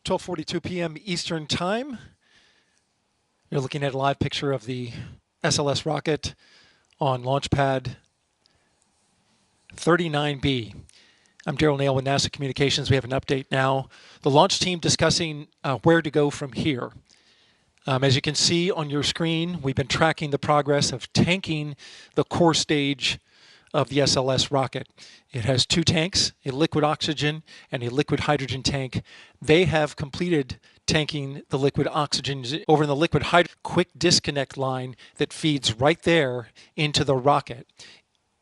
12:42 p.m. Eastern Time. You're looking at a live picture of the SLS rocket on launch pad 39B. I'm Daryl Nail with NASA Communications. We have an update now. The launch team discussing where to go from here. As you can see on your screen, we've been tracking the progress of tanking the core stage of the SLS rocket. It has two tanks, a liquid oxygen and a liquid hydrogen tank. They have completed tanking the liquid oxygen over in the liquid hydrogen quick disconnect line that feeds right there into the rocket.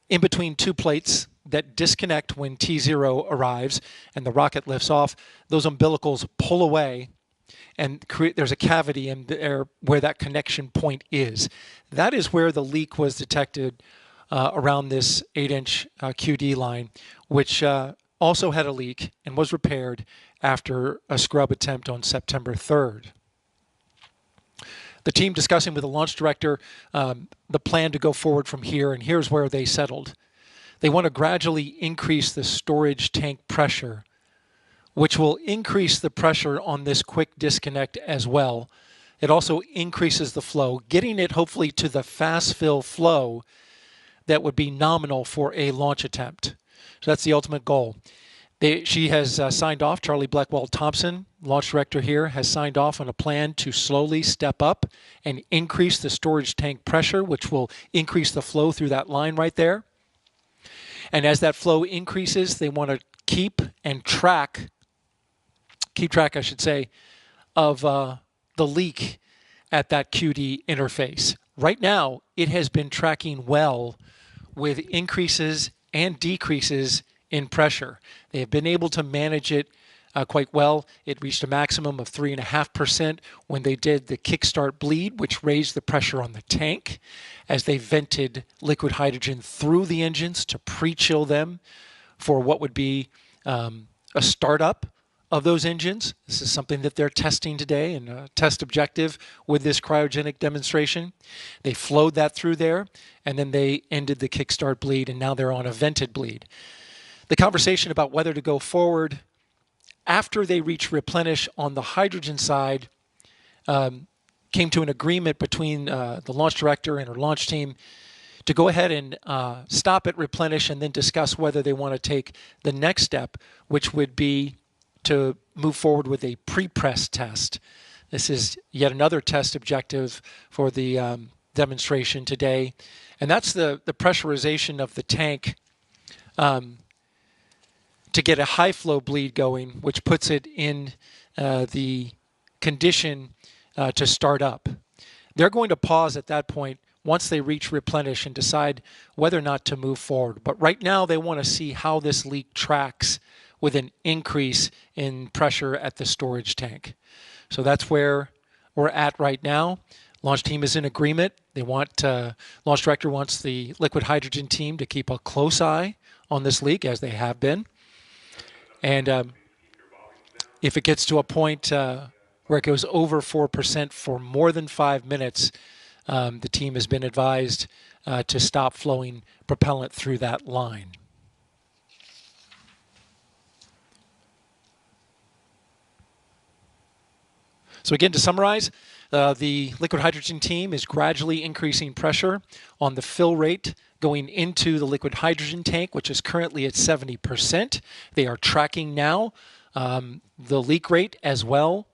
In between two plates that disconnect when T0 arrives and the rocket lifts off, those umbilicals pull away and there's a cavity in there where that connection point is. That is where the leak was detected around this 8-inch QD line, which also had a leak and was repaired after a scrub attempt on September 3rd. The team discussing with the launch director the plan to go forward from here, and here's where they settled. They want to gradually increase the storage tank pressure, which will increase the pressure on this quick disconnect as well. It also increases the flow, getting it hopefully to the fast fill flow that would be nominal for a launch attempt. So that's the ultimate goal. She has signed off, Charlie Blackwell-Thompson, launch director here, has signed off on a plan to slowly step up and increase the storage tank pressure, which will increase the flow through that line right there. And as that flow increases, they want to keep track, I should say, of the leak at that QD interface. Right now, it has been tracking well with increases and decreases in pressure. They have been able to manage it quite well. It reached a maximum of 3.5% when they did the kickstart bleed, which raised the pressure on the tank as they vented liquid hydrogen through the engines to pre-chill them for what would be a startup of those engines. This is something that they're testing today and a test objective with this cryogenic demonstration. They flowed that through there, and then they ended the kickstart bleed, and now they're on a vented bleed. The conversation about whether to go forward after they reach replenish on the hydrogen side came to an agreement between the launch director and her launch team to go ahead and stop at replenish and then discuss whether they want to take the next step, which would be to move forward with a pre-press test. This is yet another test objective for the demonstration today, and that's the pressurization of the tank to get a high flow bleed going, which puts it in the condition to start up. They're going to pause at that point once they reach replenish and decide whether or not to move forward. But right now they want to see how this leak tracks with an increase in pressure at the storage tank. So that's where we're at right now. Launch team is in agreement. They want, launch director wants the liquid hydrogen team to keep a close eye on this leak, as they have been. And if it gets to a point where it goes over 4% for more than 5 minutes, the team has been advised to stop flowing propellant through that line. So again, to summarize, the liquid hydrogen team is gradually increasing pressure on the fill rate going into the liquid hydrogen tank, which is currently at 70%. They are tracking now the leak rate as well.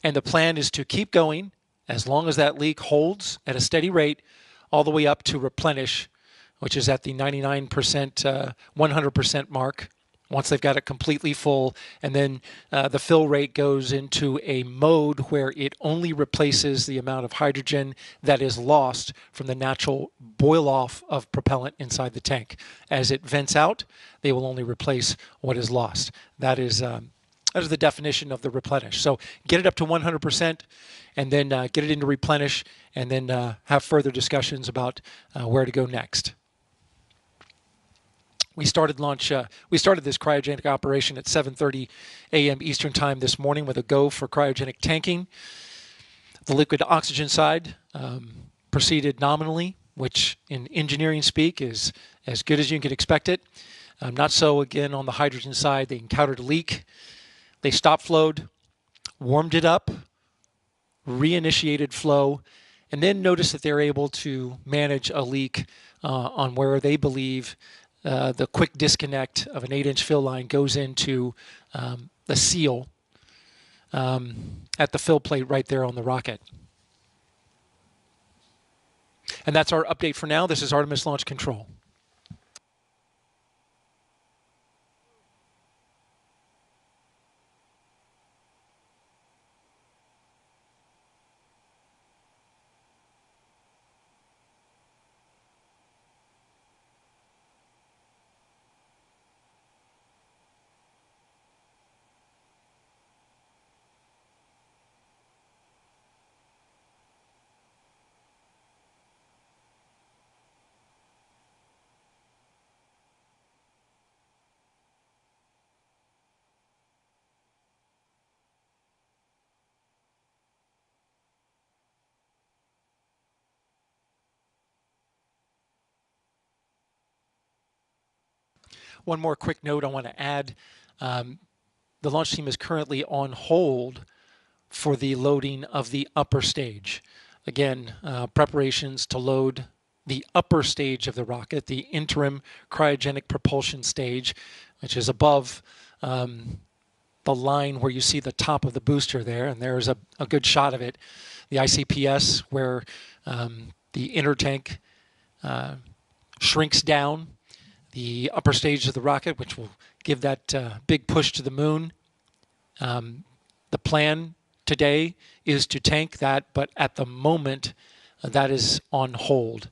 And the plan is to keep going as long as that leak holds at a steady rate all the way up to replenish, which is at the 99%, 100% mark. Once they've got it completely full, and then the fill rate goes into a mode where it only replaces the amount of hydrogen that is lost from the natural boil-off of propellant inside the tank. As it vents out, they will only replace what is lost. That is the definition of the replenish. So get it up to 100%, and then get it into replenish, and then have further discussions about where to go next. We started this cryogenic operation at 7:30 a.m. Eastern Time this morning with a go for cryogenic tanking. The liquid oxygen side proceeded nominally, which in engineering speak is as good as you can expect it. Not so again on the hydrogen side. They encountered a leak. They stop flowed, warmed it up, reinitiated flow, and then noticed that they're able to manage a leak on where they believe the quick disconnect of an 8-inch fill line goes into the seal at the fill plate right there on the rocket. And that's our update for now. This is Artemis Launch Control. One more quick note I want to add. The launch team is currently on hold for the loading of the upper stage. Again, preparations to load the upper stage of the rocket, the interim cryogenic propulsion stage, which is above the line where you see the top of the booster there, and there's a good shot of it. The ICPS where the inner tank shrinks down, the upper stage of the rocket, which will give that big push to the moon. The plan today is to tank that, but at the moment, that is on hold.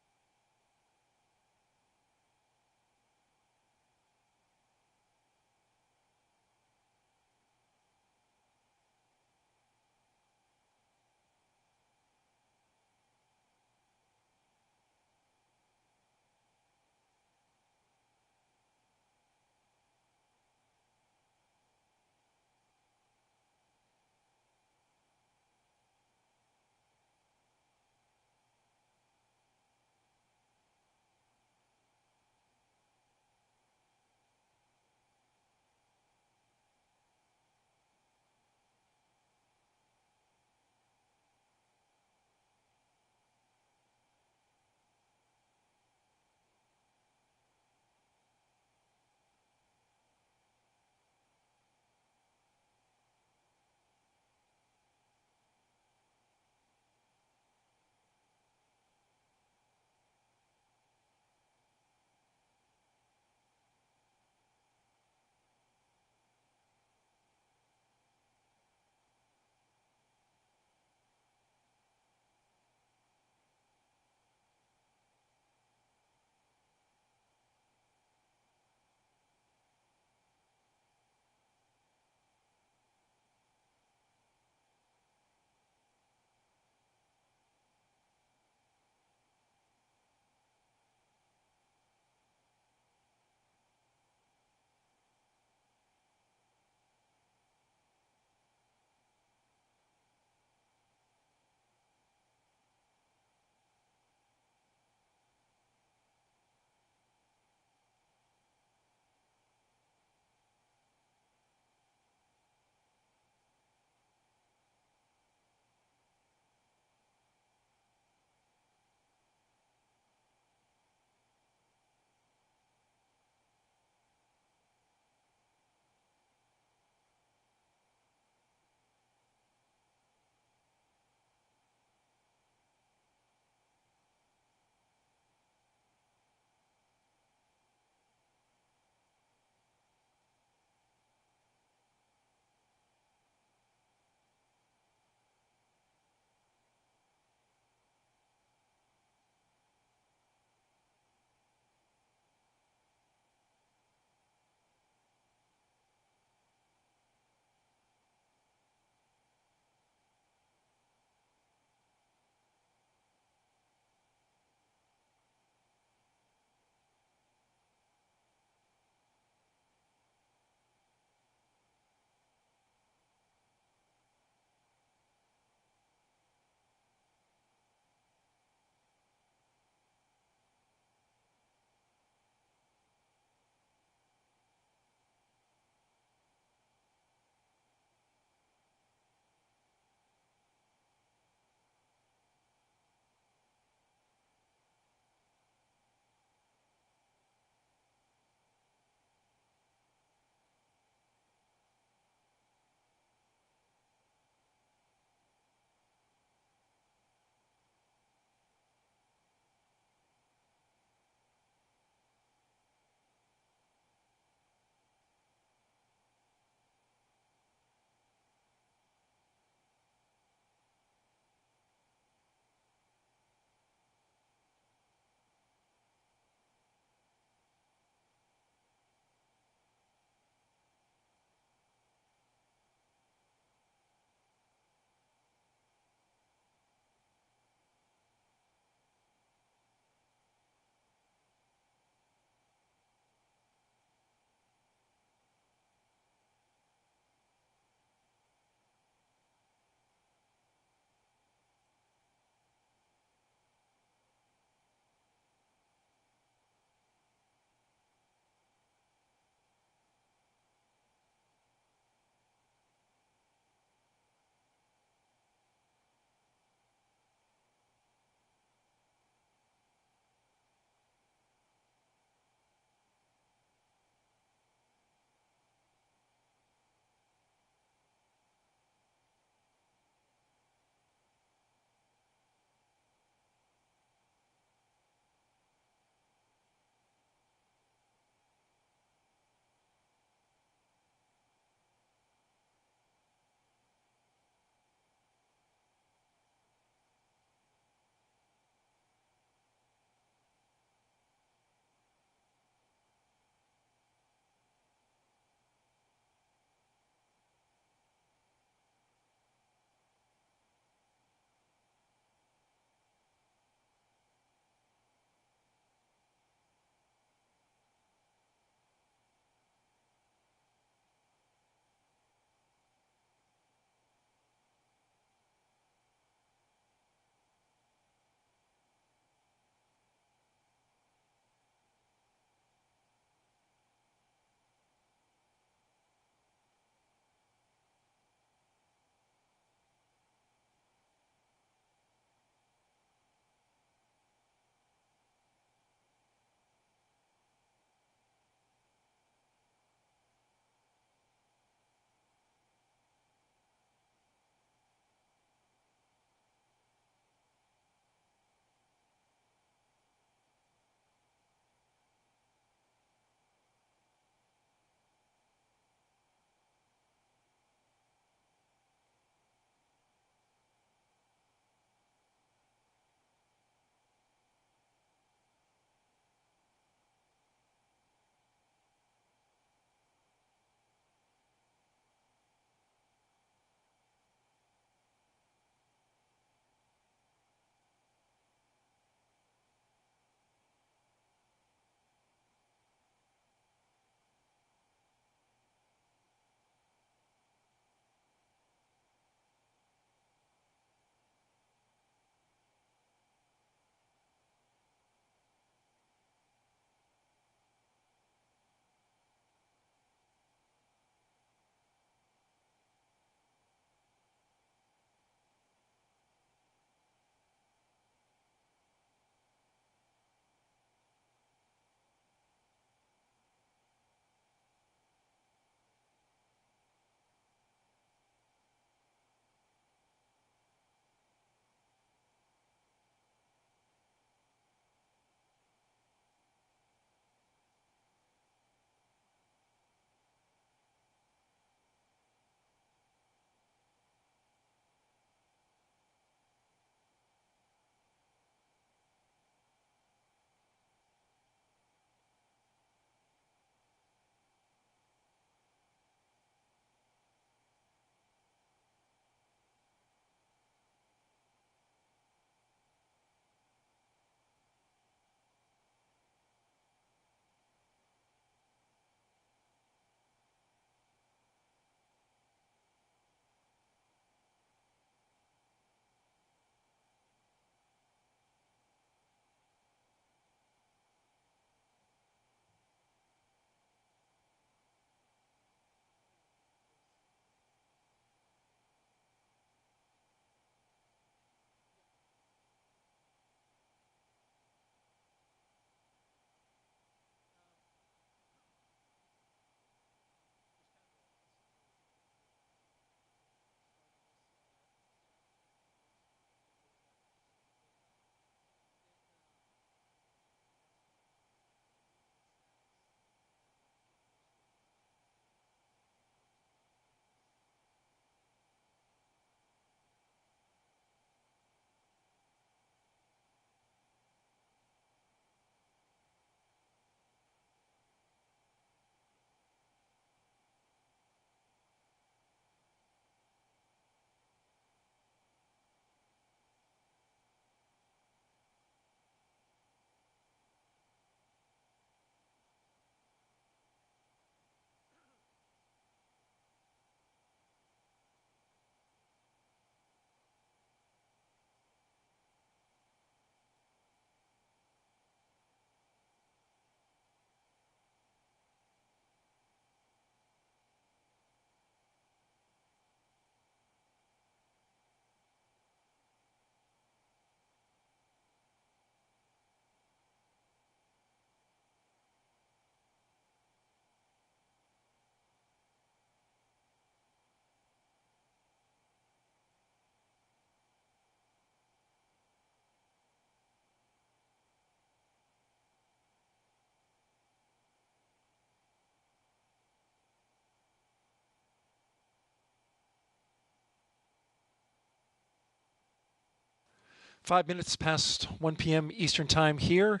5 minutes past 1 p.m. Eastern Time here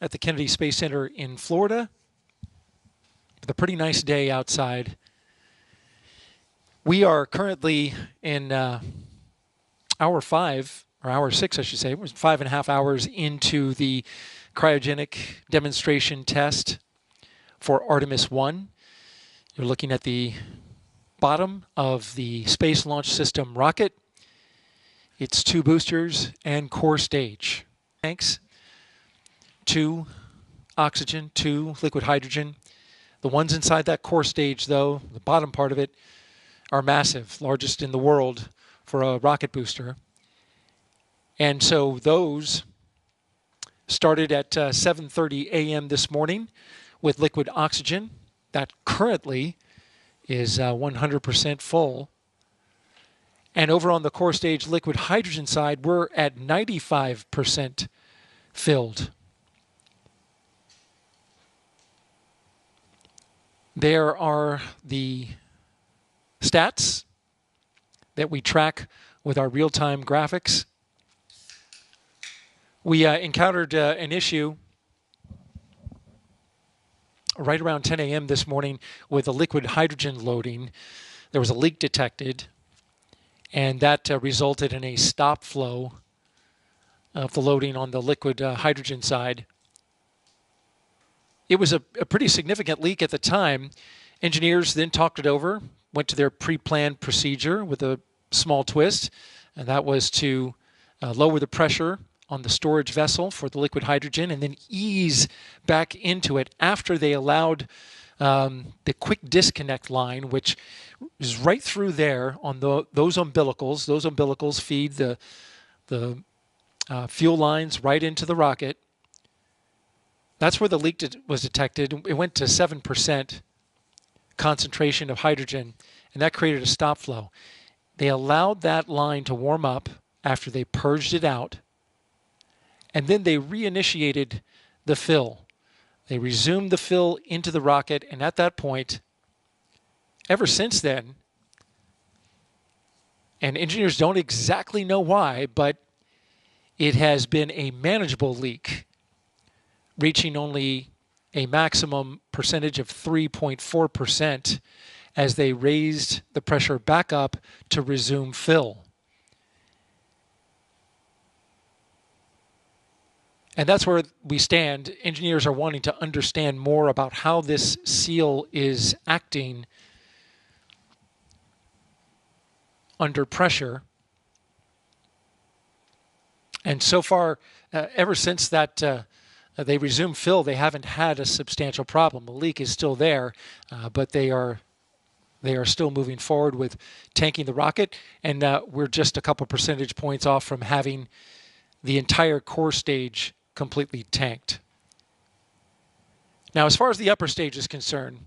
at the Kennedy Space Center in Florida. With a pretty nice day outside. We are currently in hour 5, or hour 6, I should say. It was 5.5 hours into the cryogenic demonstration test for Artemis 1. You're looking at the bottom of the Space Launch System rocket, its 2 boosters and core stage. Tanks, 2 oxygen, 2 liquid hydrogen. The ones inside that core stage, though, the bottom part of it, are massive, largest in the world for a rocket booster. And so those started at 7:30 a.m. this morning with liquid oxygen. That currently is 100% full. And over on the core stage liquid hydrogen side, we're at 95% filled. There are the stats that we track with our real-time graphics. We encountered an issue right around 10 a.m. this morning with the liquid hydrogen loading. There was a leak detected, and that resulted in a stop flow of the loading on the liquid hydrogen side. It was a pretty significant leak at the time. Engineers then talked it over, went to their pre-planned procedure with a small twist, and that was to lower the pressure on the storage vessel for the liquid hydrogen and then ease back into it after they allowed the quick disconnect line, which is right through there on those umbilicals. Those umbilicals feed the fuel lines right into the rocket. That's where the leak was detected. It went to 7% concentration of hydrogen, and that created a stop flow. They allowed that line to warm up after they purged it out, and then they reinitiated the fill. They resumed the fill into the rocket, and at that point, ever since then, and engineers don't exactly know why, but it has been a manageable leak, reaching only a maximum percentage of 3.4% as they raised the pressure back up to resume fill. And that's where we stand. Engineers are wanting to understand more about how this seal is acting under pressure. And so far, ever since that they resumed fill, they haven't had a substantial problem. The leak is still there, but they are still moving forward with tanking the rocket, and we're just a couple percentage points off from having the entire core stage completely tanked. Now, as far as the upper stage is concerned,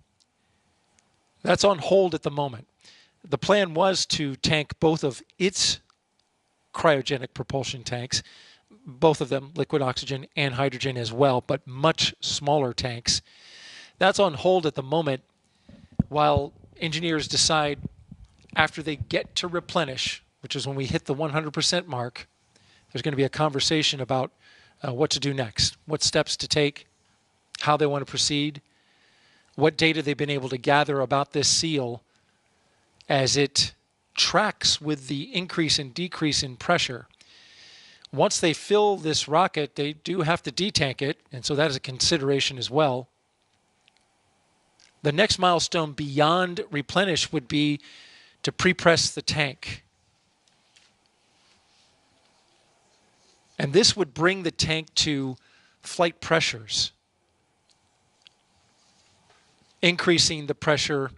that's on hold at the moment. The plan was to tank both of its cryogenic propulsion tanks, both of them liquid oxygen and hydrogen as well, but much smaller tanks. That's on hold at the moment while engineers decide after they get to replenish, which is when we hit the 100% mark, there's going to be a conversation about what to do next, what steps to take, how they want to proceed, what data they've been able to gather about this seal as it tracks with the increase and decrease in pressure. Once they fill this rocket, they do have to detank it, and so that is a consideration as well. The next milestone beyond replenish would be to pre-press the tank. And this would bring the tank to flight pressures, increasing the pressure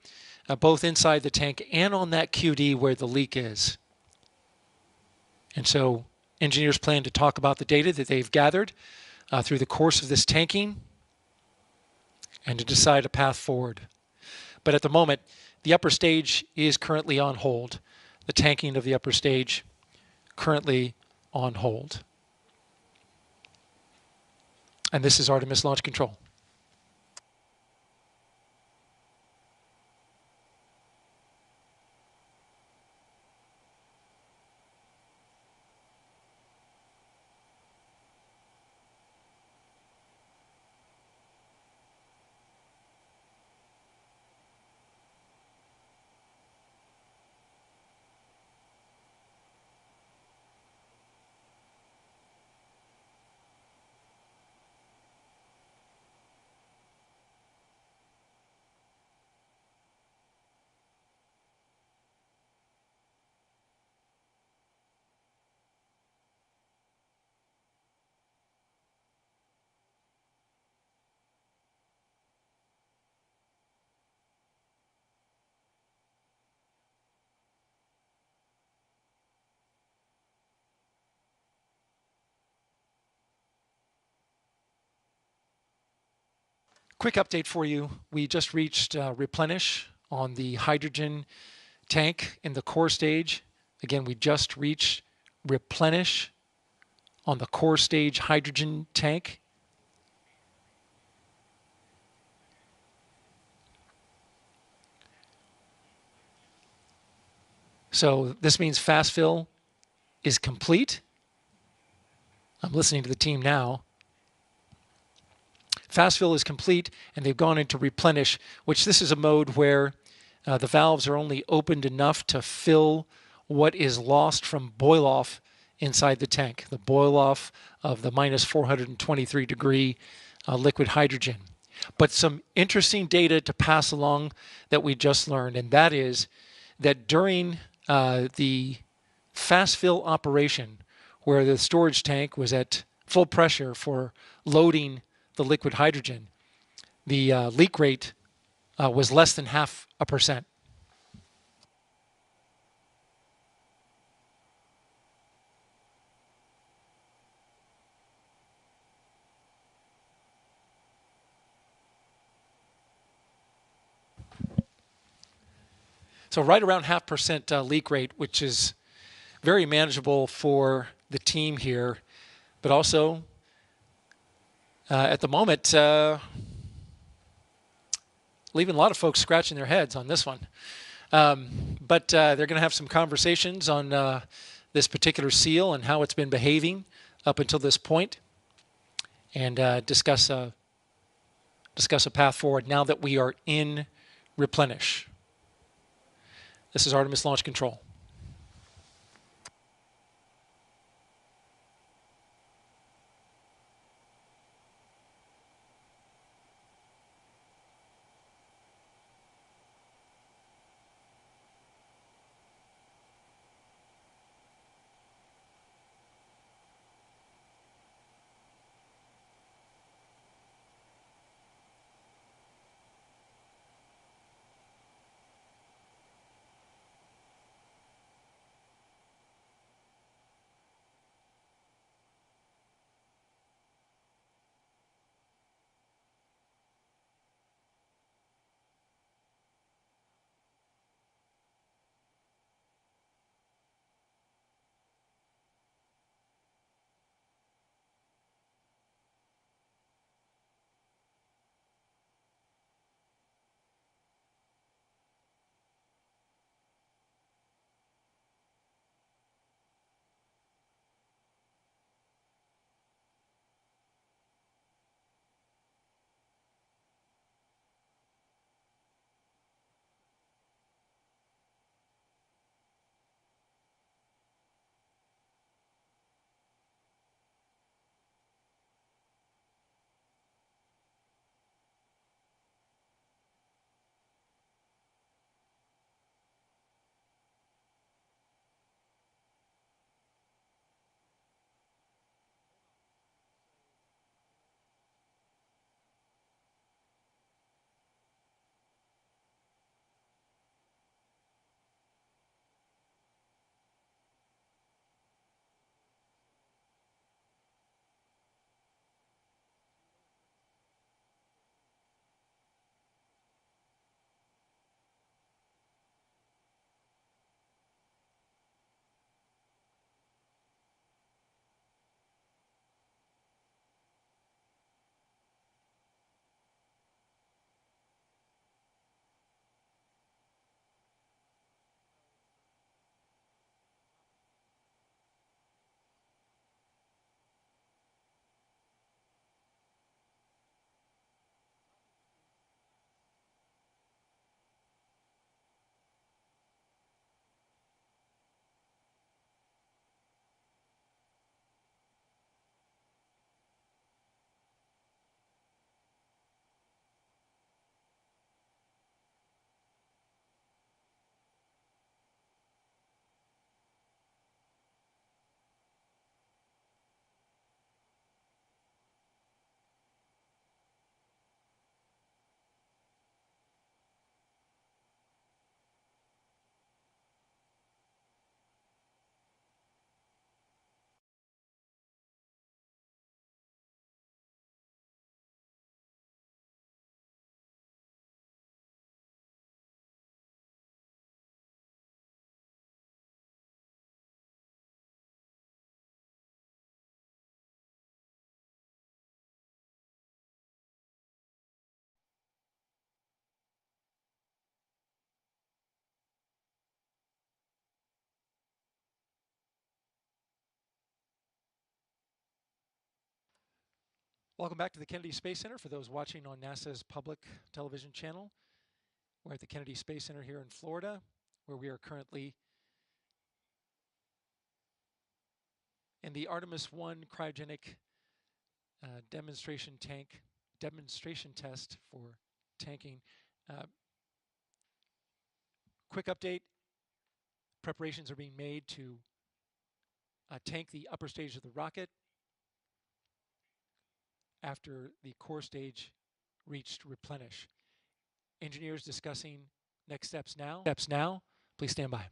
both inside the tank and on that QD where the leak is. And so engineers plan to talk about the data that they've gathered through the course of this tanking and to decide a path forward. But at the moment, the upper stage is currently on hold. The tanking of the upper stage currently on hold. And this is Artemis Launch Control. quick update for you. We just reached replenish on the hydrogen tank in the core stage. Again, we just reached replenish on the core stage hydrogen tank. So this means fast fill is complete. I'm listening to the team now. Fast fill is complete, and they've gone into replenish, which this is a mode where the valves are only opened enough to fill what is lost from boil off inside the tank, the boil off of the minus 423 degree liquid hydrogen. But some interesting data to pass along that we just learned, and that is that during the fast fill operation, where the storage tank was at full pressure for loading the liquid hydrogen, the leak rate was less than 0.5%. So right around 0.5% leak rate, which is very manageable for the team here, but also at the moment leaving a lot of folks scratching their heads on this one. But they're going to have some conversations on this particular seal and how it's been behaving up until this point, and discuss a path forward now that we are in replenish. This is Artemis Launch Control. Welcome back to the Kennedy Space Center for those watching on NASA's public television channel. We're at the Kennedy Space Center here in Florida, where we are currently in the Artemis 1 cryogenic demonstration test for tanking. Quick update, preparations are being made to tank the upper stage of the rocket after the core stage reached replenish. Engineers discussing next steps now. Please stand by.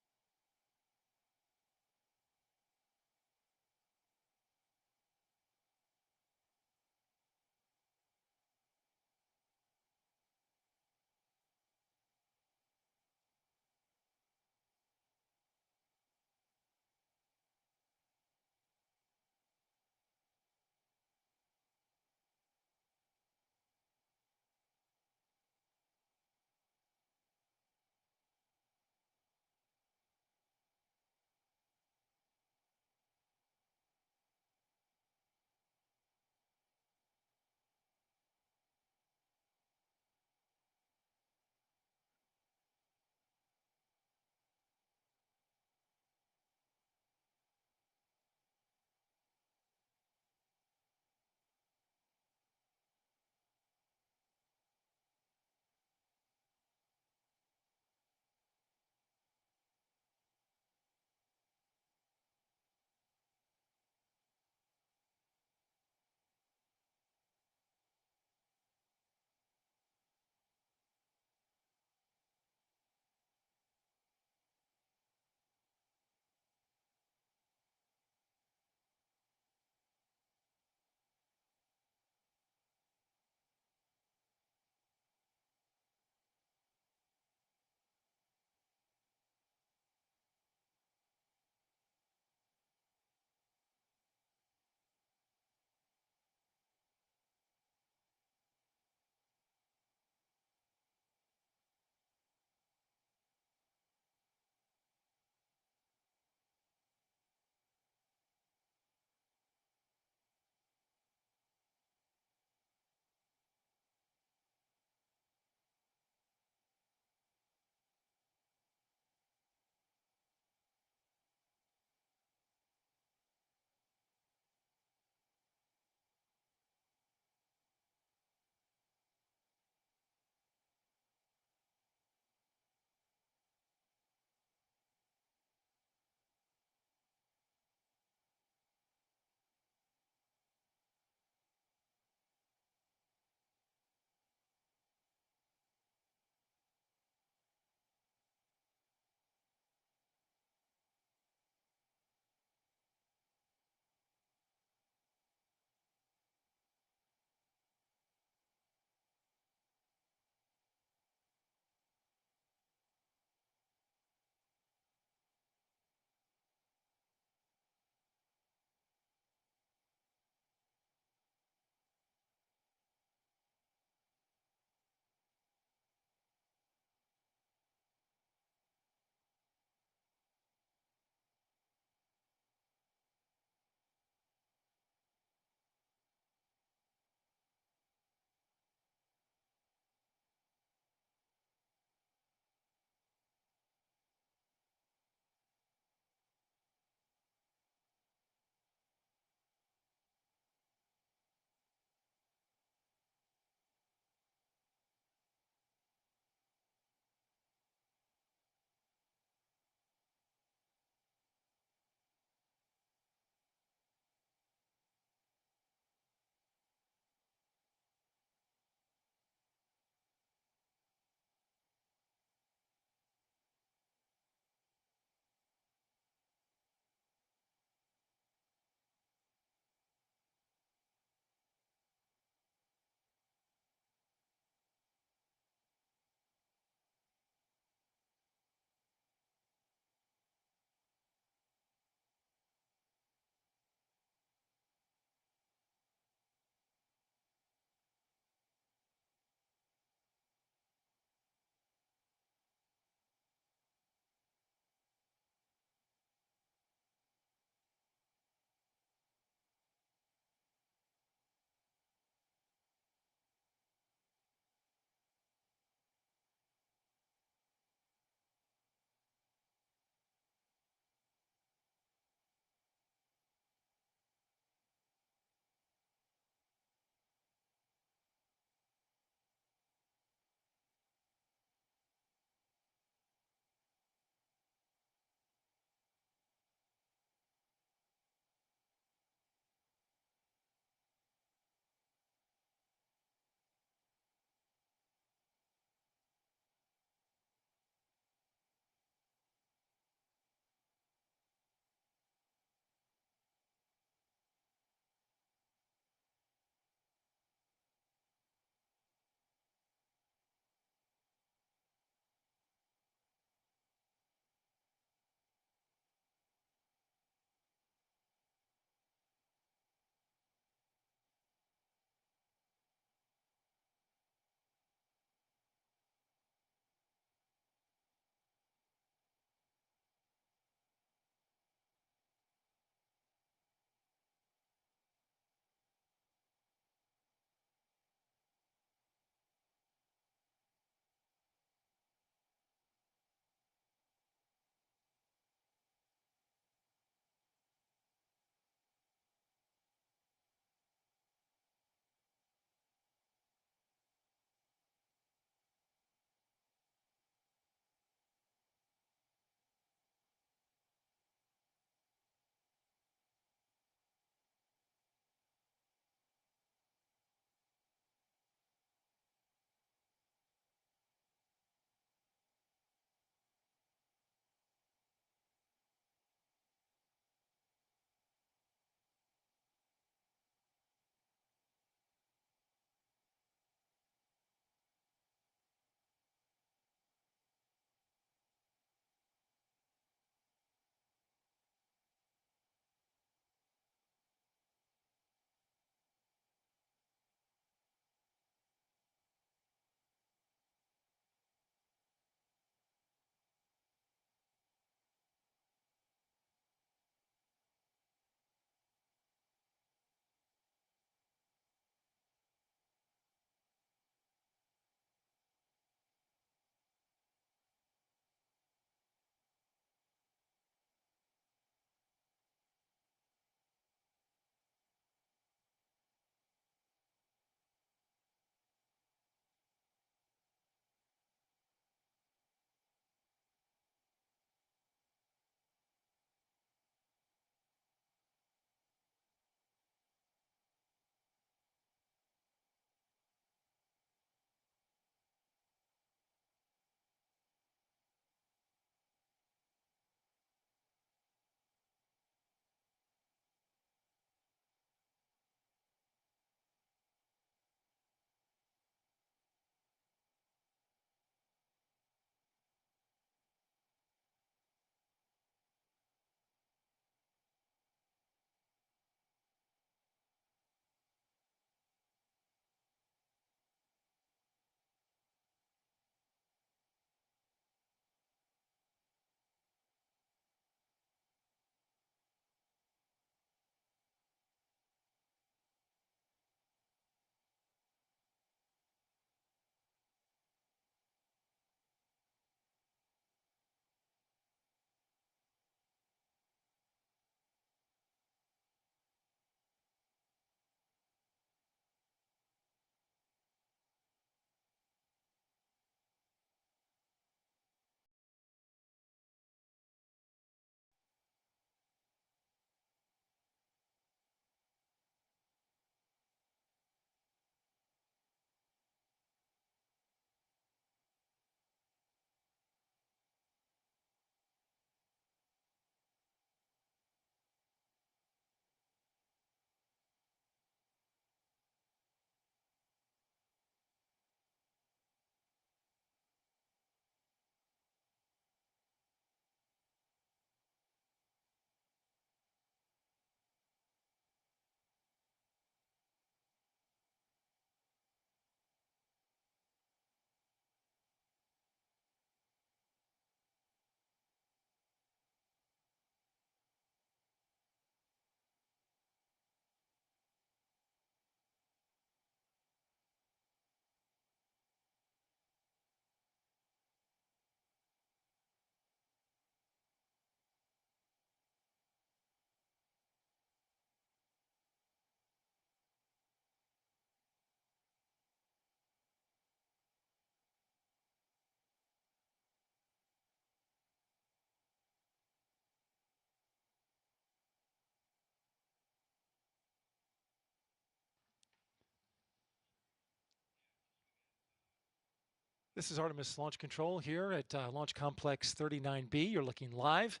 This is Artemis Launch Control here at Launch Complex 39B. You're looking live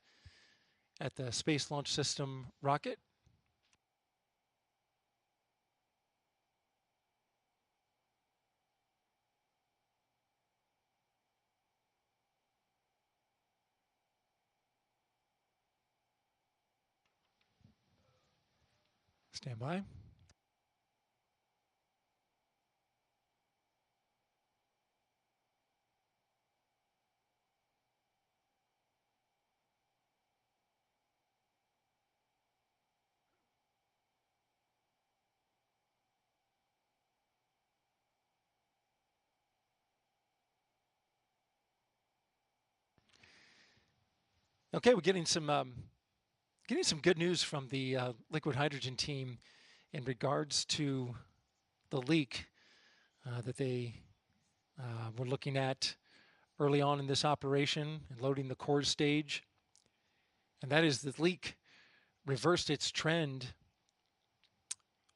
at the Space Launch System rocket. Stand by. Okay, we're getting some good news from the liquid hydrogen team in regards to the leak that they were looking at early on in this operation and loading the core stage. And that is the leak reversed its trend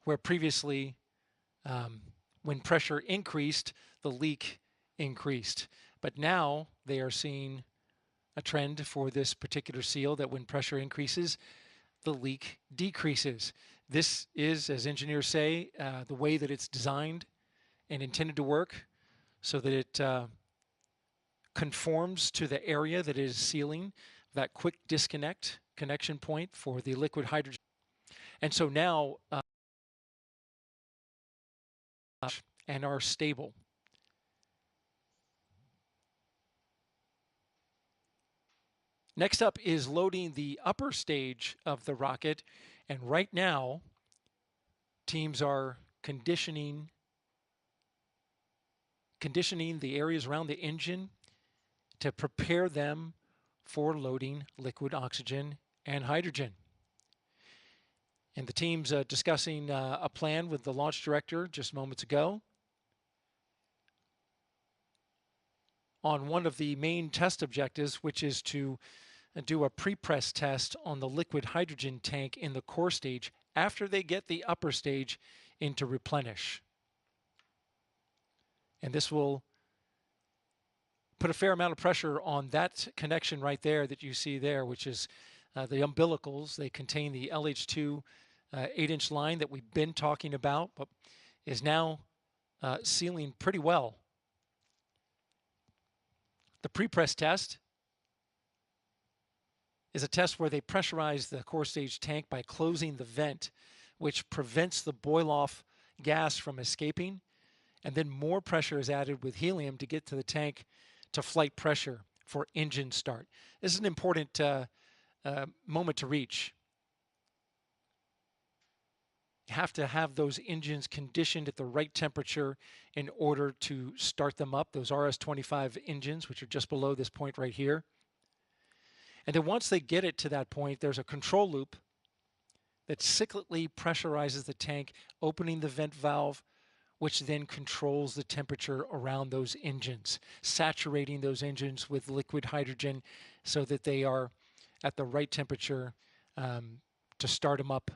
where previously when pressure increased, the leak increased. But now they are seeing a trend for this particular seal that when pressure increases, the leak decreases. This is, as engineers say, the way that it's designed and intended to work so that it conforms to the area that is sealing, that quick disconnect connection point for the liquid hydrogen. And so now and are stable. Next up is loading the upper stage of the rocket, and right now teams are conditioning the areas around the engine to prepare them for loading liquid oxygen and hydrogen. And the team's discussing a plan with the launch director just moments ago on one of the main test objectives, which is to do a pre-press test on the liquid hydrogen tank in the core stage after they get the upper stage into replenish. And this will put a fair amount of pressure on that connection right there that you see there, which is the umbilicals. They contain the LH2 8-inch line that we've been talking about, but is now sealing pretty well. The pre-press test is a test where they pressurize the core stage tank by closing the vent, which prevents the boil-off gas from escaping, and then more pressure is added with helium to get to the tank to flight pressure for engine start. This is an important moment to reach. You have to have those engines conditioned at the right temperature in order to start them up, those RS-25 engines, which are just below this point right here. And then once they get it to that point, there's a control loop that cyclically pressurizes the tank, opening the vent valve, which then controls the temperature around those engines, saturating those engines with liquid hydrogen so that they are at the right temperature to start them up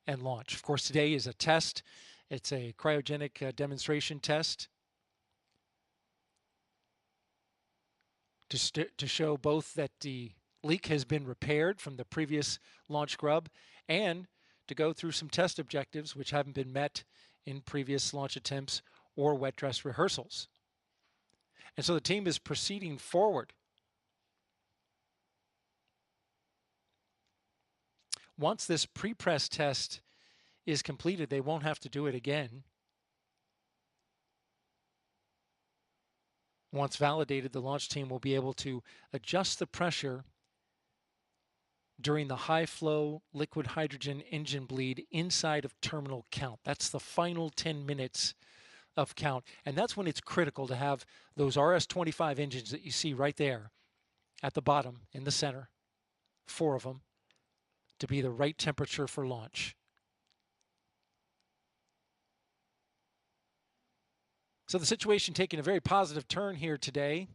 and launch. Of course, today is a test. It's a cryogenic demonstration test to show both that the leak has been repaired from the previous launch scrub and to go through some test objectives which haven't been met in previous launch attempts or wet dress rehearsals. And so the team is proceeding forward. Once this pre-press test is completed, they won't have to do it again. Once validated, the launch team will be able to adjust the pressure during the high flow liquid hydrogen engine bleed inside of terminal count. That's the final 10 minutes of count. And that's when it's critical to have those RS-25 engines that you see right there at the bottom in the center, 4 of them, to be the right temperature for launch. So the situation taking a very positive turn here today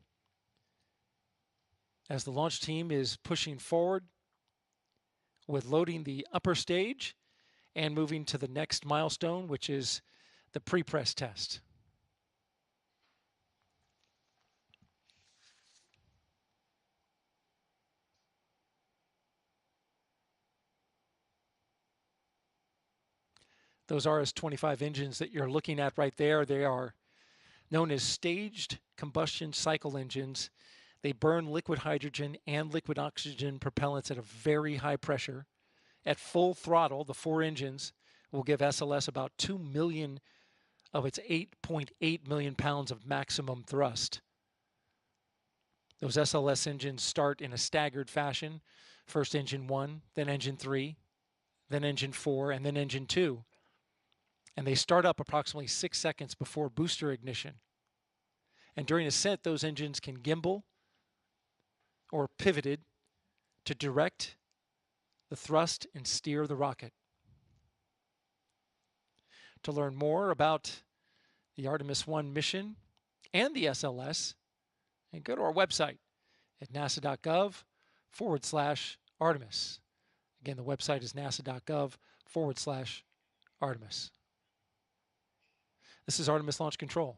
as the launch team is pushing forward with loading the upper stage and moving to the next milestone, which is the pre-press test. Those RS-25 engines that you're looking at right there, they are known as staged combustion cycle engines. They burn liquid hydrogen and liquid oxygen propellants at a very high pressure. At full throttle, the 4 engines will give SLS about 2 million of its 8.8 million pounds of maximum thrust. Those SLS engines start in a staggered fashion. First engine 1, then engine 3, then engine 4, and then engine 2. And they start up approximately 6 seconds before booster ignition. And during ascent, those engines can gimbal or pivoted to direct the thrust and steer the rocket. To learn more about the Artemis 1 mission and the SLS, and go to our website at nasa.gov/Artemis. Again, the website is nasa.gov/Artemis. This is Artemis Launch Control.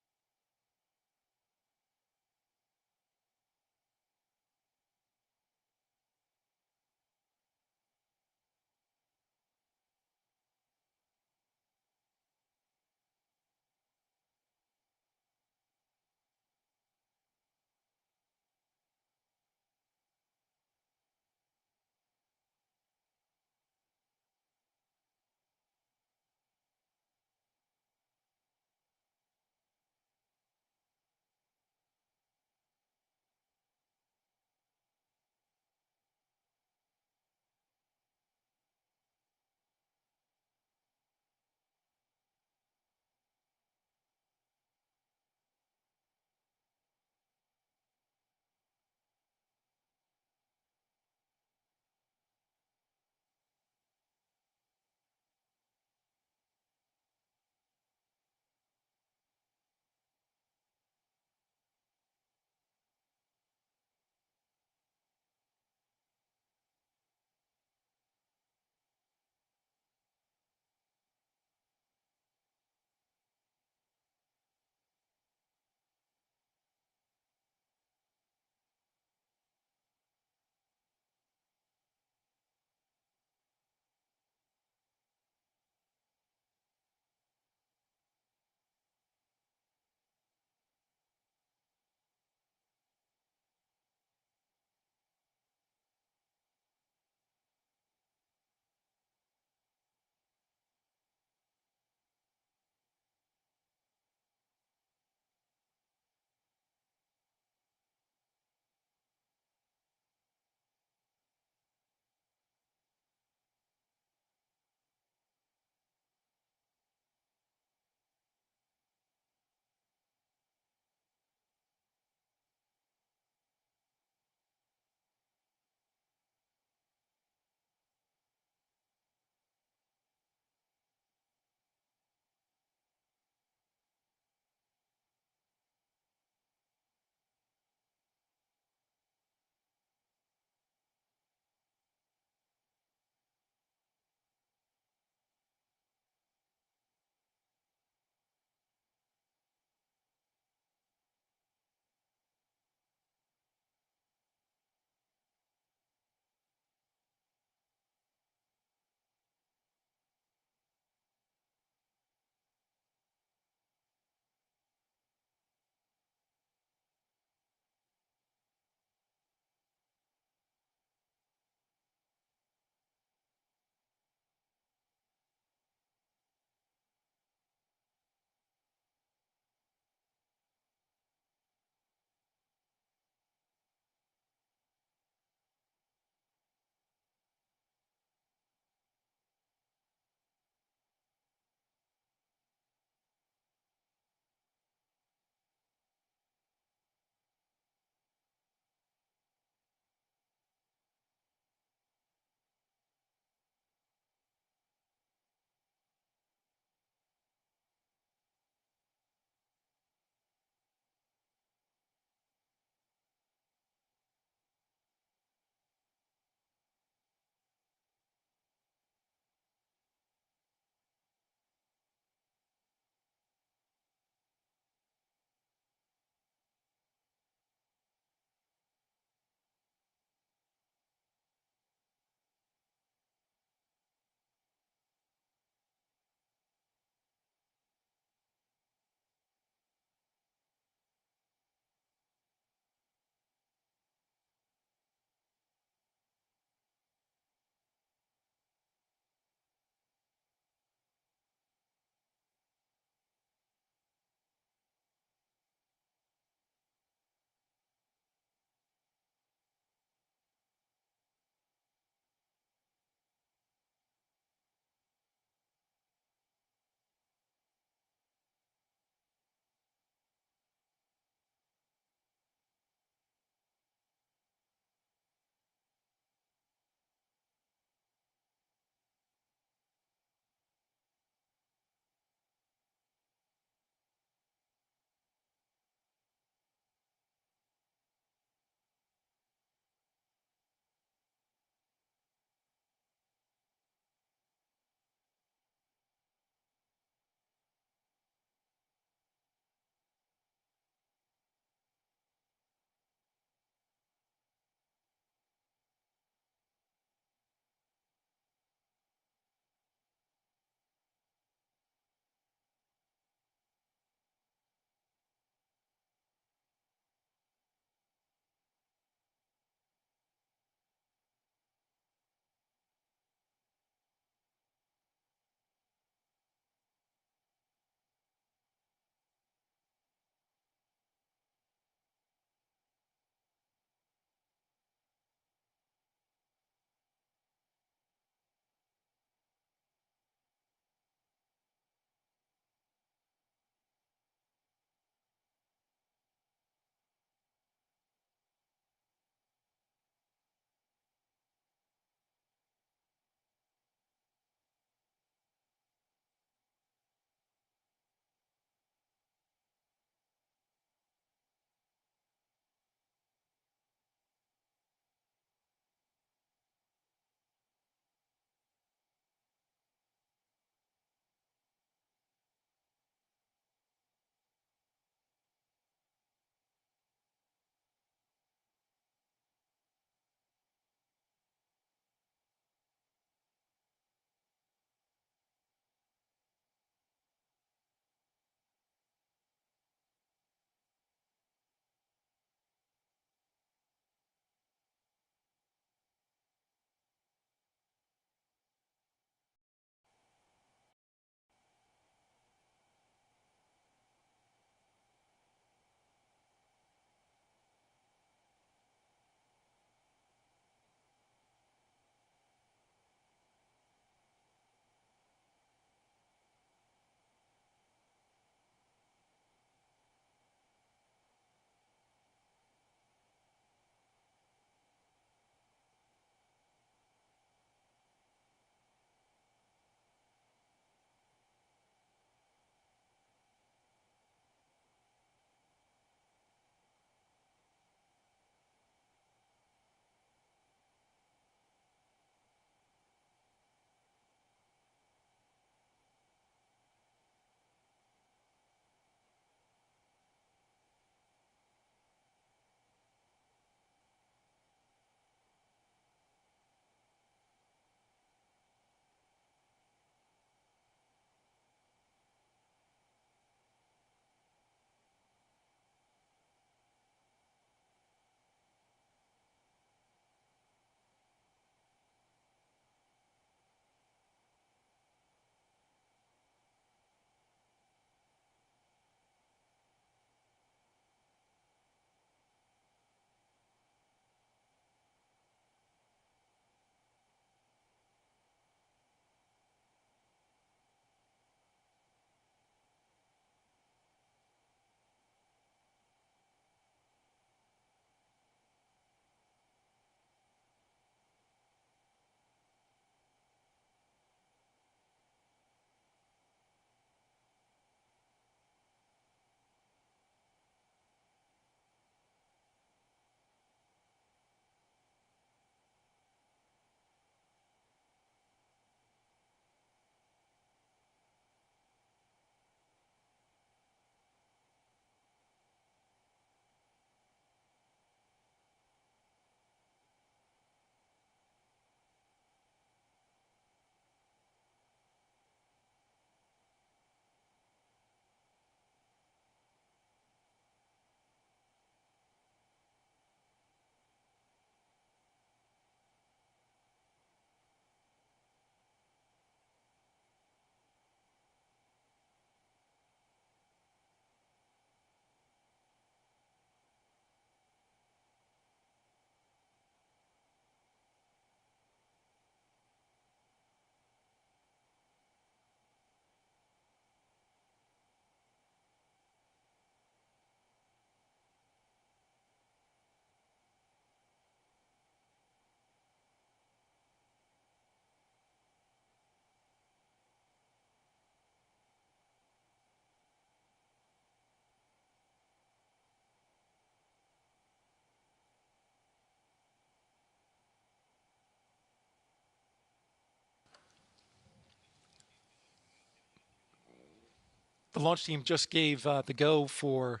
The launch team just gave the go for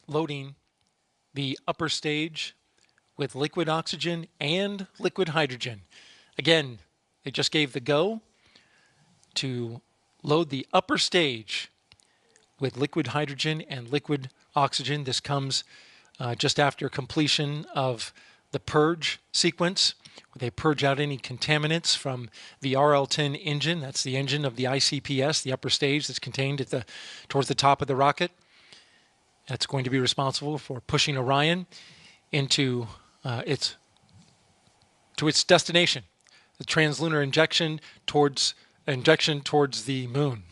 loading the upper stage with liquid oxygen and liquid hydrogen. Again, they just gave the go to load the upper stage with liquid hydrogen and liquid oxygen. This comes just after completion of the purge sequence, where they purge out any contaminants from the RL-10 engine. That's the engine of the ICPS, the upper stage that's contained towards the top of the rocket. That's going to be responsible for pushing Orion into its destination, the translunar injection towards the moon.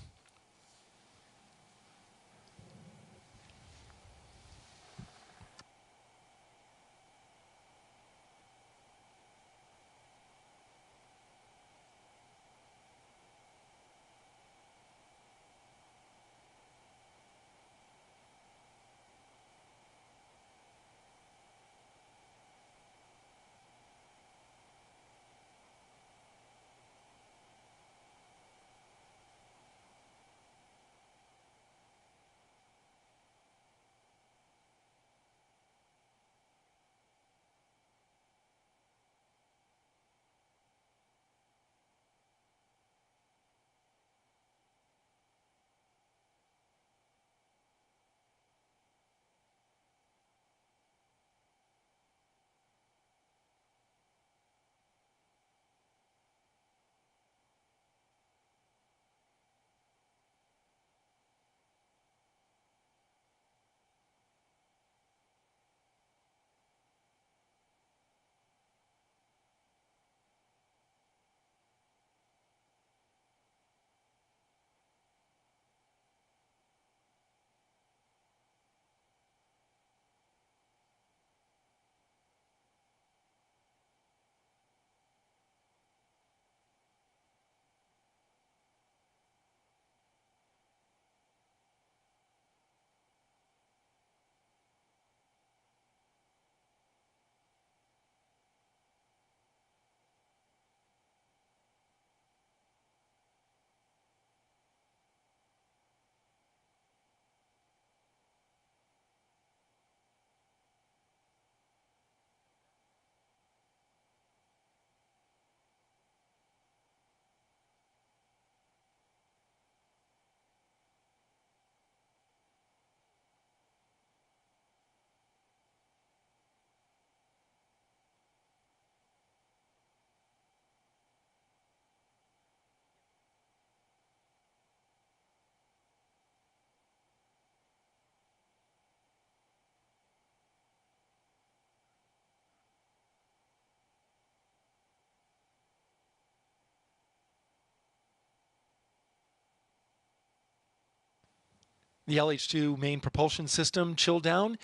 The LH2 main propulsion system chill down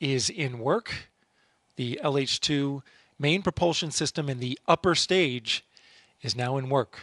is in work. The LH2 main propulsion system in the upper stage is now in work.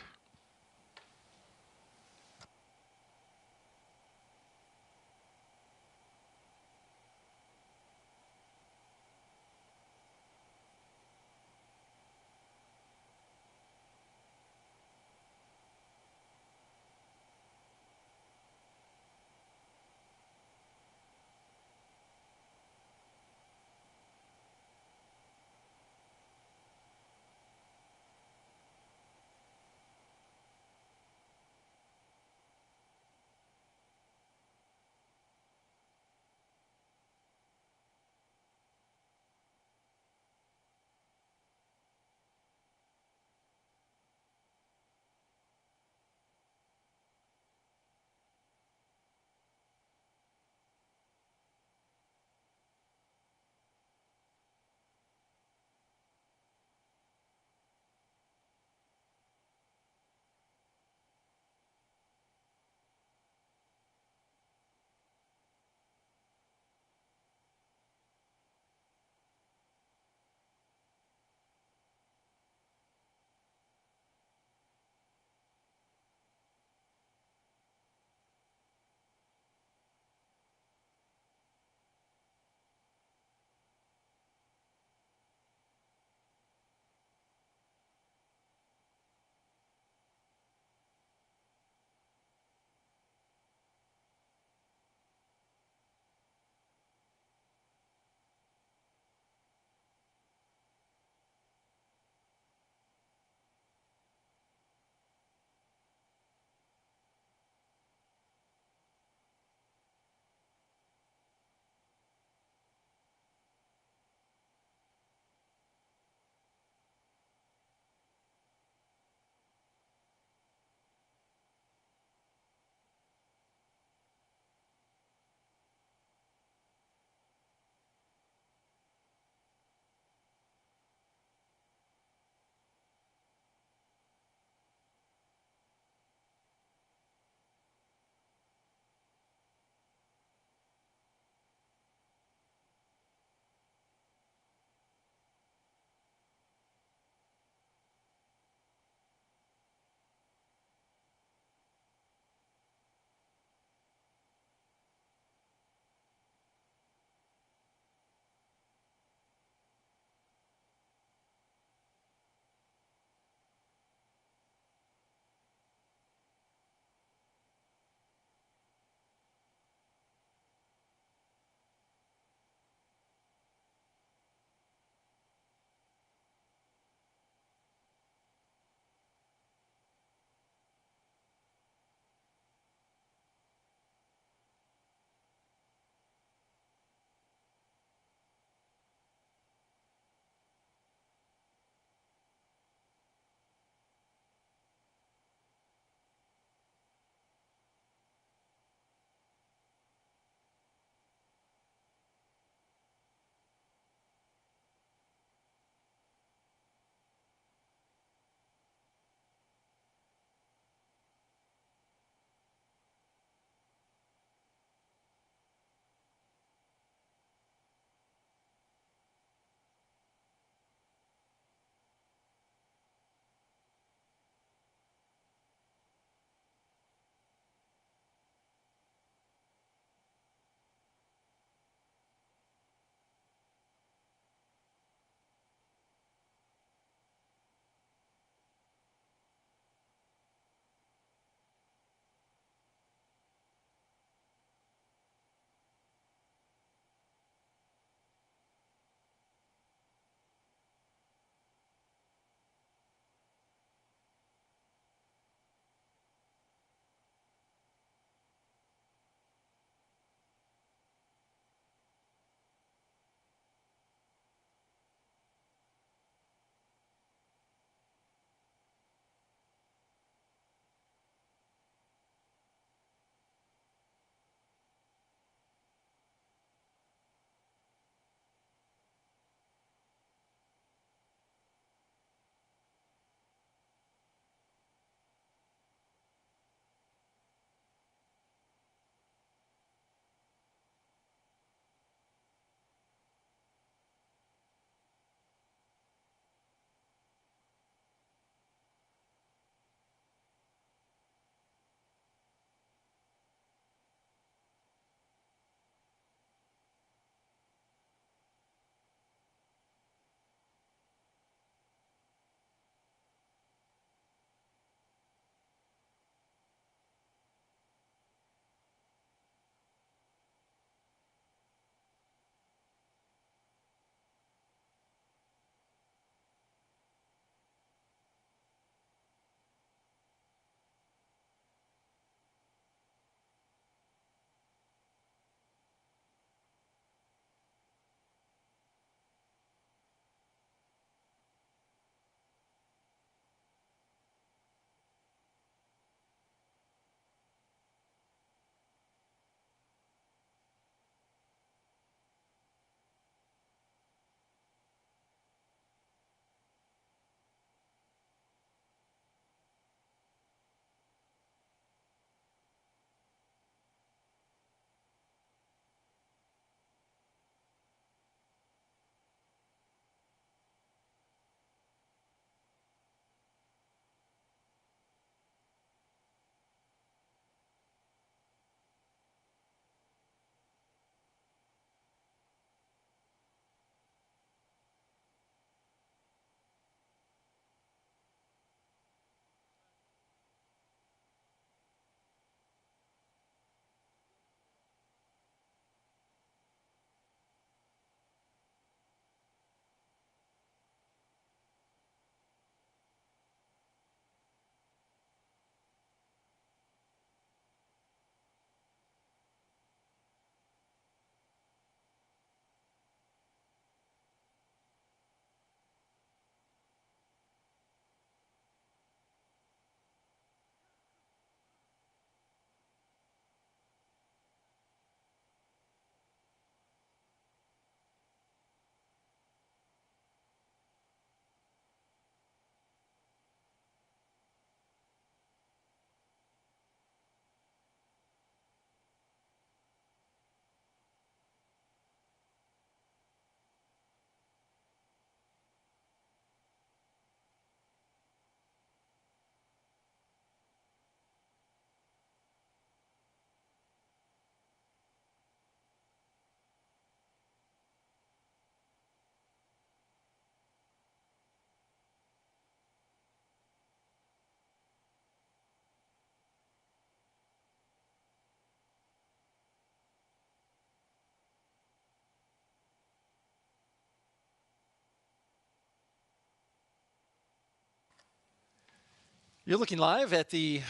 You're looking live at the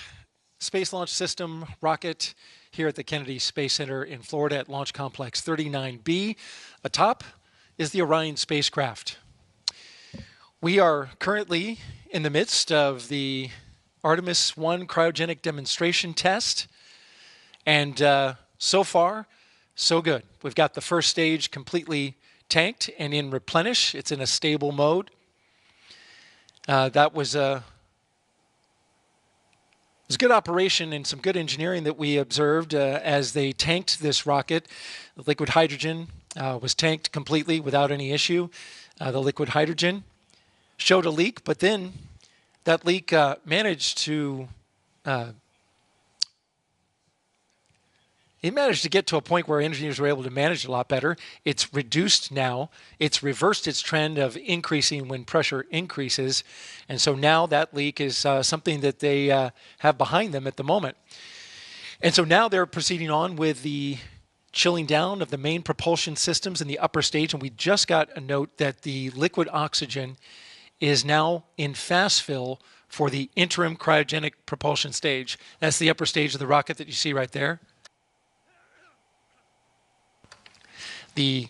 Space Launch System rocket here at the Kennedy Space Center in Florida at Launch Complex 39B. Atop is the Orion spacecraft. We are currently in the midst of the Artemis 1 cryogenic demonstration test, and so far, so good. We've got the first stage completely tanked and in replenish. It's in a stable mode. That was a good operation and some good engineering that we observed as they tanked this rocket. The liquid hydrogen was tanked completely without any issue. The liquid hydrogen showed a leak, but then that leak managed to get to a point where engineers were able to manage it a lot better. It's reduced now. It's reversed its trend of increasing when pressure increases. And so now that leak is something that they have behind them at the moment. And so now they're proceeding on with the chilling down of the main propulsion systems in the upper stage. And we just got a note that the liquid oxygen is now in fast fill for the interim cryogenic propulsion stage. That's the upper stage of the rocket that you see right there. The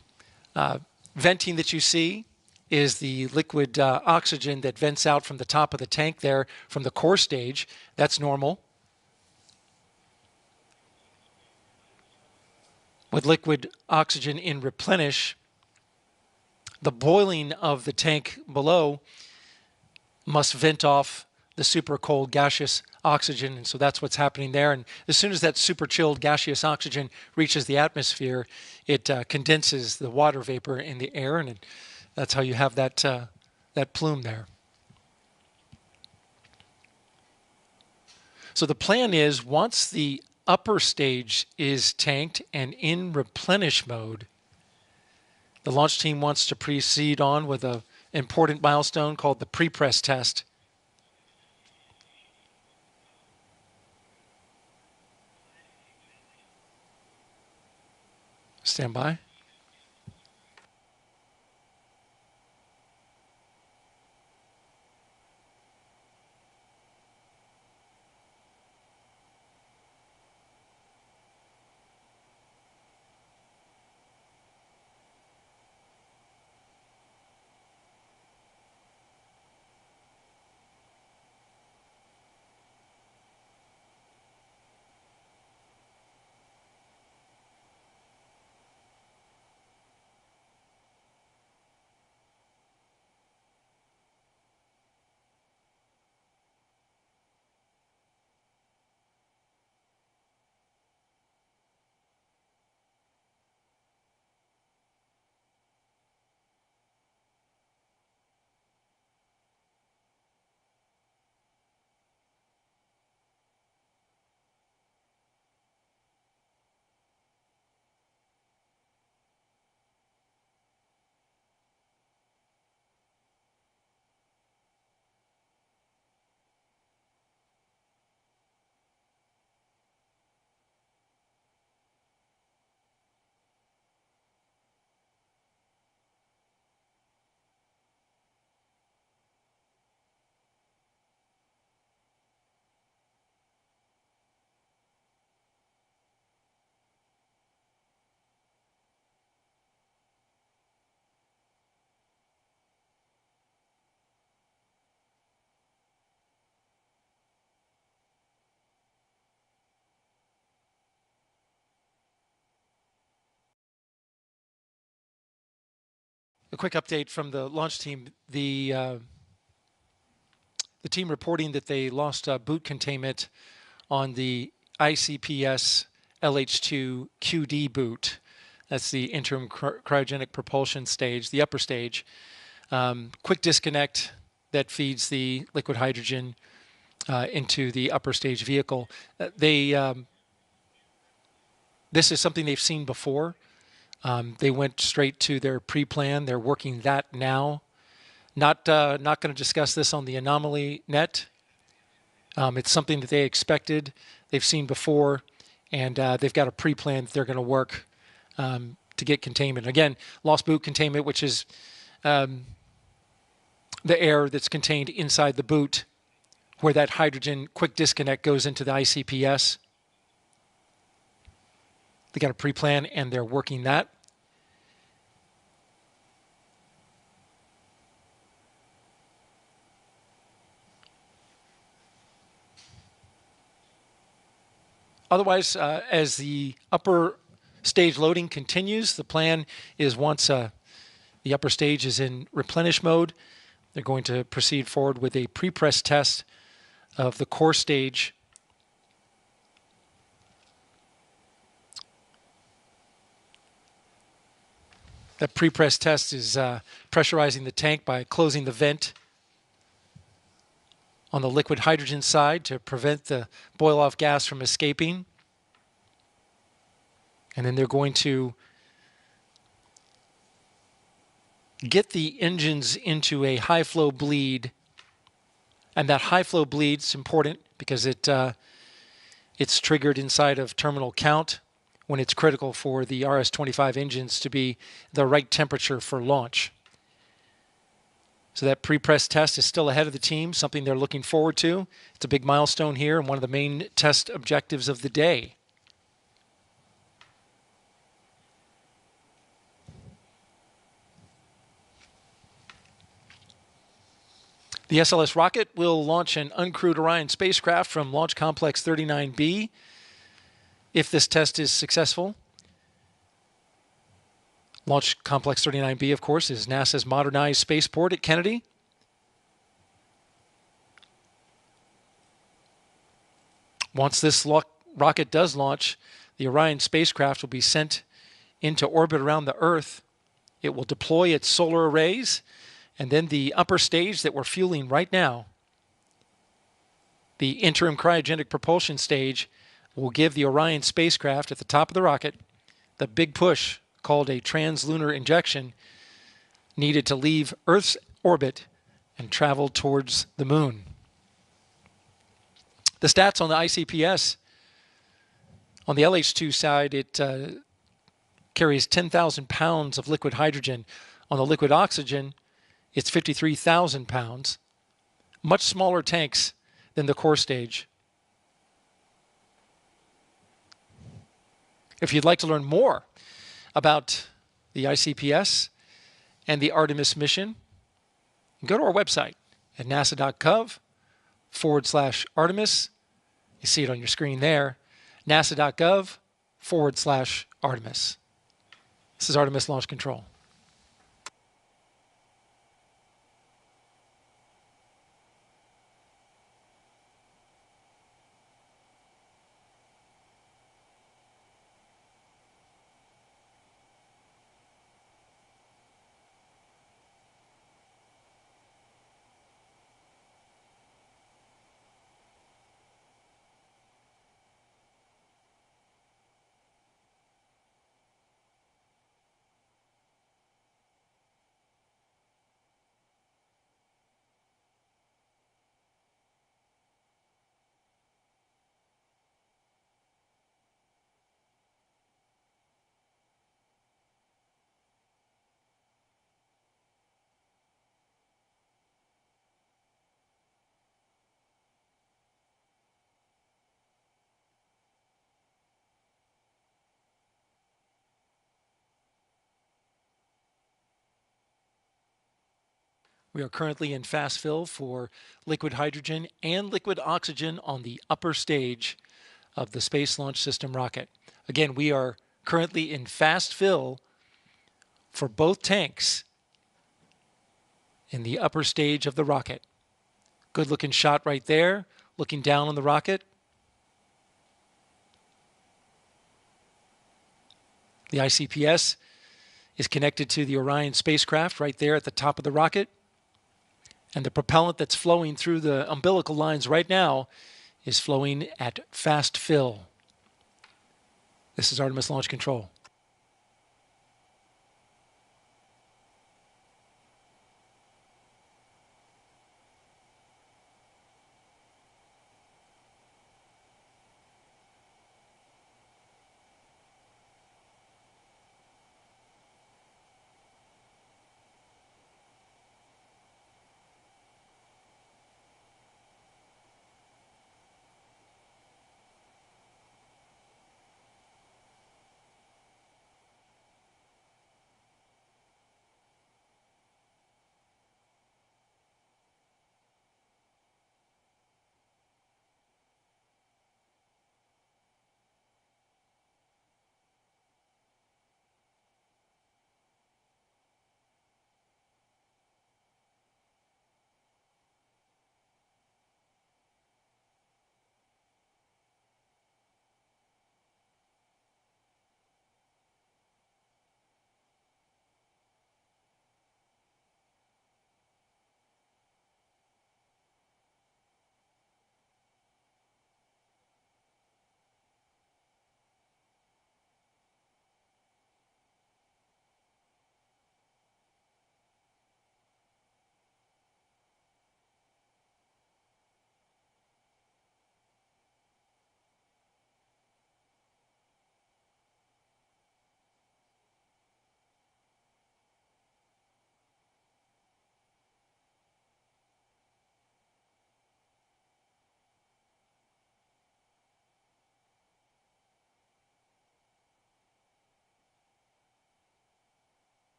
venting that you see is the liquid oxygen that vents out from the top of the tank there from the core stage. That's normal. With liquid oxygen in replenish, the boiling of the tank below must vent off the super cold gaseous oxygen, and so that's what's happening there. And as soon as that super chilled gaseous oxygen reaches the atmosphere, it condenses the water vapor in the air, and that's how you have that plume there. So the plan is, once the upper stage is tanked and in replenish mode, the launch team wants to proceed on with an important milestone called the pre-press test. Stand by. A quick update from the launch team. The team reporting that they lost boot containment on the ICPS LH2 QD boot. That's the interim cryogenic propulsion stage, the upper stage. Quick disconnect that feeds the liquid hydrogen into the upper stage vehicle. This is something they've seen before. They went straight to their pre-plan. They're working that now. Not going to discuss this on the anomaly net. It's something that they expected, they've seen before, and they've got a pre-plan that they're going to work to get containment. Again, lost boot containment, which is the air that's contained inside the boot where that hydrogen quick disconnect goes into the ICPS. They got a pre-plan and they're working that. Otherwise, as the upper stage loading continues, the plan is once the upper stage is in replenish mode, they're going to proceed forward with a pre-press test of the core stage. That pre-press test is pressurizing the tank by closing the vent on the liquid hydrogen side to prevent the boil-off gas from escaping. And then they're going to get the engines into a high-flow bleed. And that high-flow bleed is important because it's triggered inside of terminal count when it's critical for the RS-25 engines to be the right temperature for launch. So that pre-press test is still ahead of the team, something they're looking forward to. It's a big milestone here and one of the main test objectives of the day. The SLS rocket will launch an uncrewed Orion spacecraft from Launch Complex 39B if this test is successful. Launch Complex 39B, of course, is NASA's modernized spaceport at Kennedy. Once this rocket does launch, the Orion spacecraft will be sent into orbit around the Earth. It will deploy its solar arrays, and then the upper stage that we're fueling right now, the interim cryogenic propulsion stage, will give the Orion spacecraft at the top of the rocket the big push called a translunar injection needed to leave Earth's orbit and travel towards the moon. The stats on the ICPS, on the LH2 side, it carries 10,000 pounds of liquid hydrogen. On the liquid oxygen, it's 53,000 pounds. Much smaller tanks than the core stage. If you'd like to learn more about the ICPS and the Artemis mission, go to our website at nasa.gov/Artemis. You see it on your screen there, nasa.gov/Artemis. This is Artemis Launch Control. We are currently in fast fill for liquid hydrogen and liquid oxygen on the upper stage of the Space Launch System rocket. Again, we are currently in fast fill for both tanks in the upper stage of the rocket. Good looking shot right there, looking down on the rocket. The ICPS is connected to the Orion spacecraft right there at the top of the rocket. And the propellant that's flowing through the umbilical lines right now is flowing at fast fill. This is Artemis Launch Control.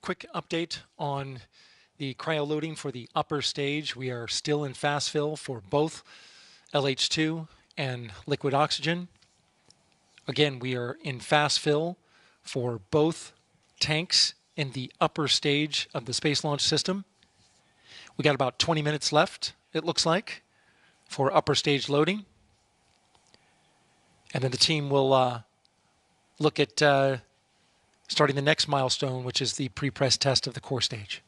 quick update on the cryo loading for the upper stage. We are still in fast fill for both LH2 and liquid oxygen. Again, we are in fast fill for both tanks in the upper stage of the Space Launch System. We got about 20 minutes left, it looks like, for upper stage loading. And then the team will look at starting the next milestone, which is the pre-press test of the core stage.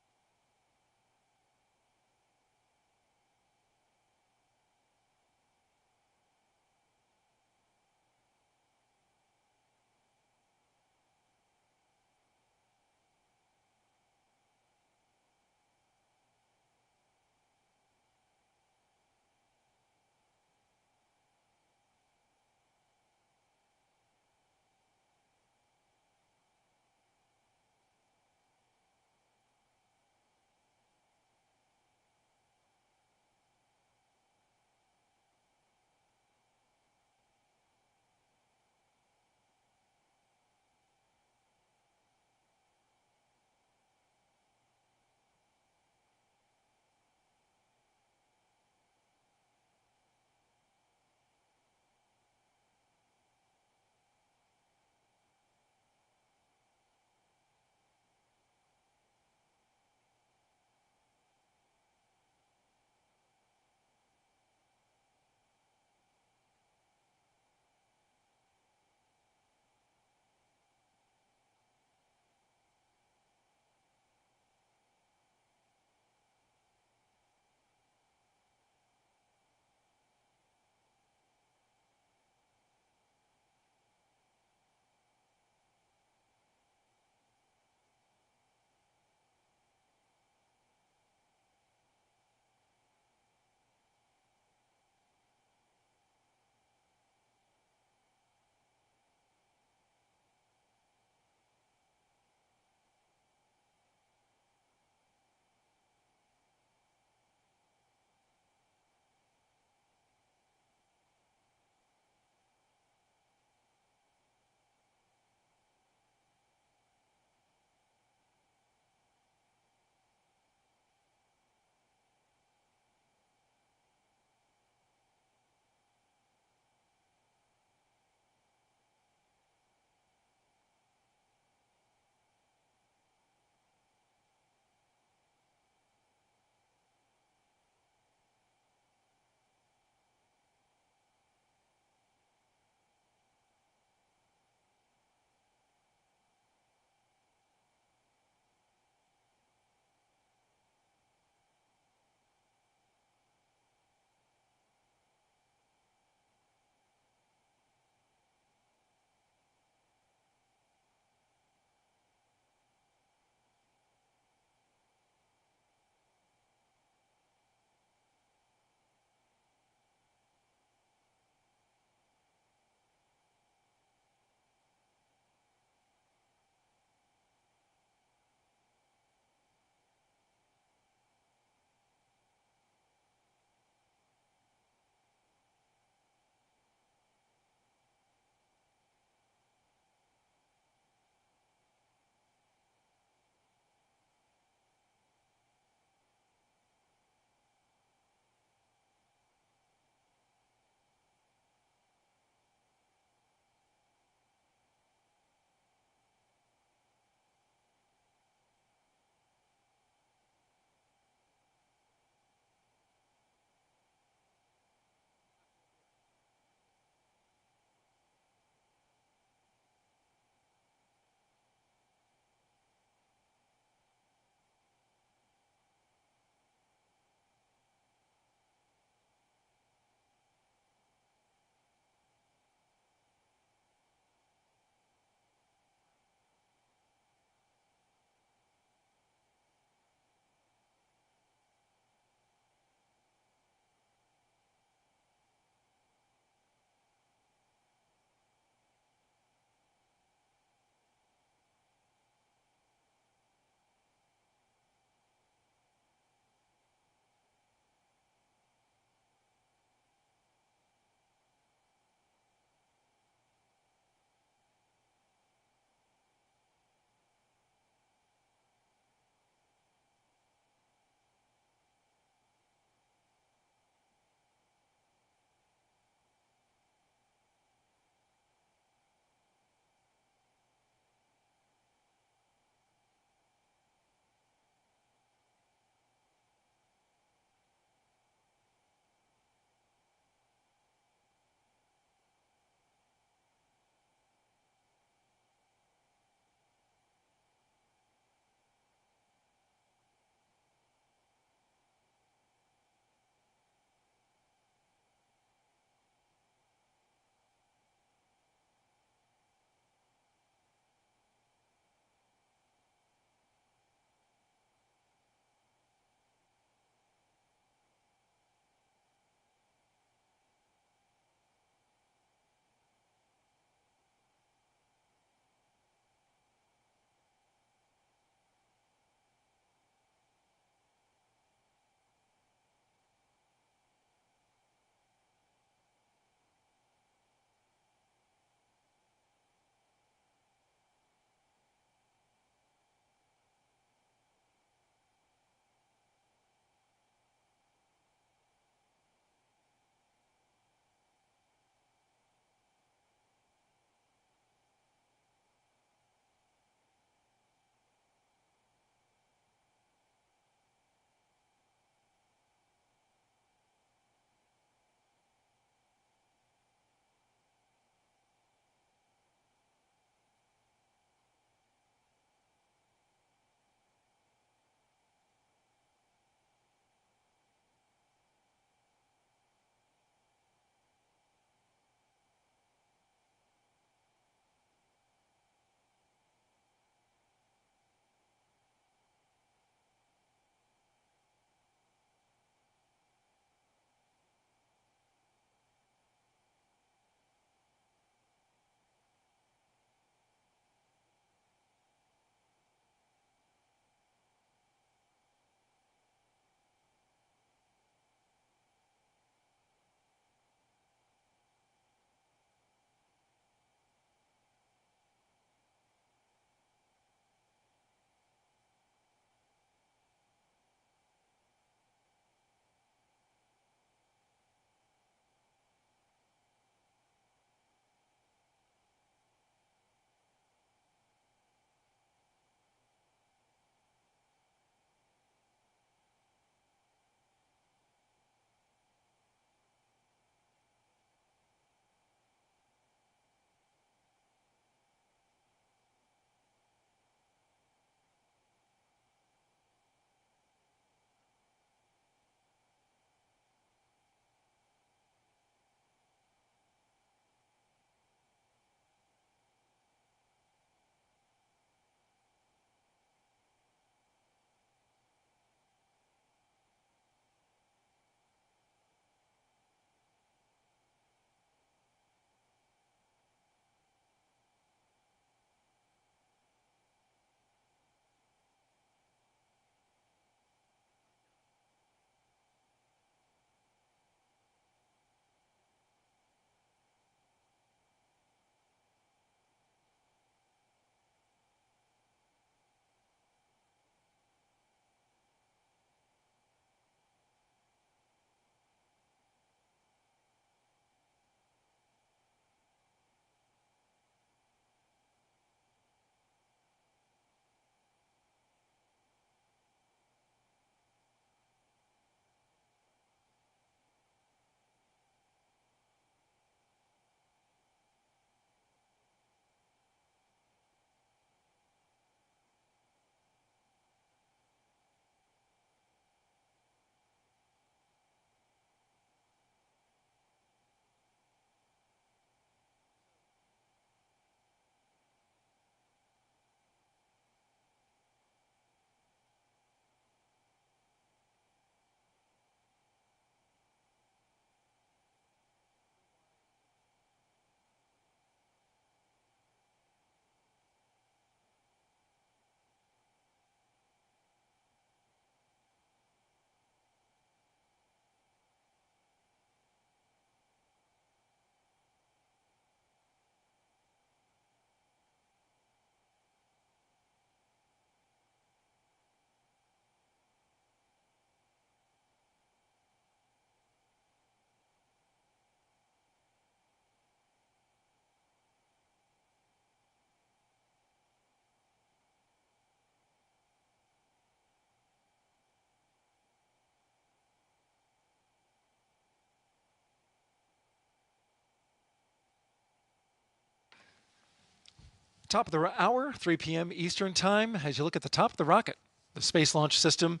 Top of the hour, 3 p.m. Eastern Time, as you look at the top of the rocket, the Space Launch System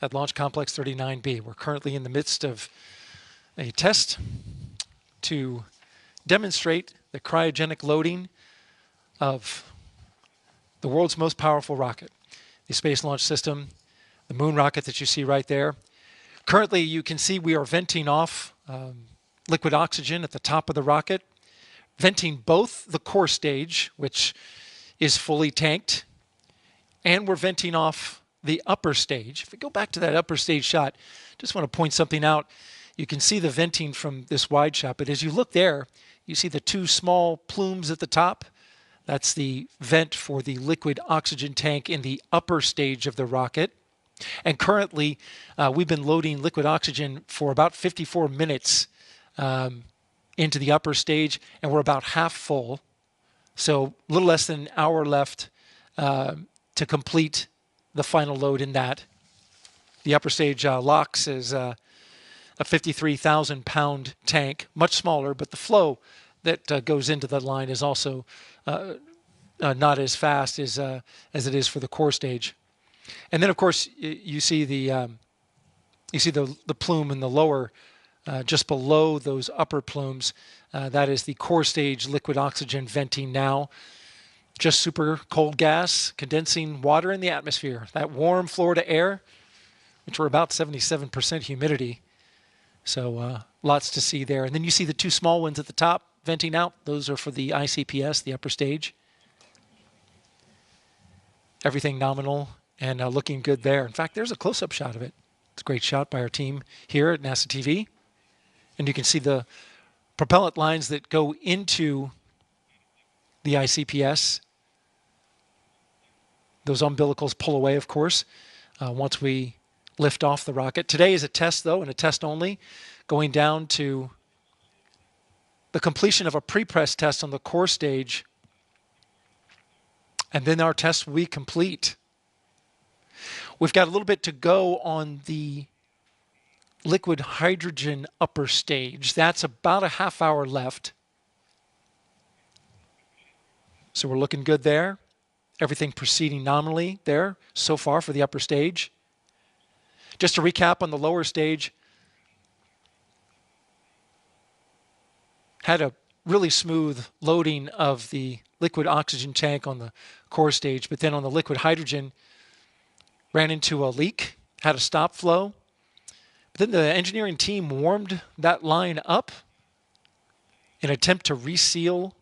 at Launch Complex 39B. We're currently in the midst of a test to demonstrate the cryogenic loading of the world's most powerful rocket, the Space Launch System, the moon rocket that you see right there. Currently, you can see we are venting off liquid oxygen at the top of the rocket, venting both the core stage, which is fully tanked, and we're venting off the upper stage. If we go back to that upper stage shot, just want to point something out. You can see the venting from this wide shot, but as you look there, you see the two small plumes at the top. That's the vent for the liquid oxygen tank in the upper stage of the rocket. And currently, we've been loading liquid oxygen for about 54 minutes into the upper stage, and we're about half full. So a little less than an hour left to complete the final load in that. The upper stage LOX is a 53,000-pound tank, much smaller, but the flow that goes into the line is also not as fast as it is for the core stage. And then, of course, you see the plume in the lower, just below those upper plumes. That is the core stage liquid oxygen venting now. Just super cold gas condensing water in the atmosphere. That warm Florida air, which we're about 77% humidity. So lots to see there. And then you see the two small ones at the top venting out. Those are for the ICPS, the upper stage. Everything nominal and looking good there. In fact, there's a close-up shot of it. It's a great shot by our team here at NASA TV. And you can see the propellant lines that go into the ICPS. Those umbilicals pull away, of course, once we lift off the rocket. Today is a test, though, and a test only, going down to the completion of a pre-press test on the core stage, and then our test will be complete. We've got a little bit to go on the liquid hydrogen upper stage. That's about a half hour left. So we're looking good there. Everything proceeding nominally there so far for the upper stage. Just to recap on the lower stage, had a really smooth loading of the liquid oxygen tank on the core stage, but then on the liquid hydrogen, ran into a leak, had a stop flow. But then the engineering team warmed that line up in an attempt to reseat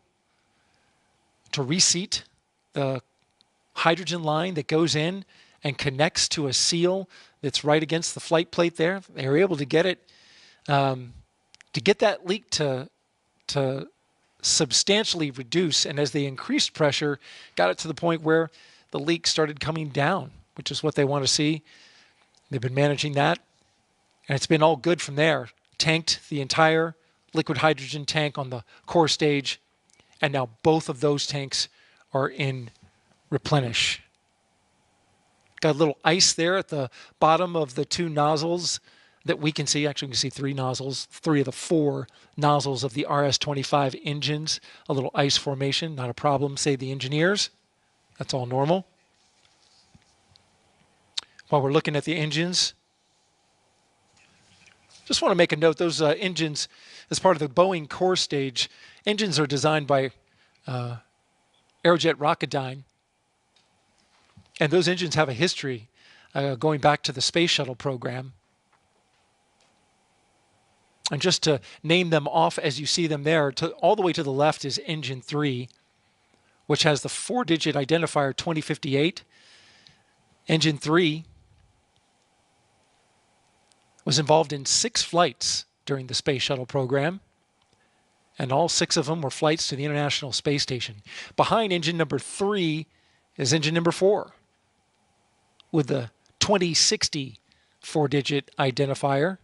the hydrogen line that goes in and connects to a seal that's right against the flight plate there. They were able to get it, to get that leak to substantially reduce, and as they increased pressure, got it to the point where the leak started coming down, which is what they want to see. They've been managing that, and it's been all good from there. Tanked the entire liquid hydrogen tank on the core stage, and now both of those tanks are in replenish. Got a little ice there at the bottom of the two nozzles that we can see. Actually, we can see three nozzles, three of the four nozzles of the RS-25 engines. A little ice formation, not a problem, say the engineers. That's all normal. While we're looking at the engines, just want to make a note, those engines, as part of the Boeing core stage, engines are designed by Aerojet Rocketdyne. And those engines have a history going back to the Space Shuttle program. And just to name them off as you see them there, all the way to the left is Engine 3, which has the 4-digit identifier 2058. Engine 3 was involved in 6 flights during the Space Shuttle program, and all 6 of them were flights to the International Space Station. Behind engine number 3 is engine number 4, with the 2060 4-digit identifier.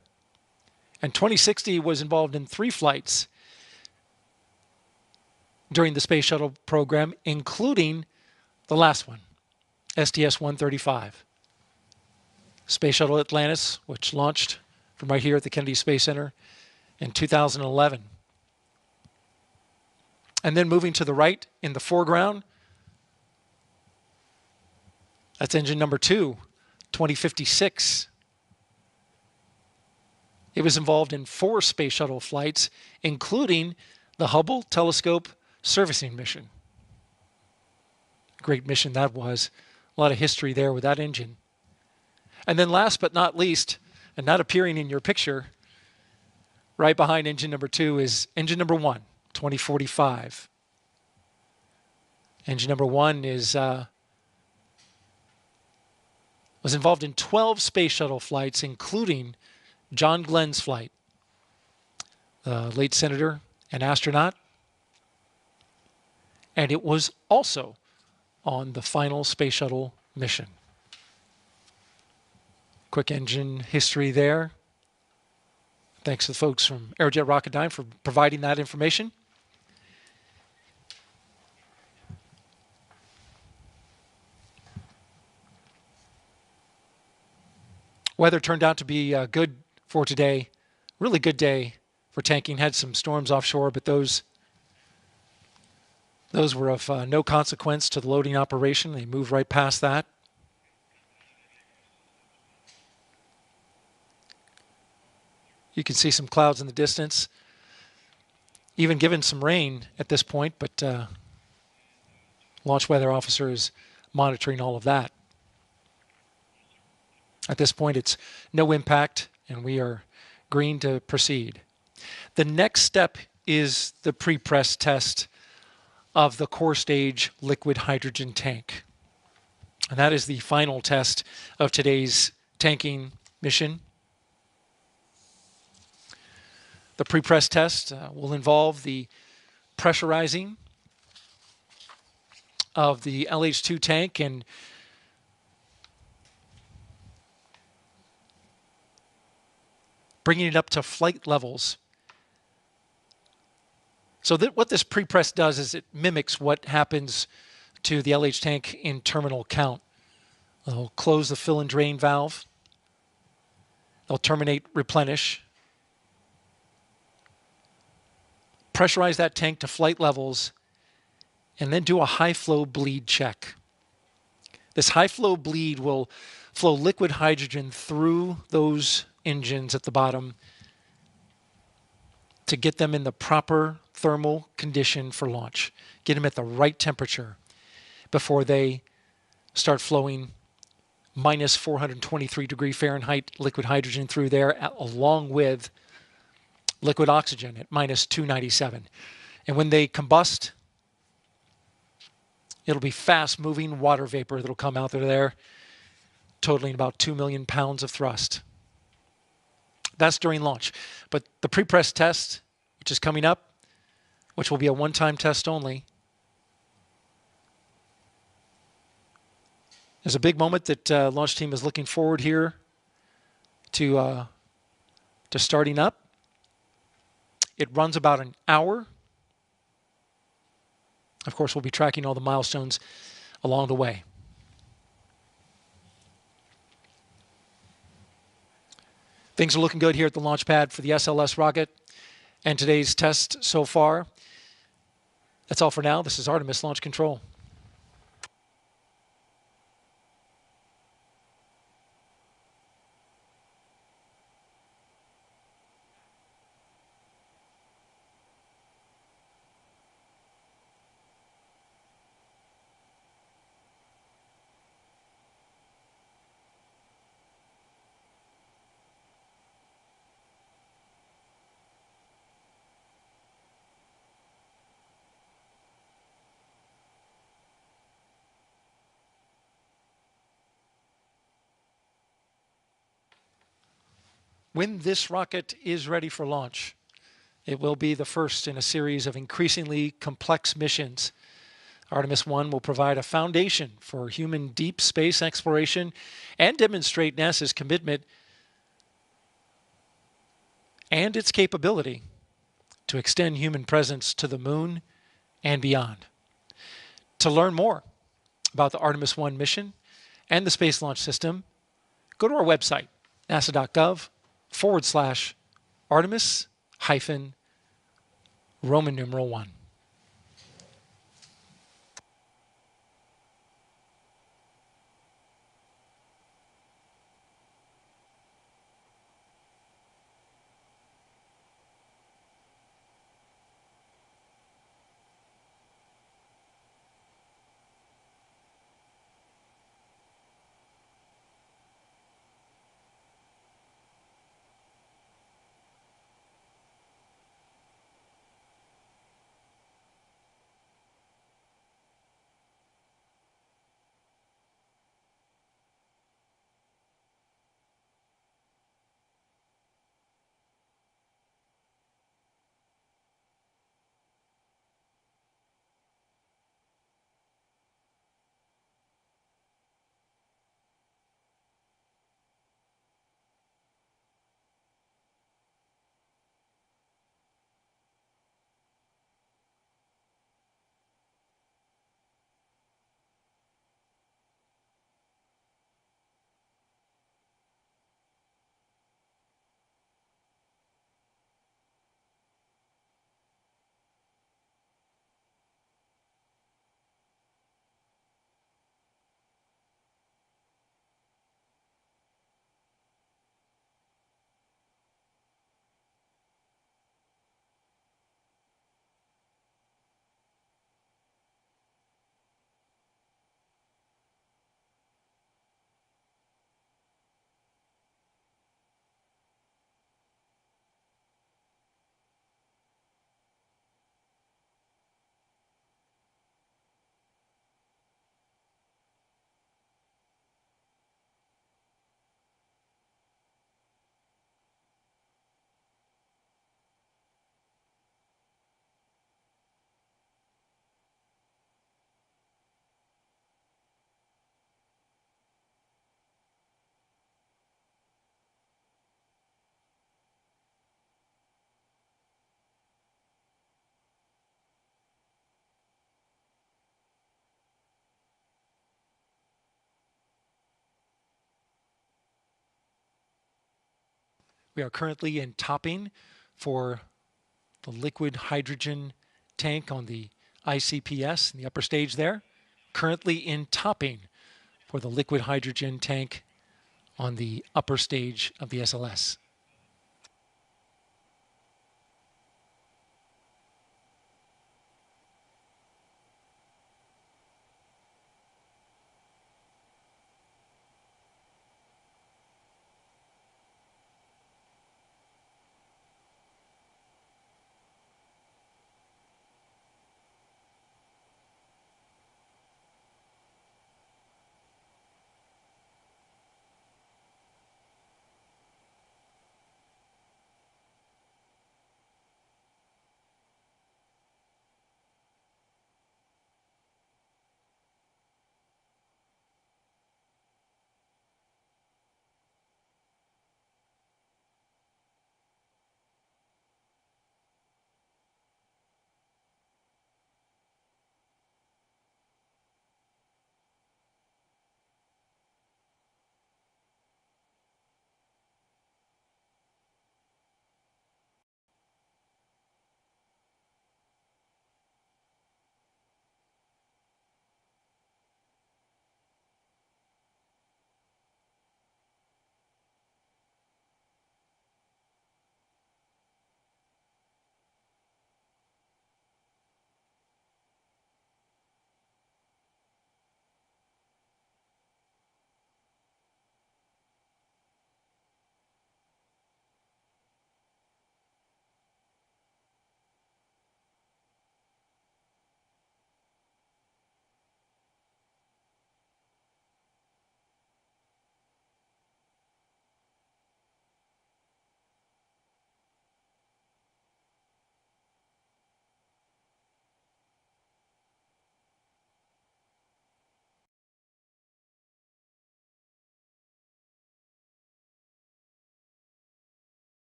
And 2060 was involved in 3 flights during the Space Shuttle program, including the last one, STS-135. Space Shuttle Atlantis, which launched from right here at the Kennedy Space Center in 2011. And then moving to the right in the foreground, That's engine number 2, 2056. It was involved in 4 space shuttle flights, including the Hubble telescope servicing mission. Great mission that was. A lot of history there with that engine. And then last but not least, and not appearing in your picture, right behind engine number 2 is engine number 1, 2045. Engine number 1 was involved in 12 space shuttle flights, including John Glenn's flight, the late senator and astronaut. And it was also on the final space shuttle mission. Quick engine history there. Thanks to the folks from Aerojet Rocketdyne for providing that information. Weather turned out to be good for today. Really good day for tanking. Had some storms offshore, but those were of no consequence to the loading operation. They moved right past that. You can see some clouds in the distance. Even given some rain at this point, but launch weather officer is monitoring all of that. At this point, it's no impact, and we are green to proceed. The next step is the pre-press test of the core stage liquid hydrogen tank. And that is the final test of today's tanking mission. The pre-press test will involve the pressurizing of the LH2 tank and bringing it up to flight levels. So what this pre-press does is it mimics what happens to the LH tank in terminal count. They'll close the fill and drain valve. They'll terminate replenish. Pressurize that tank to flight levels, and then do a high flow bleed check. This high flow bleed will flow liquid hydrogen through those engines at the bottom to get them in the proper thermal condition for launch. Get them at the right temperature before they start flowing minus 423 degree Fahrenheit liquid hydrogen through there, along with liquid oxygen at minus 297. And when they combust, it'll be fast moving water vapor that'll come out there, totaling about 2 million pounds of thrust. That's during launch. But the pre-press test, which is coming up, which will be a one-time test only, is a big moment that launch team is looking forward here to starting up. It runs about an hour. Of course, we'll be tracking all the milestones along the way. Things are looking good here at the launch pad for the SLS rocket and today's test so far. That's all for now. This is Artemis Launch Control. When this rocket is ready for launch, it will be the first in a series of increasingly complex missions. Artemis 1 will provide a foundation for human deep space exploration and demonstrate NASA's commitment and its capability to extend human presence to the moon and beyond. To learn more about the Artemis 1 mission and the Space Launch System, go to our website, nasa.gov/Artemis-Roman numeral 1. We are currently in topping for the liquid hydrogen tank on the ICPS in the upper stage there. Currently in topping for the liquid hydrogen tank on the upper stage of the SLS.